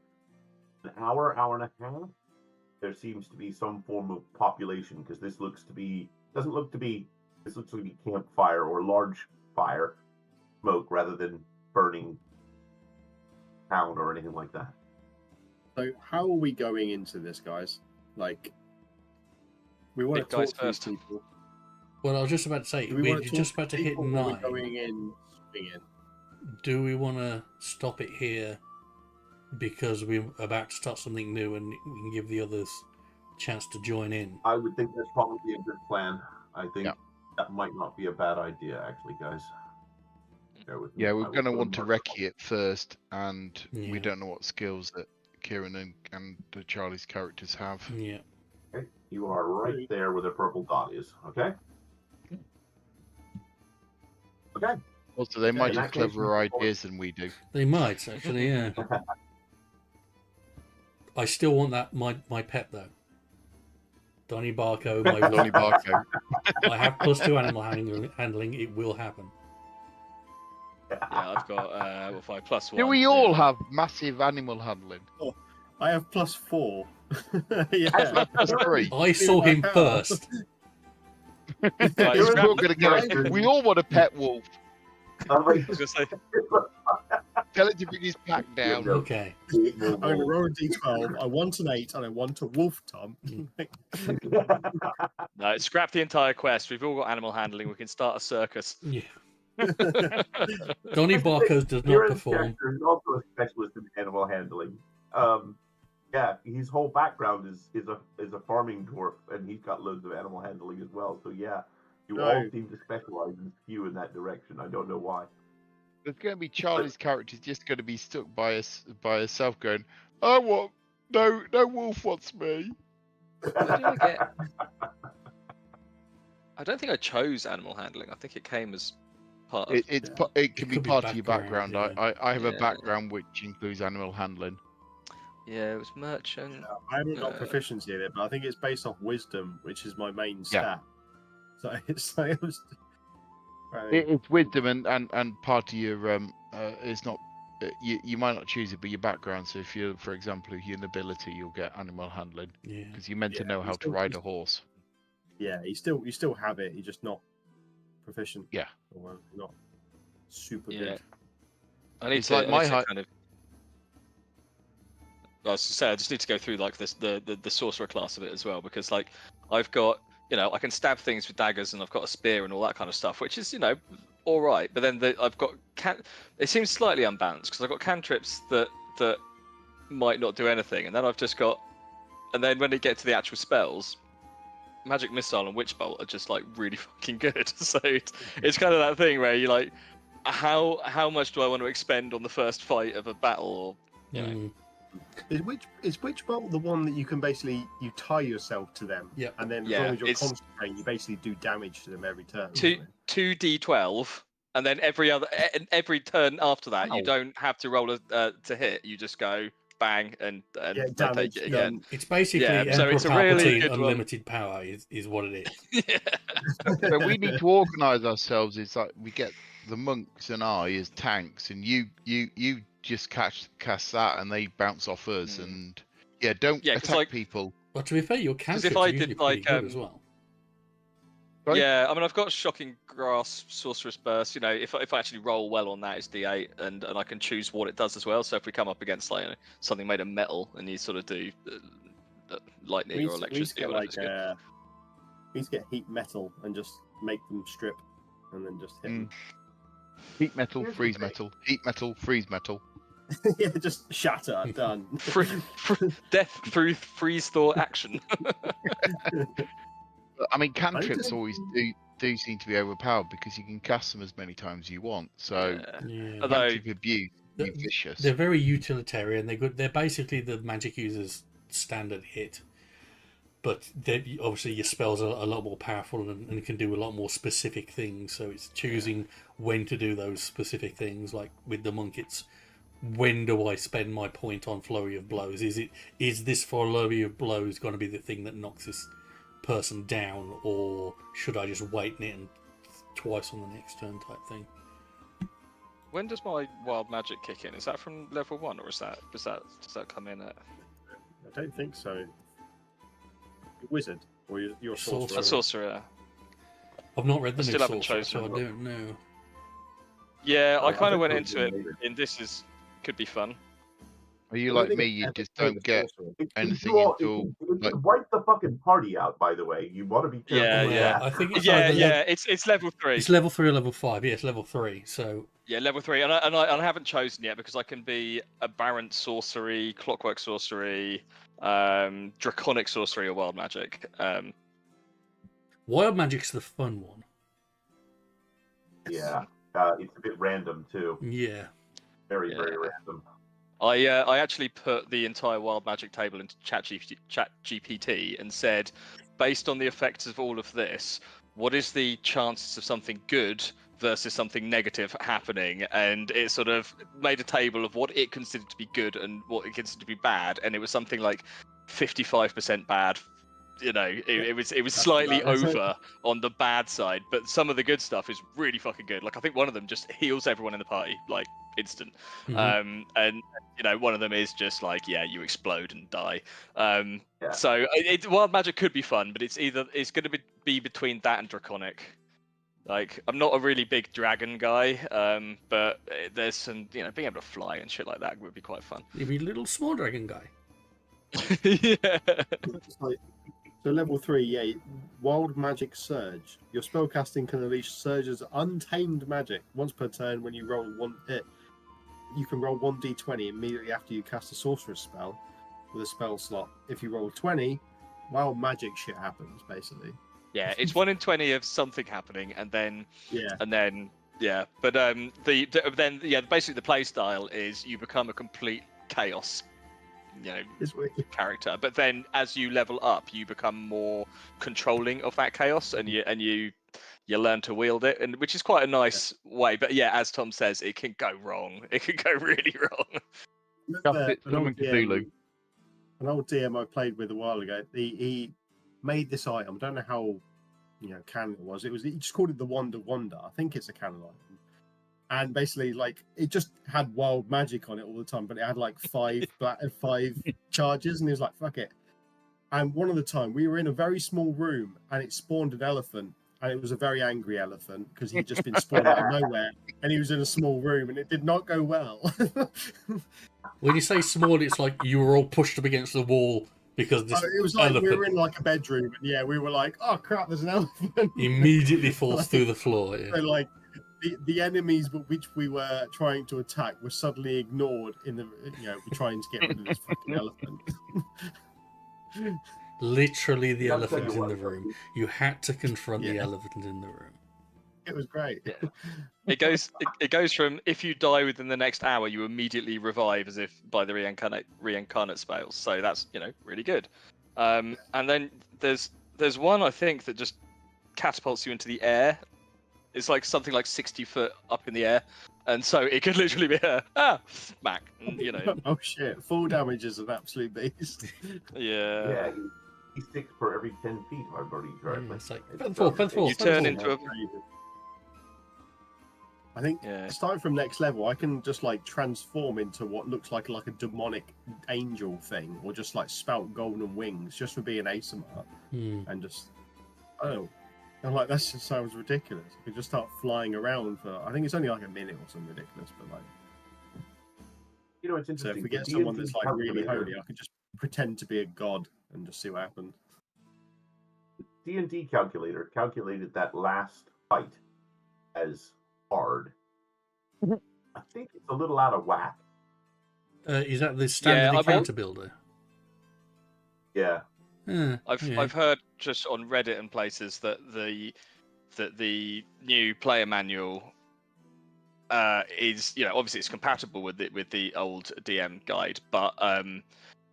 an hour and a half, there seems to be some form of population, because this looks to be campfire or large fire smoke rather than burning town or anything like that. So how are we going into this, guys? Like, we want Big to guys talk to these first. people. Well, I was just about to say, Do we we're want to just talk about to to hit people, or are we 9. going in, swinging? Do we want to stop it here because we're about to start something new and we can give the others a chance to join in? I would think that's probably a good plan. I think Yeah. that might not be a bad idea, actually, guys. Bear with me. Yeah, I we're will going to put a want to marker recce it first, and we Yeah. don't know what skills that Kieran and Charlie's characters have. Yeah. Okay, you are right there where the purple dot is. Okay. Okay. Also, they might in have that case, cleverer we- ideas than we do. They might, actually, yeah. I still want that my pet, though. Donnie Barco, my Donnie Barco. I have +2 animal handling. It will happen. Yeah, I've got 5 plus 1. Do we all have massive animal handling? I have +4. Yeah. That's 3. I saw him first. Right, We're scrap- all gonna get. We all want a pet wolf. I was gonna say, Tell it to bring his pack down. Okay. I'm going to roll a d12. I want an 8 and I want a wolf, Tom. no, scrap the entire quest. We've all got animal handling. We can start a circus. Yeah. Donnie Barco's does not Kieran's perform. character is also a specialist in animal handling. Yeah, his whole background is a farming dwarf, and he's got loads of animal handling as well. So yeah, you all Right. seem to specialize and skew in that direction. I don't know why. There's going to be Charlie's character's just going to be stuck by herself, going, "I want no wolf wants me." Where did I get? I don't think I chose animal handling. I think it came as part of. It can be could be part of your background, background. I have a Yeah. background which includes animal handling. Yeah, it was merchant. I haven't got proficiency in it, but I think it's based off wisdom, which is my main stat. So it's like, It's wisdom and part of your it's not you might not choose it, but your background. So if you're, for example, your nobility, you'll get animal handling Yeah. because you're meant to Yeah, know you how to still- ride a horse. yeah, you still have it. You're just not proficient. Yeah. Or not super Yeah. good. I need It's to, like my I need to height- kind of. I was to say, I just need to go through like this the sorcerer class of it as well, because like I've got, I can stab things with daggers and I've got a spear and all that kind of stuff, which is all right. But then I've got it seems slightly unbalanced because I've got cantrips that might not do anything, and then I've just got, and then when they get to the actual spells, magic missile and witch bolt are just like really fucking good. So it's kind of that thing where you're like, how much do I want to expend on the first fight of a battle, or Is witch bolt the one that you can basicly tie yourself to them? Yep. And then as Yeah, long as you're it's- concentrating, you basically do damage to them every turn. Two- isn't it? 2d12, and then every turn after that, Ow. you don't have to roll to hit. You just go bang, and Yeah, they damage take it done. again. It's basically Yeah, so Emperor it's a really Palpatine good one. unlimited power is what it is. Yeah. So we need to organise ourselves. It's like we get the monks and I as tanks, and you just cast that, and they bounce off us, and don't Yeah, 'cause, attack like- people. But to be fair, your if cantrips I are did, usually pretty like, good as well. Sorry? Yeah, I mean, I've got Shocking Grasp, Sorcerous Burst. You know, if I actually roll well on that, it's D8, and I can choose what it does as well. So if we come up against like something made of metal, and you sort of do lightning We or used to electricity, get or whatever, like it's good. we used to get heat metal and just make them strip, and then just hit them. Heat metal, Here's the freeze thing. metal. Heat metal, freeze metal. Yeah, just shatter, done. Death through freeze thought action. I mean, cantrips just- always do seem to be overpowered because you can cast them as many times as you want. So Yeah. Although, cantrip abuse The- is vicious. They're very utilitarian. They're good. They're basically the magic user's standard hit, but obviously your spells are a lot more powerful and can do a lot more specific things. So it's choosing when to do those specific things. Like with the monk, it's when do I spend my point on flurry of blows? Is this flurry of blows going to be the thing that knocks this person down, or should I just wait and hit and twice on the next turn type thing? when does my wild magic kick in? Is that from level 1, or does that come in at I don't think so. You're wizard, or you're a sorcerer. a sorcerer? I've not read the I new still haven't Sorcerer, chosen so I don't know. Yeah, I I kind of think went those into are it, amazing. and this could be fun. Are you I don't like think me? I've You ever just played don't a get sorcerer. It can anything do all- until it like can wipe the fucking party out. By the way, you want to be careful Yeah, with Yeah, that. I think it's Yeah, either yeah, it's level 3. it's level 3 or level 5. Yeah, it's level 3. So Yeah, level 3, and I haven't chosen yet because I can be aberrant sorcery, clockwork sorcery, draconic sorcery, or wild magic. wild magic's the fun one. Yeah, it's a bit random too. Yeah. Very Yeah. random. I actually put the entire wild magic table into ChatGPT and said, based on the effects of all of this, what is the chances of something good versus something negative happening? And it sort of made a table of what it considered to be good and what it considered to be bad, and it was something like 55% bad. You know, it was slightly about it. over on the bad side, but some of the good stuff is really fucking good. Like I think one of them just heals everyone in the party like instant. Mhm. And you know, one of them is just like, yeah, you explode and die. Yeah. So wild magic could be fun, but it's going to be between that and draconic. Like I'm not a really big dragon guy, but there's some, you know, being able to fly and shit like that would be quite fun. You'd be a little small dragon guy. Yeah. It's like, so level 3, yeah, wild magic surge. Your spellcasting can unleash surges of untamed magic once per turn. When you roll one hit, you can roll 1d20 immediately after you cast a sorcerer's spell with a spell slot. If you roll 20, wild magic shit happens basically. Yeah, it's 1 in 20 of something happening, and then Yeah, but basically the play style is you become a complete chaos, you know, it's wicked. character. But then as you level up, you become more controlling of that chaos, and you learn to wield it, and which is quite a nice way. But yeah, as Tom says, it can go wrong. It can go really wrong. Remember it, summon Cthulhu. An old DM I played with a while ago. He made this item. Don't know how canon it was. He just called it the Wonder. I think it's a canon item. And basically, like, it just had wild magic on it all the time, but it had like 5 charges, and he was like, "Fuck it." And one of the time, we were in a very small room, and it spawned an elephant, and it was a very angry elephant because he'd just been spawned out of nowhere, and he was in a small room, and it did not go well. When you say small, it's like you were all pushed up against the wall because this It was like elephant we were in like a bedroom, and yeah, we were like, "Oh crap, there's an elephant!" immediately falls through the floor. Yeah. So like the enemies which we were trying to attack were suddenly ignored in the trying to get rid of this fucking elephant. Literally the I'll tell elephant you in the what, room. You had to confront the Yeah. elephant in the room. It was great. Yeah. It goes from if you die within the next hour, you immediately revive as if by the reincarnate spells. So that's really good. And then there's one I think that just catapults you into the air it's like something like 60 foot up in the air, and so it could literally be Mac, and, you know. Oh shit! Full damage is an absolute beast. Yeah. Yeah, he's 6 per every 10 feet, if I've already correctly. Yeah, it's like, It's featherfall, featherfall, You turn featherfall. into a I think Yeah. starting from next level, I can just like transform into what looks like a demonic angel thing, or just like spout golden wings just for being ASMR, and just I'm like, that just sounds ridiculous. I could just start flying around for. I think it's only like a minute or something ridiculous, but like. You know, it's So interesting. if we the get someone D&D that's like really calculator- holy, I could just pretend to be a god and just see what happens. D&D calculator calculated that last fight as hard. I think it's a little out of whack. Is that the standard Yeah, encounter builder? Yeah. I've heard just on Reddit and places that the new player manual is, obviously it's compatible with the old DM guide, but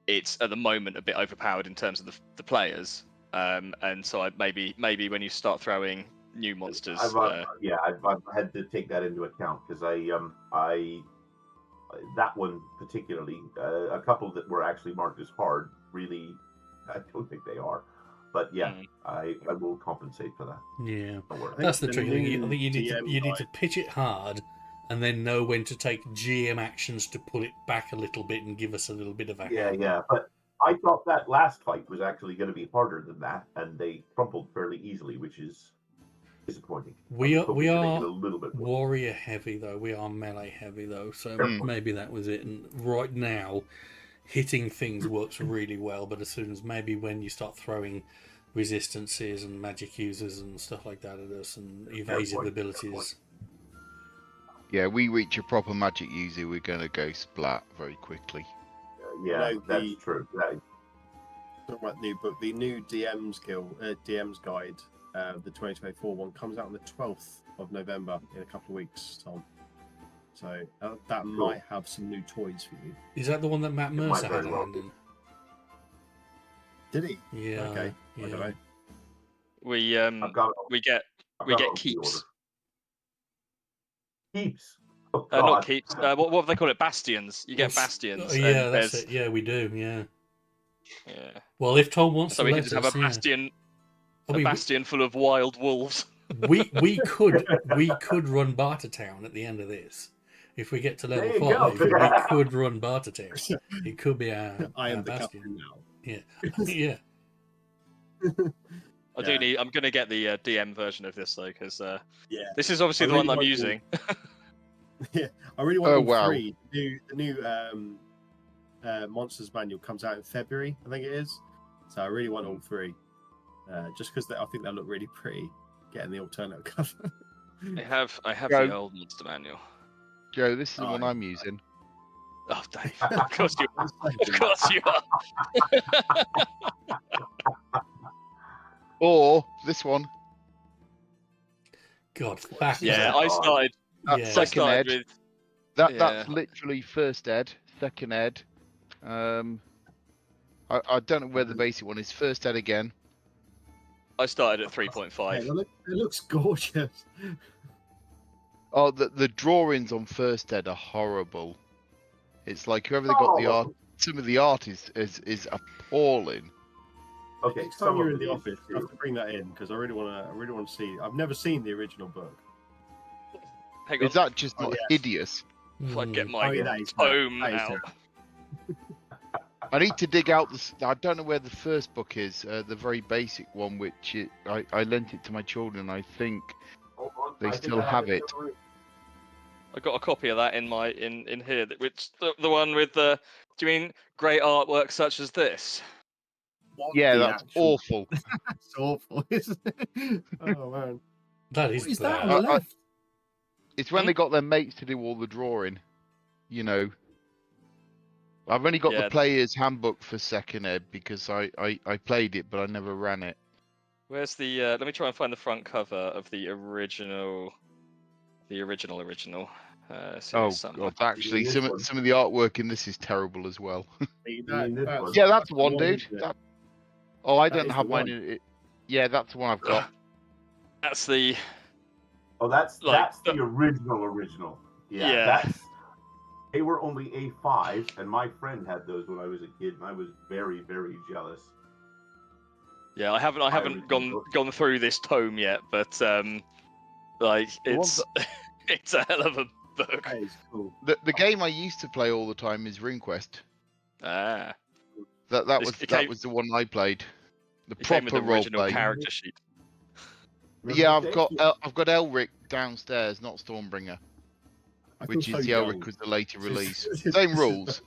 it's at the moment a bit overpowered in terms of the players, and so maybe when you start throwing new monsters, I've had to take that into account because I that one particularly, a couple that were actually marked as hard, really, I don't think they are. But yeah, I will compensate for that. Yeah, Don't worry. that's the trick. I think you DM need to pitch it hard, and then know when to take GM actions to pull it back a little bit and give us a little bit of a hand. Yeah. But I thought that last fight was actually going to be harder than that, and they crumpled fairly easily, which is disappointing. We I was hoping to make it are a little bit worse. warrior heavy though. We are melee heavy though, so maybe that was it. And right now, hitting things works really well, but as soon as maybe when you start throwing resistances and magic users and stuff like that at us and evasive abilities. Yeah, we reach a proper magic user, we're going to go splat very quickly. Yeah, No, that's true. Talking about the new book, the new DM's guide, the 2024 one comes out on the 12th of November in a couple of weeks, Tom. So that might have some new toys for you. Is that the one that Matt Mercer very had a well hand in? Did he? Yeah. Okay. Yeah. I don't know. we get keeps. Keeps. Oh, Not God. keeps. What have they called it? Bastions. You get bastions. Yeah, and that's there's- it. Yeah, we do. Yeah. Yeah. Well, if Tom wants So to we let can just have us, a bastion, I mean, bastion full of wild wolves. we could run Bartertown at the end of this. If we get to level There you 5, go. we could run Bartertown. It could be our I am our the bastion. captain now. Yeah. Yeah. I'm going to get the DM version of this though, because Yeah. this is obviously I the one really I'm like using. Yeah, I really want Oh, all wow. three. The new Monsters Manual comes out in February, I think it is. So I really want all three. Just because I think they'll look really pretty, getting the alternate cover. I have Go. the old monster manual. Joe, this is the Oh, one yeah. I'm using. Oh, Dave. Of course you are. Of course you are. Or this one. God, back. Yeah, I started. That's Yeah. I second started ed. with. That's Yeah. literally first ed, second ed. I don't know where the basic one is. First ed again. I started at Hey, 3.5. it looks gorgeous. Oh, the drawings on first ed are horrible. It's like whoever they got the art. Some of the art is appalling. Okay, Next time you're in the office, you have to bring that in because I really want to see. I've never seen the original book. Hang on. Is that just Oh, not yes. hideous? If I get Mm. my that is tome that is out. I need to dig out this. I don't know where the first book is. The very basic one, which I lent it to my children. I think they still have it. I got a copy of that in here. Which the one with the. Do you mean great artwork such as this? What Yeah, the that's actual- awful. It's awful, isn't it? Oh man, That what is is that bad. on the left? It's when they got their mates to do all the drawing. You know. I've only got Yeah. the player's handbook for second ed because I played it, but I never ran it. Where's the? Let me try and find the front cover of the original. The original. See Oh this somewhere. god, actually, This some one. of the artwork in this is terrible as well. That's Yeah, that's the the one, one, dude. isn't it? That... Oh, I That don't is have the mine one. in it. Yeah, that's the one I've got. That's the. Oh, that's Like, the original. Yeah, yeah. they were only A5s, and my friend had those when I was a kid, and I was very, very jealous. Yeah, I haven't gone through this tome yet, but like it's it's a hell of a book. That is cool. The game I used to play all the time is RuneQuest. Ah, That was the one I played. The it came with proper the original roleplay. character sheet. Yeah, I've got Elric downstairs, not Stormbringer, I feel which so is the young. Elric was the later This release. is- Same this is- rules.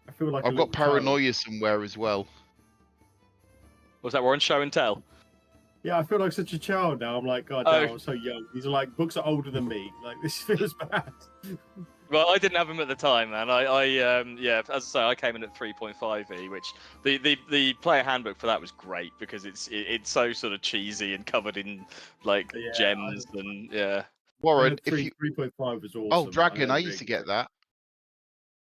I feel like I've got Paranoia somewhere as well. Was that Warren Show and Tell? Yeah, I feel like such a child now. I'm like, God, damn, I'm so young. These are like books are older than me. Like this feels bad. Well, I didn't have them at the time, man. Yeah, as I say, I came in at 3.5e, which the player handbook for that was great because it's so sort of cheesy and covered in like gems and yeah. Warren, if you 3.5 was awesome. oh Dragon, I used to get that.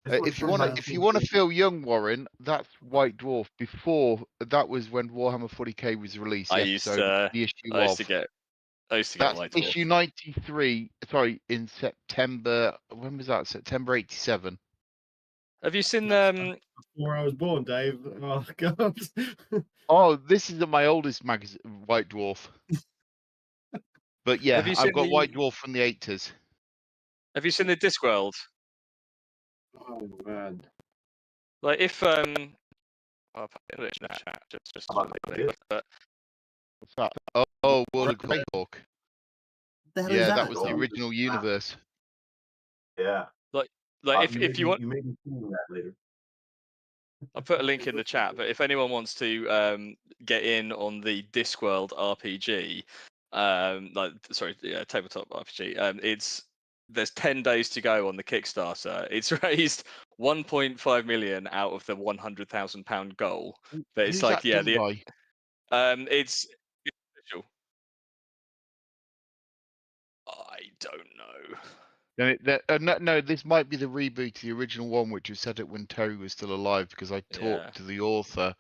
If you want to feel young, Warren, that's White Dwarf. Before that was when Warhammer 40k was released. I the used issue to get that's White Dwarf. issue 93. Sorry, in September. When was that? September 87. Have you seen Before I was born, Dave. Oh God. Oh, this is my oldest magazine, White Dwarf. But yeah, Have you I've seen got White Dwarf from the 80s. Have you seen the Discworld? Oh man. Like if I'll put it in the chat just but What's that? Oh, World of Greyhawk. Yeah, that was the original universe. Yeah. like if you want, you may be seeing that later. I'll put a link in the chat. But if anyone wants to get in on the Discworld RPG, tabletop RPG, there's 10 days to go on the Kickstarter. It's raised 1.5 million out of the £100,000 goal. But it's Who's like that done by? it's official. I don't know. No, this might be the reboot of the original one, which was set up when Terry was still alive. Because I talked to the author,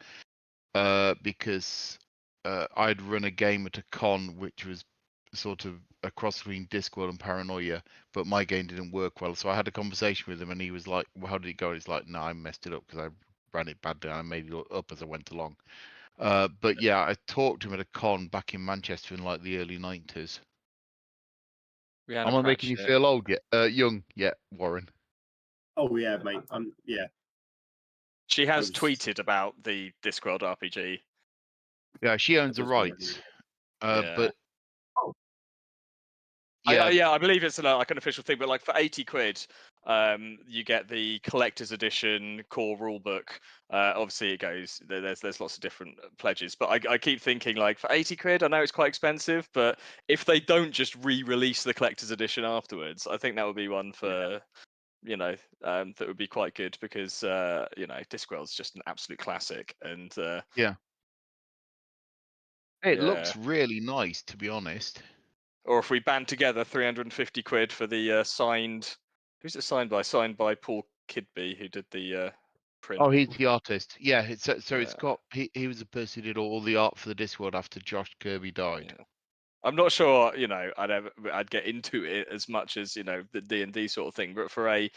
because I'd run a game at a con, which was sort of a cross between Discworld and Paranoia, but my game didn't work well. So I had a conversation with him, and he was like, "Well, how did it go?" He's like, "No, I messed it up because I ran it badly. And I made it up as I went along." But yeah, I talked to him at a con back in Manchester in like the early 90s. Am I making you feel old yet? Young yet, Warren? Oh yeah, mate. Yeah. She has tweeted about the Discworld RPG. Yeah, she owns the rights. But yeah, I believe it's like an official thing. But like for 80 quid, you get the collector's edition core rulebook. Obviously, it goes. There's lots of different pledges. But I keep thinking like for 80 quid, I know it's quite expensive. But if they don't just re-release the collector's edition afterwards, I think that would be one for. That would be quite good because Discworld's just an absolute classic, and it looks really nice, to be honest. Or if we band together 350 quid for the signed, who's it signed by? Signed by Paul Kidby, who did the print. Oh, he's the artist. Yeah, it's got he was the person who did all the art for the Discworld after Josh Kirby died. Yeah. I'm not sure, I'd get into it as much as the D&D sort of thing, but for a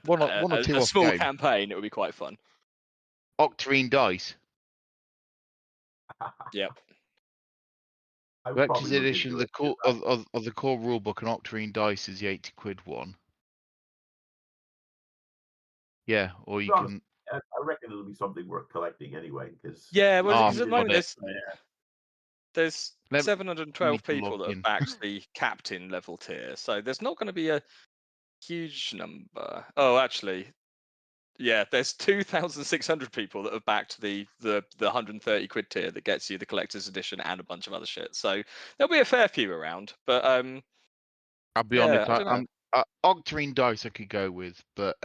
small campaign, it would be quite fun. Octarine dice. Yep. Collector's edition of the core rulebook and Octarine dice is the 80 quid one. Yeah, or you can. I reckon it'll be something worth collecting anyway. Because at the moment there's 712 people that have backed the captain level tier, so there's not going to be a huge number. Oh, actually, yeah, there's 2,600 people that have backed the 130 quid tier that gets you the collector's edition and a bunch of other shit. So there'll be a fair few around, but I'll be honest, Octarine dice I could go with, but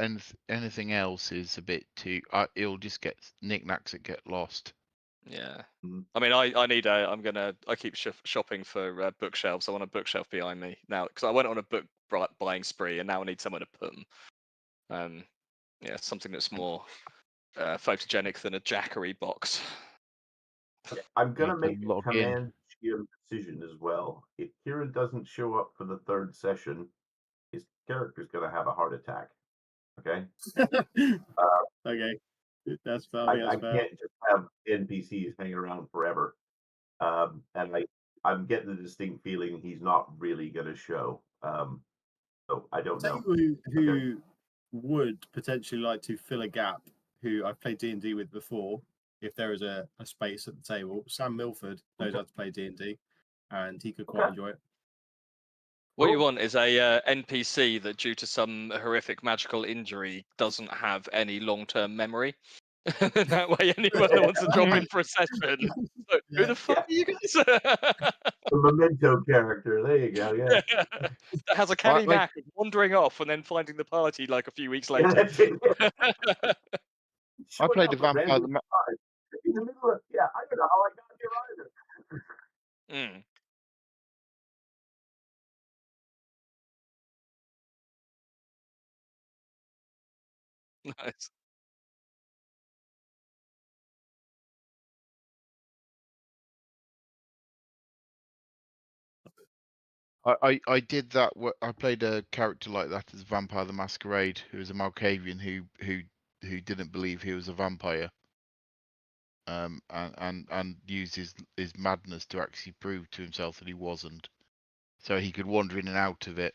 anything else is a bit too. It'll just get knickknacks that get lost. Yeah, I mean, I keep shopping for bookshelves. I want a bookshelf behind me now because I went on a book buying spree, and now I need somewhere to put them. Yeah, something that's more photogenic than a Jackery box. I'm gonna make a command GM decision as well. If Kieran doesn't show up for the 3rd session, his character's going to have a heart attack. Okay. Okay, that's fair. I That's fair. can't just have NPCs hang around forever. And I'm getting the distinct feeling he's not really going to show. So I don't Tell know. you who would potentially like to fill a gap, who I've played D&D with before, if there is a space at the table. Sam Milford knows how to play D&D, and he could quite enjoy it. What you Cool. want is a NPC that, due to some horrific magical injury, doesn't have any long-term memory. That way, anyone that wants to drop in for a session, like, who the fuck are you guys? The memento character. There you go. Yeah. That has a canny knack of wandering off and then finding the party like a few weeks later. That's it. I Showing played a up at vampire. random times. In the middle of, I don't know how I got here either. Mm. Nice. I did that. I played a character like that as Vampire the Masquerade, who was a Malkavian who didn't believe he was a vampire, and used his madness to actually prove to himself that he wasn't, so he could wander in and out of it.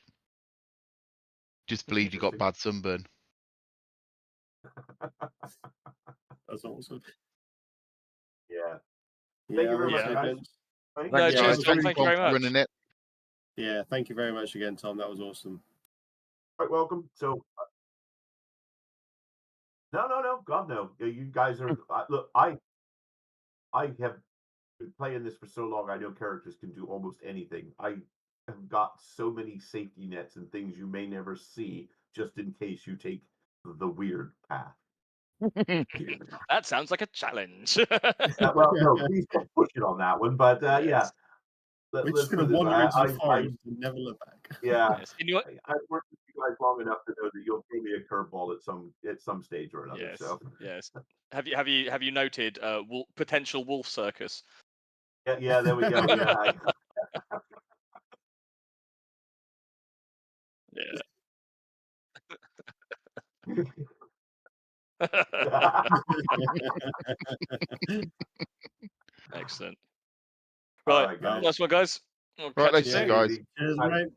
Just believed he got bad sunburn. That's awesome. Yeah. Yeah, you very much, guys. No, cheers, it's Tom. really Thank you very much. Running it. Yeah, thank you very much again, Tom. That was awesome. Quite welcome. So, no, God no. You guys are look. I have been playing this for so long. I know characters can do almost anything. I have got so many safety nets and things you may never see, just in case you take the weird path. That sounds like a challenge. Well, no, please don't push it on that one. But Yes. yeah, We're just going to wander into the forest and never look back. Yeah, Yes. I've worked with you guys long enough to know that you'll throw me a curveball at some stage or another. Yes. So Yes. Have you noted potential wolf circus? yeah, there we go. Yeah. Excellent. All Right, right, guys. nice one, guys. We'll Right, catch you later, soon. guys. Cheers, mate.